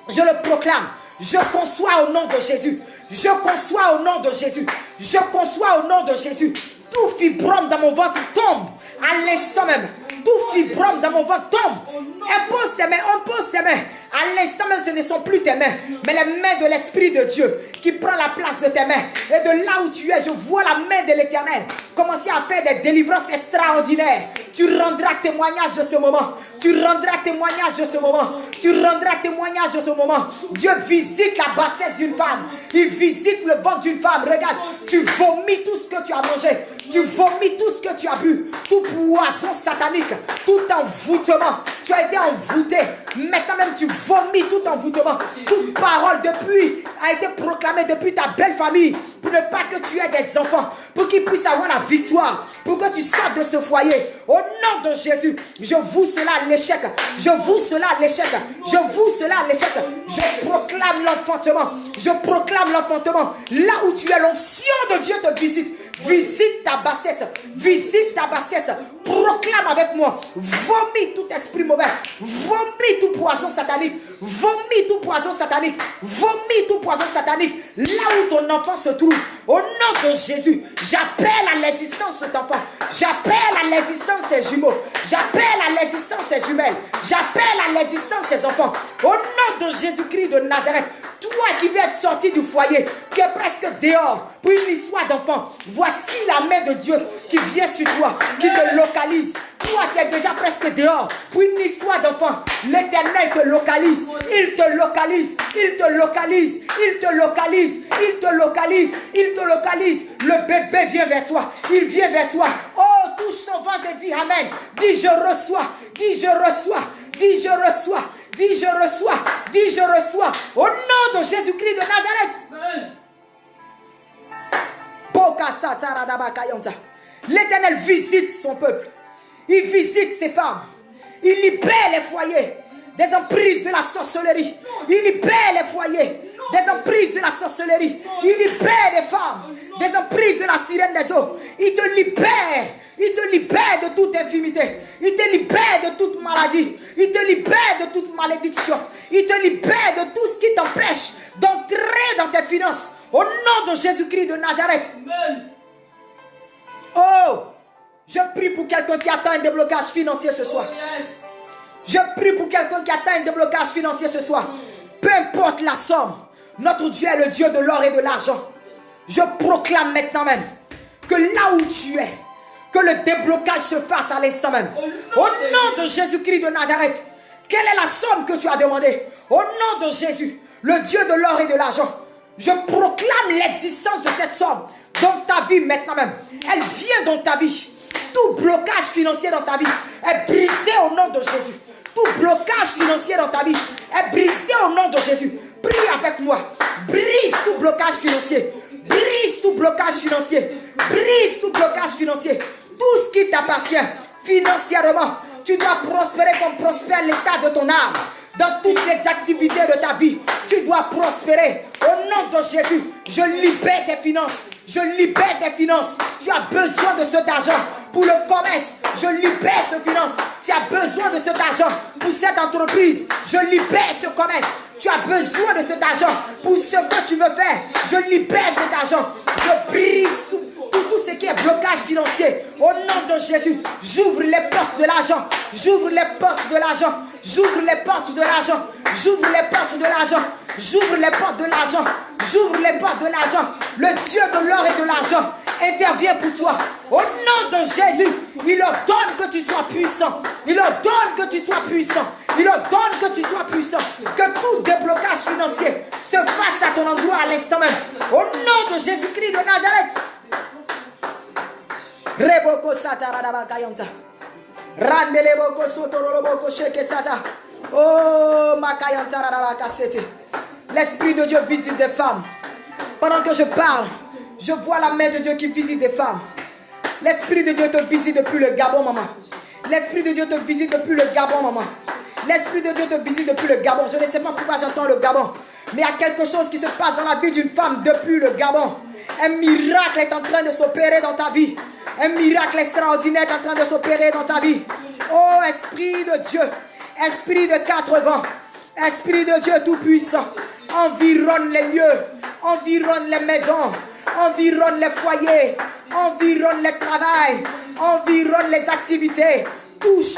Je le proclame. Je conçois au nom de Jésus. Je conçois au nom de Jésus. Je conçois au nom de Jésus. Tout fibrome dans mon ventre tombe à l'instant même. Tout fibrome dans mon ventre tombe. Impose tes mains, on pose tes mains. À l'instant même, ce ne sont plus tes mains, mais les mains de l'Esprit de Dieu qui prend la place de tes mains. Et de là où tu es, je vois la main de l'Éternel commencer à faire des délivrances extraordinaires. Tu rendras témoignage de ce moment. Tu rendras témoignage de ce moment. Tu rendras témoignage de ce moment. Dieu visite la bassesse d'une femme. Il visite le ventre d'une femme. Regarde, tu vomis tout ce que tu as mangé. Tu vomis tout ce que tu as bu. Tout poison satanique. Tout envoûtement. Tu as été envoûté. Maintenant même, tu vomis tout envoûtement. Toute parole depuis a été proclamée depuis ta belle famille. Pour ne pas que tu aies des enfants. Pour qu'ils puissent avoir la victoire. Pour que tu sortes de ce foyer. Au nom de Jésus, je vous cela à l'échec. Je vous cela à l'échec. Je vous cela à l'échec. Je proclame l'enfantement. Je proclame l'enfantement. Là où tu es, l'onction de Dieu te visite. Visite ta bassesse. Visite ta bassesse. Proclame avec moi. Vomis tout esprit mauvais. Vomis tout poison satanique. Vomis tout poison satanique. Vomis tout poison satanique. Là où ton enfant se trouve. Au nom de Jésus, j'appelle à l'existence cet enfant. J'appelle à l'existence ses jumeaux. J'appelle à l'existence ses jumelles. J'appelle à l'existence ses enfants. Au nom de Jésus-Christ de Nazareth, toi qui veux être sorti du foyer, tu es presque dehors pour une histoire d'enfant. Voici la main de Dieu qui vient sur toi, qui te localise. Toi qui es déjà presque dehors pour une histoire d'enfant, l'Éternel te localise. Il te localise. Il te localise. Il te localise. Il te localise. Il te localise. Le bébé vient vers toi. Il vient vers toi. Oh, touche ton ventre et dis Amen. Dis je reçois. Dis je reçois. Dis je reçois. Dis je reçois. Dis je reçois. Au nom de Jésus-Christ de Nazareth. L'Éternel visite son peuple. Il visite ses femmes. Il libère les foyers des emprises de la sorcellerie. Il libère les foyers, des emprises de la sorcellerie. Il libère des femmes, des emprises de la sirène des eaux. Il te libère de toute infimité. Il te libère de toute maladie. Il te libère de toute malédiction. Il te libère de tout ce qui t'empêche d'entrer dans tes finances. Au nom de Jésus-Christ de Nazareth. Oh, je prie pour quelqu'un qui attend un déblocage financier ce soir. Je prie pour quelqu'un qui attend un déblocage financier ce soir. Peu importe la somme, notre Dieu est le Dieu de l'or et de l'argent. Je proclame maintenant même que là où tu es, que le déblocage se fasse à l'instant même. Au nom de Jésus-Christ de Nazareth, quelle est la somme que tu as demandée? Au nom de Jésus, le Dieu de l'or et de l'argent, je proclame l'existence de cette somme dans ta vie maintenant même. Elle vient dans ta vie. Tout blocage financier dans ta vie est brisé au nom de Jésus. Tout blocage financier dans ta vie est brisé au nom de Jésus. Prie avec moi. Brise tout blocage financier. Brise tout blocage financier. Brise tout blocage financier. Tout ce qui t'appartient financièrement, tu dois prospérer comme prospère l'état de ton âme. Dans toutes les activités de ta vie, tu dois prospérer. Au nom de Jésus, je libère tes finances. Je libère tes finances. Tu as besoin de cet argent pour le commerce. Je libère ce finance. Tu as besoin de cet argent pour cette entreprise. Je libère ce commerce. Tu as besoin de cet argent pour ce que tu veux faire. Je libère cet argent. Je brise tout ce qui est blocage financier. Au nom de Jésus, j'ouvre les portes de l'argent. J'ouvre les portes de l'argent. J'ouvre les portes de l'argent. J'ouvre les portes de l'argent. J'ouvre les portes de l'argent. J'ouvre les portes de l'argent. Le Dieu de l'or et de l'argent intervient pour toi. Au nom de Jésus, il ordonne que tu sois puissant. Il ordonne que tu sois puissant. Il ordonne que tu sois puissant. Que tout déblocage financier se fasse à ton endroit à l'instant même. Au nom de Jésus-Christ de Nazareth. Reboko satarada kayanta. Randele boko sotoro boko sheke sata. Oh makayanta rada kasete. L'Esprit de Dieu visite des femmes. Pendant que je parle, je vois la main de Dieu qui visite des femmes. L'Esprit de Dieu te visite depuis le Gabon, maman. L'Esprit de Dieu te visite depuis le Gabon, maman. L'Esprit de Dieu te visite depuis le Gabon. Je ne sais pas pourquoi j'entends le Gabon, mais il y a quelque chose qui se passe dans la vie d'une femme depuis le Gabon. Un miracle est en train de s'opérer dans ta vie. Un miracle extraordinaire est en train de s'opérer dans ta vie. Oh, Esprit de Dieu, Esprit de 80, Esprit de Dieu tout-puissant, environne les lieux, environne les maisons, environne les foyers, environne les travails, environne les activités. Touche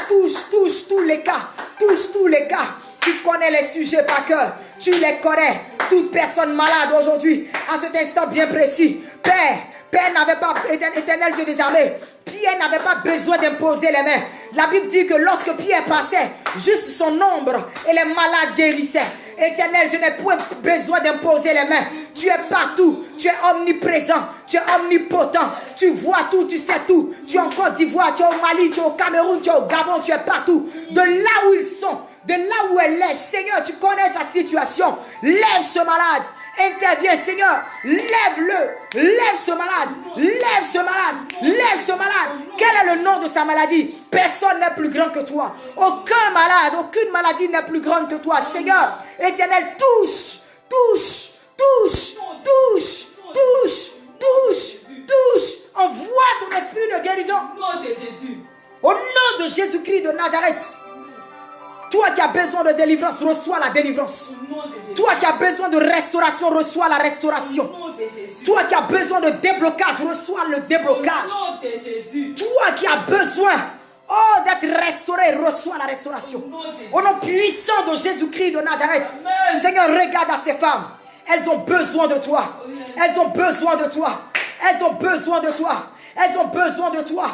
tous les cas, touche tous les cas. Tu connais les sujets par cœur, tu les connais. Toute personne malade aujourd'hui, à cet instant bien précis, Père n'avait pas, éternel Dieu des armées, Pierre n'avait pas besoin d'imposer les mains. La Bible dit que lorsque Pierre passait, juste son ombre et les malades guérissaient. Éternel, je n'ai point besoin d'imposer les mains. Tu es partout, tu es omniprésent, tu es omnipotent, tu vois tout, tu sais tout. Tu es en Côte d'Ivoire, tu es au Mali, tu es au Cameroun, tu es au Gabon, tu es partout. De là où ils sont, de là où elle est, Seigneur, tu connais sa situation. Lève ce malade, interviens, Seigneur, lève-le, lève ce malade, lève ce malade, lève ce malade. Quel est le nom de sa maladie? Personne n'est plus grand que toi. Aucun malade, aucune maladie n'est plus grande que toi. Seigneur, Éternel, touche, touche, touche, touche, touche, touche, touche. Envoie ton esprit de guérison. Au nom de Jésus. Au nom de Jésus-Christ de Nazareth. Toi qui as besoin de délivrance, reçois la délivrance. Toi qui as besoin de restauration, reçois la restauration. Toi qui as besoin de déblocage, reçois le déblocage. Toi qui as besoin d'être restauré, reçois la restauration. Au nom puissant de Jésus-Christ de Nazareth. Seigneur, regarde à ces femmes. Elles ont besoin de toi. Elles ont besoin de toi. Elles ont besoin de toi. Elles ont besoin de toi.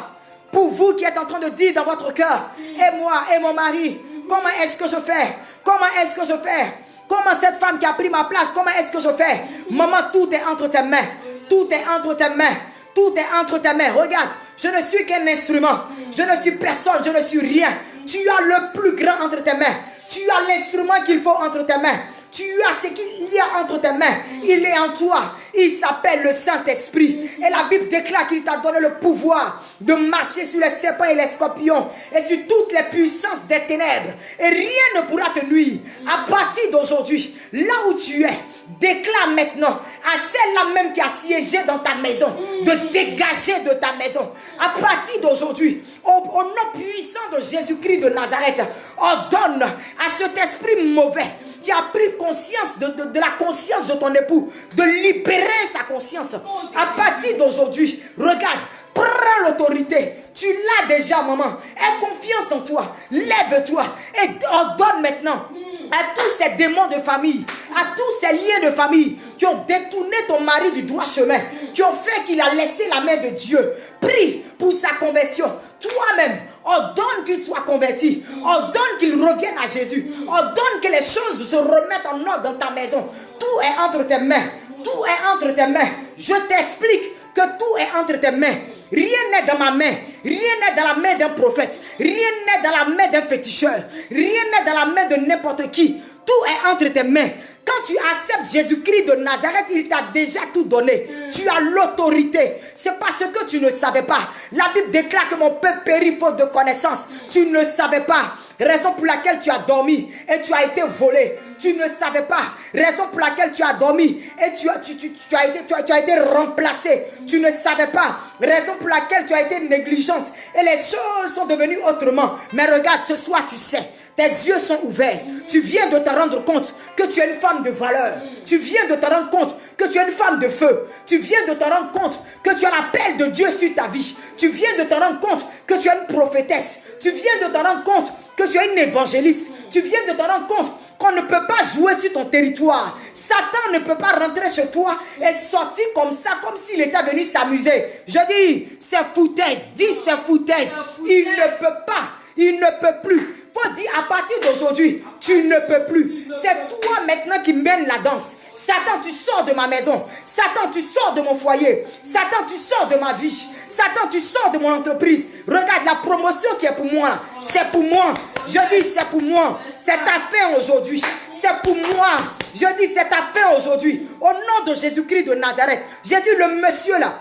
Pour vous qui êtes en train de dire dans votre cœur, et moi et mon mari, comment est-ce que je fais? Comment est-ce que je fais? Comment cette femme qui a pris ma place, comment est-ce que je fais? Maman, tout est entre tes mains. Tout est entre tes mains. Tout est entre tes mains. Regarde, je ne suis qu'un instrument. Je ne suis personne, je ne suis rien. Tu as le plus grand entre tes mains. Tu as l'instrument qu'il faut entre tes mains. Tu as ce qu'il y a entre tes mains. Il est en toi. Il s'appelle le Saint-Esprit. Et la Bible déclare qu'il t'a donné le pouvoir de marcher sur les serpents et les scorpions et sur toutes les puissances des ténèbres. Et rien ne pourra te nuire. À partir d'aujourd'hui, là où tu es, déclare maintenant à celle-là même qui a siégé dans ta maison de dégager de ta maison. À partir d'aujourd'hui, au nom puissant de Jésus-Christ de Nazareth, ordonne à cet esprit mauvais qui a pris conscience de la conscience de ton époux, de libérer sa conscience. À partir d'aujourd'hui, regarde, prends l'autorité. Tu l'as déjà, maman. Aie confiance en toi. Lève-toi et ordonne maintenant à tous ces démons de famille, à tous ces liens de famille qui ont détourné ton mari du droit chemin, qui ont fait qu'il a laissé la main de Dieu. Prie pour sa conversion. Toi-même, ordonne qu'il soit converti. Ordonne qu'il revienne à Jésus. Ordonne que les choses se remettent en ordre dans ta maison. Tout est entre tes mains. Tout est entre tes mains. Je t'explique que tout est entre tes mains. Rien n'est dans ma main. Rien n'est dans la main d'un prophète. Rien n'est dans la main d'un féticheur. Rien n'est dans la main de n'importe qui. Tout est entre tes mains. Quand tu acceptes Jésus-Christ de Nazareth, il t'a déjà tout donné. Tu as l'autorité. C'est parce que tu ne savais pas. La Bible déclare que mon peuple périt faute de connaissance. Tu ne savais pas. Raison pour laquelle tu as dormi et tu as été volé. Tu ne savais pas. Raison pour laquelle tu as dormi et tu as été remplacé. Tu ne savais pas. Raison pour laquelle tu as été négligente. Et les choses sont devenues autrement. Mais regarde, ce soir tu sais. Tes yeux sont ouverts. Tu viens de te rendre compte que tu es une femme de valeur. Tu viens de te rendre compte que tu es une femme de feu. Tu viens de te rendre compte que tu as l'appel de Dieu sur ta vie. Tu viens de te rendre compte que tu es une prophétesse. Tu viens de te rendre compte que tu es une évangéliste. Tu viens de te rendre compte qu'on ne peut pas jouer sur ton territoire. Satan ne peut pas rentrer chez toi et sortir comme ça, comme s'il était venu s'amuser. Je dis, c'est foutaise. Dis, c'est foutaise. Il ne peut pas. Il ne peut plus. Faut dire, à partir d'aujourd'hui, tu ne peux plus. C'est toi maintenant qui mènes la danse. Satan, tu sors de ma maison. Satan, tu sors de mon foyer. Satan, tu sors de ma vie. Satan, tu sors de mon entreprise. Regarde la promotion qui est pour moi. C'est pour moi. Je dis, c'est pour moi. C'est ta fin aujourd'hui. C'est pour moi. Je dis, c'est ta fin aujourd'hui. Au nom de Jésus-Christ de Nazareth. J'ai dit, le monsieur là,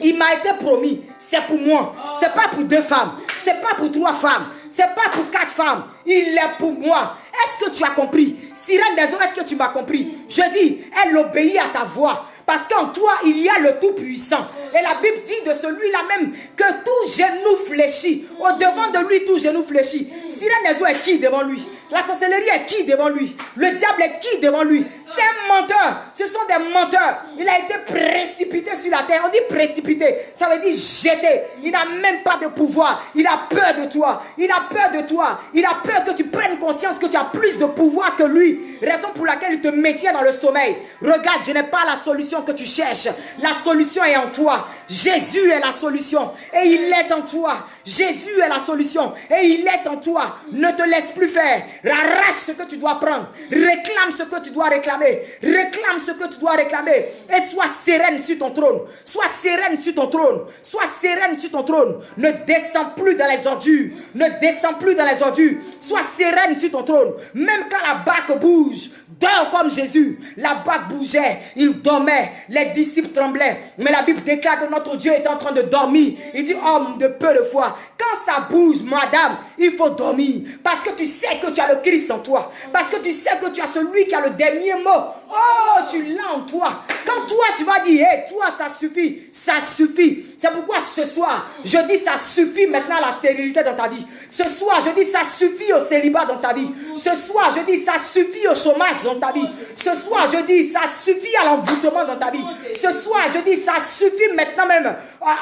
il m'a été promis. C'est pour moi. C'est pas pour 2 femmes. C'est pas pour 3 femmes. C'est pas pour 4 femmes. Il est pour moi. Est-ce que tu as compris? Sirène des eaux, est-ce que tu m'as compris? Je dis, elle obéit à ta voix. Parce qu'en toi, il y a le Tout-Puissant. Et la Bible dit de celui-là même que tout genou fléchit. Au devant de lui, tout genou fléchit. Sirène des eaux est qui devant lui? La sorcellerie est qui devant lui? Le diable est qui devant lui? C'est un menteur. Ce sont des menteurs. Il a été précipité sur la terre. On dit précipité. Ça veut dire jeté. Il n'a même pas de pouvoir. Il a peur de toi. Il a peur de toi. Il a peur que tu prennes conscience que tu as plus de pouvoir que lui. Raison pour laquelle il te maintient dans le sommeil. Regarde, je n'ai pas la solution que tu cherches. La solution est en toi. Jésus est la solution. Et il est en toi. Jésus est la solution. Et il est en toi. Ne te laisse plus faire. Arrache ce que tu dois prendre. Réclame ce que tu dois réclamer. Réclame ce que tu dois réclamer. Et sois sereine sur ton trône. Sois sereine sur ton trône. Sois sereine sur ton trône. Ne descends plus dans les ordures. Ne descends plus dans les ordures. Sois sereine sur ton trône. Même quand la barque bouge, dors comme Jésus. La barque bougeait. Il dormait. Les disciples tremblaient. Mais la Bible déclare que notre Dieu est en train de dormir. Il dit, homme de peu de foi, quand ça bouge, madame, il faut dormir. Parce que tu sais que tu as le Christ en toi. Parce que tu sais que tu as celui qui a le dernier mot. Oh, tu l'as en toi. Quand toi, tu vas dire, hey, toi, ça suffit. Ça suffit. C'est pourquoi ce soir, je dis, ça suffit maintenant à la stérilité dans ta vie. Ce soir, je dis, ça suffit au célibat dans ta vie. Ce soir, je dis, ça suffit au chômage dans ta vie. Ce soir, je dis, ça suffit à l'envoûtement dans ta vie. Ce soir, je dis, ça suffit maintenant même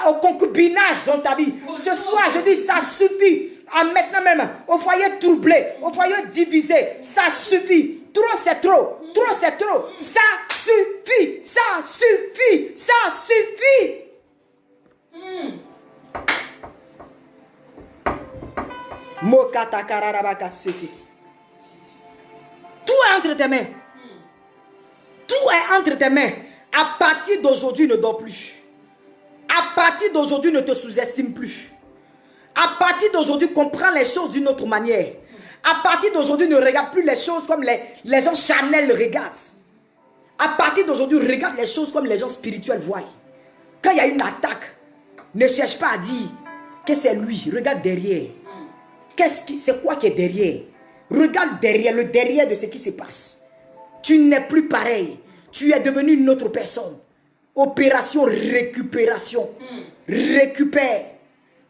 au concubinage dans ta vie. Ce soir, je dis, ça suffit à maintenant même au foyer troublé, au foyer divisé. Ça suffit. Trop, c'est trop. Trop, c'est trop. Ça suffit. Ça suffit. Ça suffit. Tout est entre tes mains. Tout est entre tes mains. À partir d'aujourd'hui, ne dors plus. À partir d'aujourd'hui, ne te sous-estime plus. À partir d'aujourd'hui, comprends les choses d'une autre manière. À partir d'aujourd'hui, ne regarde plus les choses comme les gens charnels le regardent. À partir d'aujourd'hui, regarde les choses comme les gens spirituels voient. Quand il y a une attaque, ne cherche pas à dire que c'est lui. Regarde derrière. C'est quoi qui est derrière? Regarde derrière, le derrière de ce qui se passe. Tu n'es plus pareil. Tu es devenu une autre personne. Opération récupération. Récupère.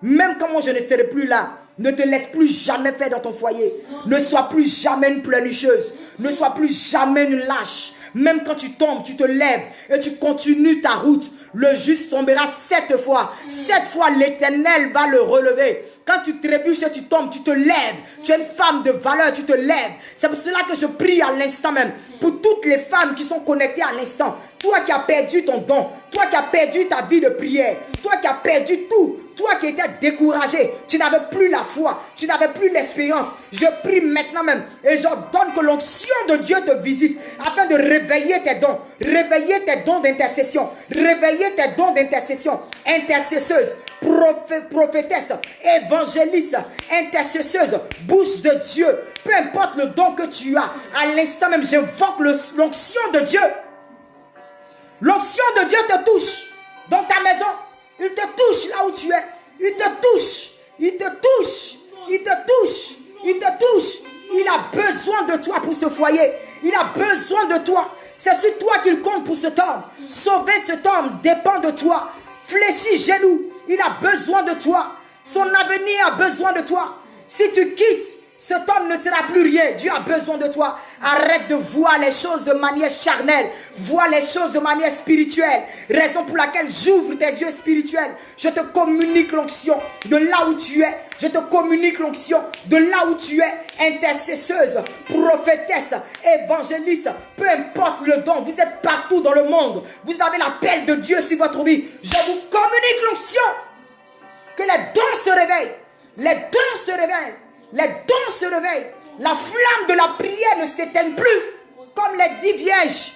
Même quand moi je ne serai plus là, ne te laisse plus jamais faire dans ton foyer. Ne sois plus jamais une pleurnicheuse. Ne sois plus jamais une lâche. Même quand tu tombes, tu te lèves et tu continues ta route. Le juste tombera 7 fois. 7 fois l'Éternel va le relever. Quand tu trébuches et tu tombes, tu te lèves. Tu es une femme de valeur, tu te lèves. C'est pour cela que je prie à l'instant même. Pour toutes les femmes qui sont connectées à l'instant. Toi qui as perdu ton don. Toi qui as perdu ta vie de prière. Toi qui as perdu tout. Toi qui étais découragé. Tu n'avais plus la foi. Tu n'avais plus l'espérance. Je prie maintenant même. Et j'ordonne que l'onction de Dieu te visite. Afin de réveiller tes dons. Réveiller tes dons d'intercession. Réveiller tes dons d'intercession. Intercesseuse. Prophétesse, évangéliste, intercesseuse, bouche de Dieu, peu importe le don que tu as, à l'instant même, j'invoque l'onction de Dieu. L'onction de Dieu te touche dans ta maison. Il te touche là où tu es. Il te touche. Il te touche. Il te touche. Il te touche. Il a besoin de toi pour ce foyer. Il a besoin de toi. C'est sur toi qu'il compte pour cet homme. Sauver cet homme dépend de toi. Fléchis genoux. Il a besoin de toi. Son avenir a besoin de toi. Si tu quittes, cet homme ne sera plus rien. Dieu a besoin de toi. Arrête de voir les choses de manière charnelle. Vois les choses de manière spirituelle. Raison pour laquelle j'ouvre tes yeux spirituels. Je te communique l'onction de là où tu es. Je te communique l'onction de là où tu es. Intercesseuse, prophétesse, évangéliste. Peu importe le don. Vous êtes partout dans le monde. Vous avez l'appel de Dieu sur votre vie. Je vous communique l'onction. Que les dons se réveillent. Les dons se réveillent. Les dons se réveillent. La flamme de la prière ne s'éteigne plus. Comme les 10 vierges.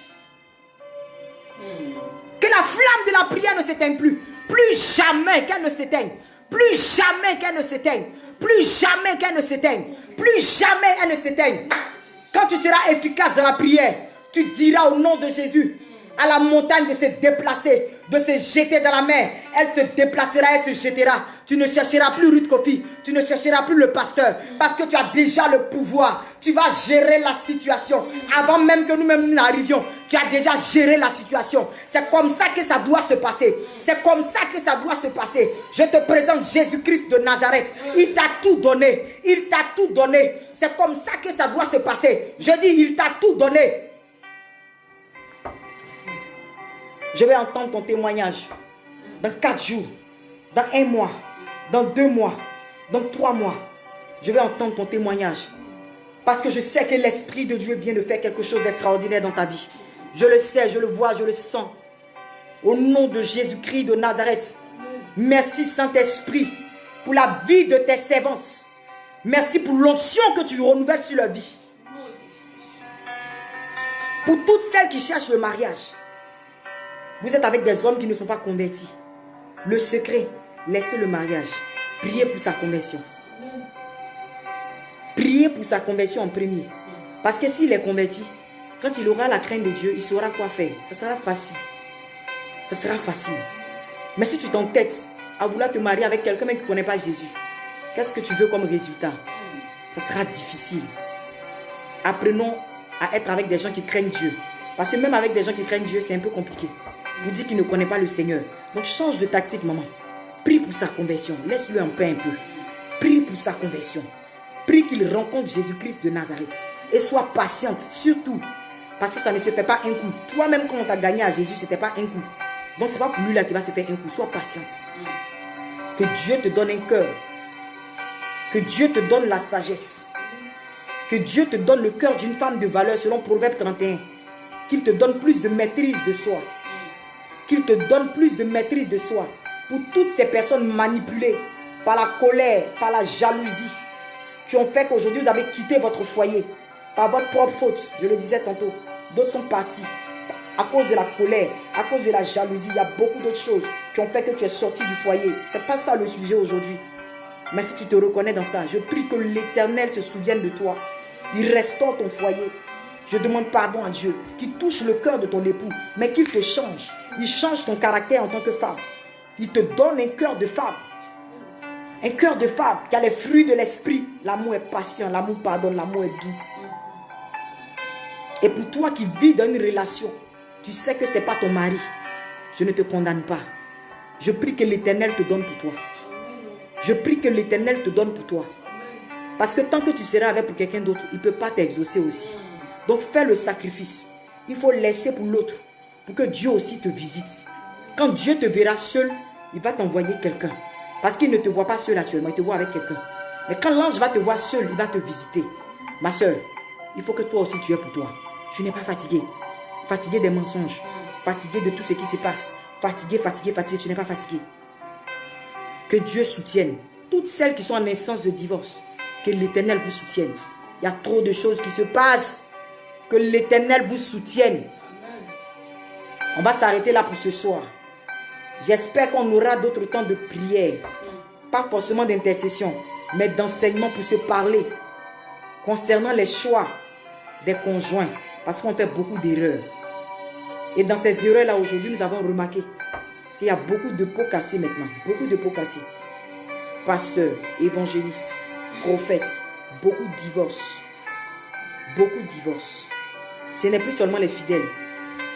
Que la flamme de la prière ne s'éteigne plus. Plus jamais qu'elle ne s'éteigne. Plus jamais qu'elle ne s'éteigne. Plus jamais qu'elle ne s'éteigne. Plus jamais elle ne s'éteigne. Quand tu seras efficace dans la prière, tu diras au nom de Jésus à la montagne de se déplacer, de se jeter dans la mer. Elle se déplacera, elle se jettera. Tu ne chercheras plus Ruth Kofi, tu ne chercheras plus le pasteur, parce que tu as déjà le pouvoir. Tu vas gérer la situation. Avant même que nous-mêmes n'arrivions, tu as déjà géré la situation. C'est comme ça que ça doit se passer. C'est comme ça que ça doit se passer. Je te présente Jésus-Christ de Nazareth. Il t'a tout donné. Il t'a tout donné. C'est comme ça que ça doit se passer. Je dis, il t'a tout donné. Je vais entendre ton témoignage dans 4 jours, dans 1 mois, dans 2 mois, dans 3 mois. Je vais entendre ton témoignage. Parce que je sais que l'Esprit de Dieu vient de faire quelque chose d'extraordinaire dans ta vie. Je le sais, je le vois, je le sens. Au nom de Jésus-Christ de Nazareth, merci Saint-Esprit pour la vie de tes servantes. Merci pour l'onction que tu renouvelles sur leur vie. Pour toutes celles qui cherchent le mariage. Vous êtes avec des hommes qui ne sont pas convertis. Le secret, laissez le mariage. Priez pour sa conversion. Priez pour sa conversion en premier. Parce que s'il est converti, quand il aura la crainte de Dieu, il saura quoi faire. Ça sera facile. Ça sera facile. Mais si tu t'entêtes à vouloir te marier avec quelqu'un qui ne connaît pas Jésus, qu'est-ce que tu veux comme résultat? Ça sera difficile. Apprenons à être avec des gens qui craignent Dieu. Parce que même avec des gens qui craignent Dieu, c'est un peu compliqué. Vous dites qu'il ne connaît pas le Seigneur. Donc change de tactique, maman. Prie pour sa conversion. Laisse-le en paix un peu. Prie pour sa conversion. Prie qu'il rencontre Jésus-Christ de Nazareth. Et sois patiente, surtout. Parce que ça ne se fait pas un coup. Toi-même, quand on t'a gagné à Jésus, ce n'était pas un coup. Donc ce n'est pas pour lui là qui va se faire un coup. Sois patiente. Que Dieu te donne un cœur. Que Dieu te donne la sagesse. Que Dieu te donne le cœur d'une femme de valeur selon Proverbe 31. Qu'il te donne plus de maîtrise de soi. Qu'il te donne plus de maîtrise de soi. Pour toutes ces personnes manipulées par la colère, par la jalousie, qui ont fait qu'aujourd'hui vous avez quitté votre foyer par votre propre faute. Je le disais tantôt. D'autres sont partis à cause de la colère, à cause de la jalousie. Il y a beaucoup d'autres choses qui ont fait que tu es sorti du foyer. Ce n'est pas ça le sujet aujourd'hui. Mais si tu te reconnais dans ça, je prie que l'Éternel se souvienne de toi. Il restaure ton foyer. Je demande pardon à Dieu qui touche le cœur de ton époux, mais qu'il te change. Il change ton caractère en tant que femme. Il te donne un cœur de femme. Un cœur de femme qui a les fruits de l'esprit. L'amour est patient, l'amour pardonne, l'amour est doux. Et pour toi qui vis dans une relation, tu sais que ce n'est pas ton mari. Je ne te condamne pas. Je prie que l'Éternel te donne pour toi. Je prie que l'Éternel te donne pour toi. Parce que tant que tu seras avec pour quelqu'un d'autre, il ne peut pas t'exaucer aussi. Donc fais le sacrifice. Il faut laisser pour l'autre. Pour que Dieu aussi te visite. Quand Dieu te verra seul, il va t'envoyer quelqu'un. Parce qu'il ne te voit pas seul actuellement, il te voit avec quelqu'un. Mais quand l'ange va te voir seul, il va te visiter. Ma soeur, il faut que toi aussi tu es pour toi. Tu n'es pas fatigué. Fatigué des mensonges. Fatigué de tout ce qui se passe. Fatigué, fatigué, fatigué, tu n'es pas fatigué. Que Dieu soutienne toutes celles qui sont en instance de divorce. Que l'Éternel vous soutienne. Il y a trop de choses qui se passent. Que l'Éternel vous soutienne. On va s'arrêter là pour ce soir. J'espère qu'on aura d'autres temps de prière. Pas forcément d'intercession, mais d'enseignement pour se parler. Concernant les choix des conjoints. Parce qu'on fait beaucoup d'erreurs. Et dans ces erreurs-là, aujourd'hui, nous avons remarqué qu'il y a beaucoup de pots cassés maintenant. Beaucoup de pots cassés. Pasteurs, évangélistes, prophètes, beaucoup de divorces. Beaucoup de divorces. Ce n'est plus seulement les fidèles.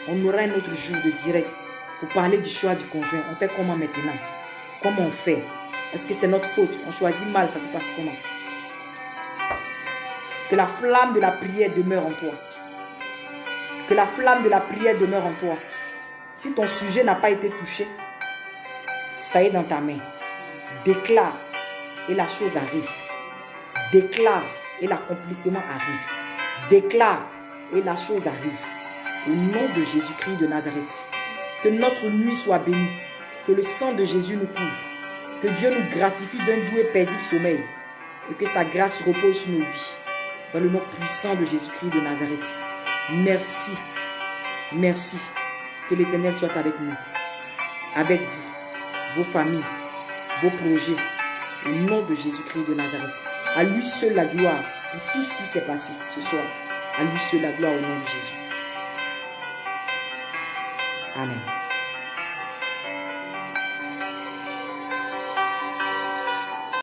On aura un autre jour de direct pour parler du choix du conjoint. On fait comment maintenant? Comment on fait? Est-ce que c'est notre faute? On choisit mal, ça se passe comment? Que la flamme de la prière demeure en toi. Que la flamme de la prière demeure en toi. Si ton sujet n'a pas été touché, ça est dans ta main. Déclare et la chose arrive. Déclare et l'accomplissement arrive. Déclare et la chose arrive. Au nom de Jésus-Christ de Nazareth. Que notre nuit soit bénie. Que le sang de Jésus nous couvre. Que Dieu nous gratifie d'un doux et paisible sommeil. Et que sa grâce repose sur nos vies. Dans le nom puissant de Jésus-Christ de Nazareth. Merci. Merci. Que l'Éternel soit avec nous. Avec vous. Vos familles. Vos projets. Au nom de Jésus-Christ de Nazareth. À lui seul la gloire pour tout ce qui s'est passé ce soir. À lui seul la gloire au nom de Jésus. Amen.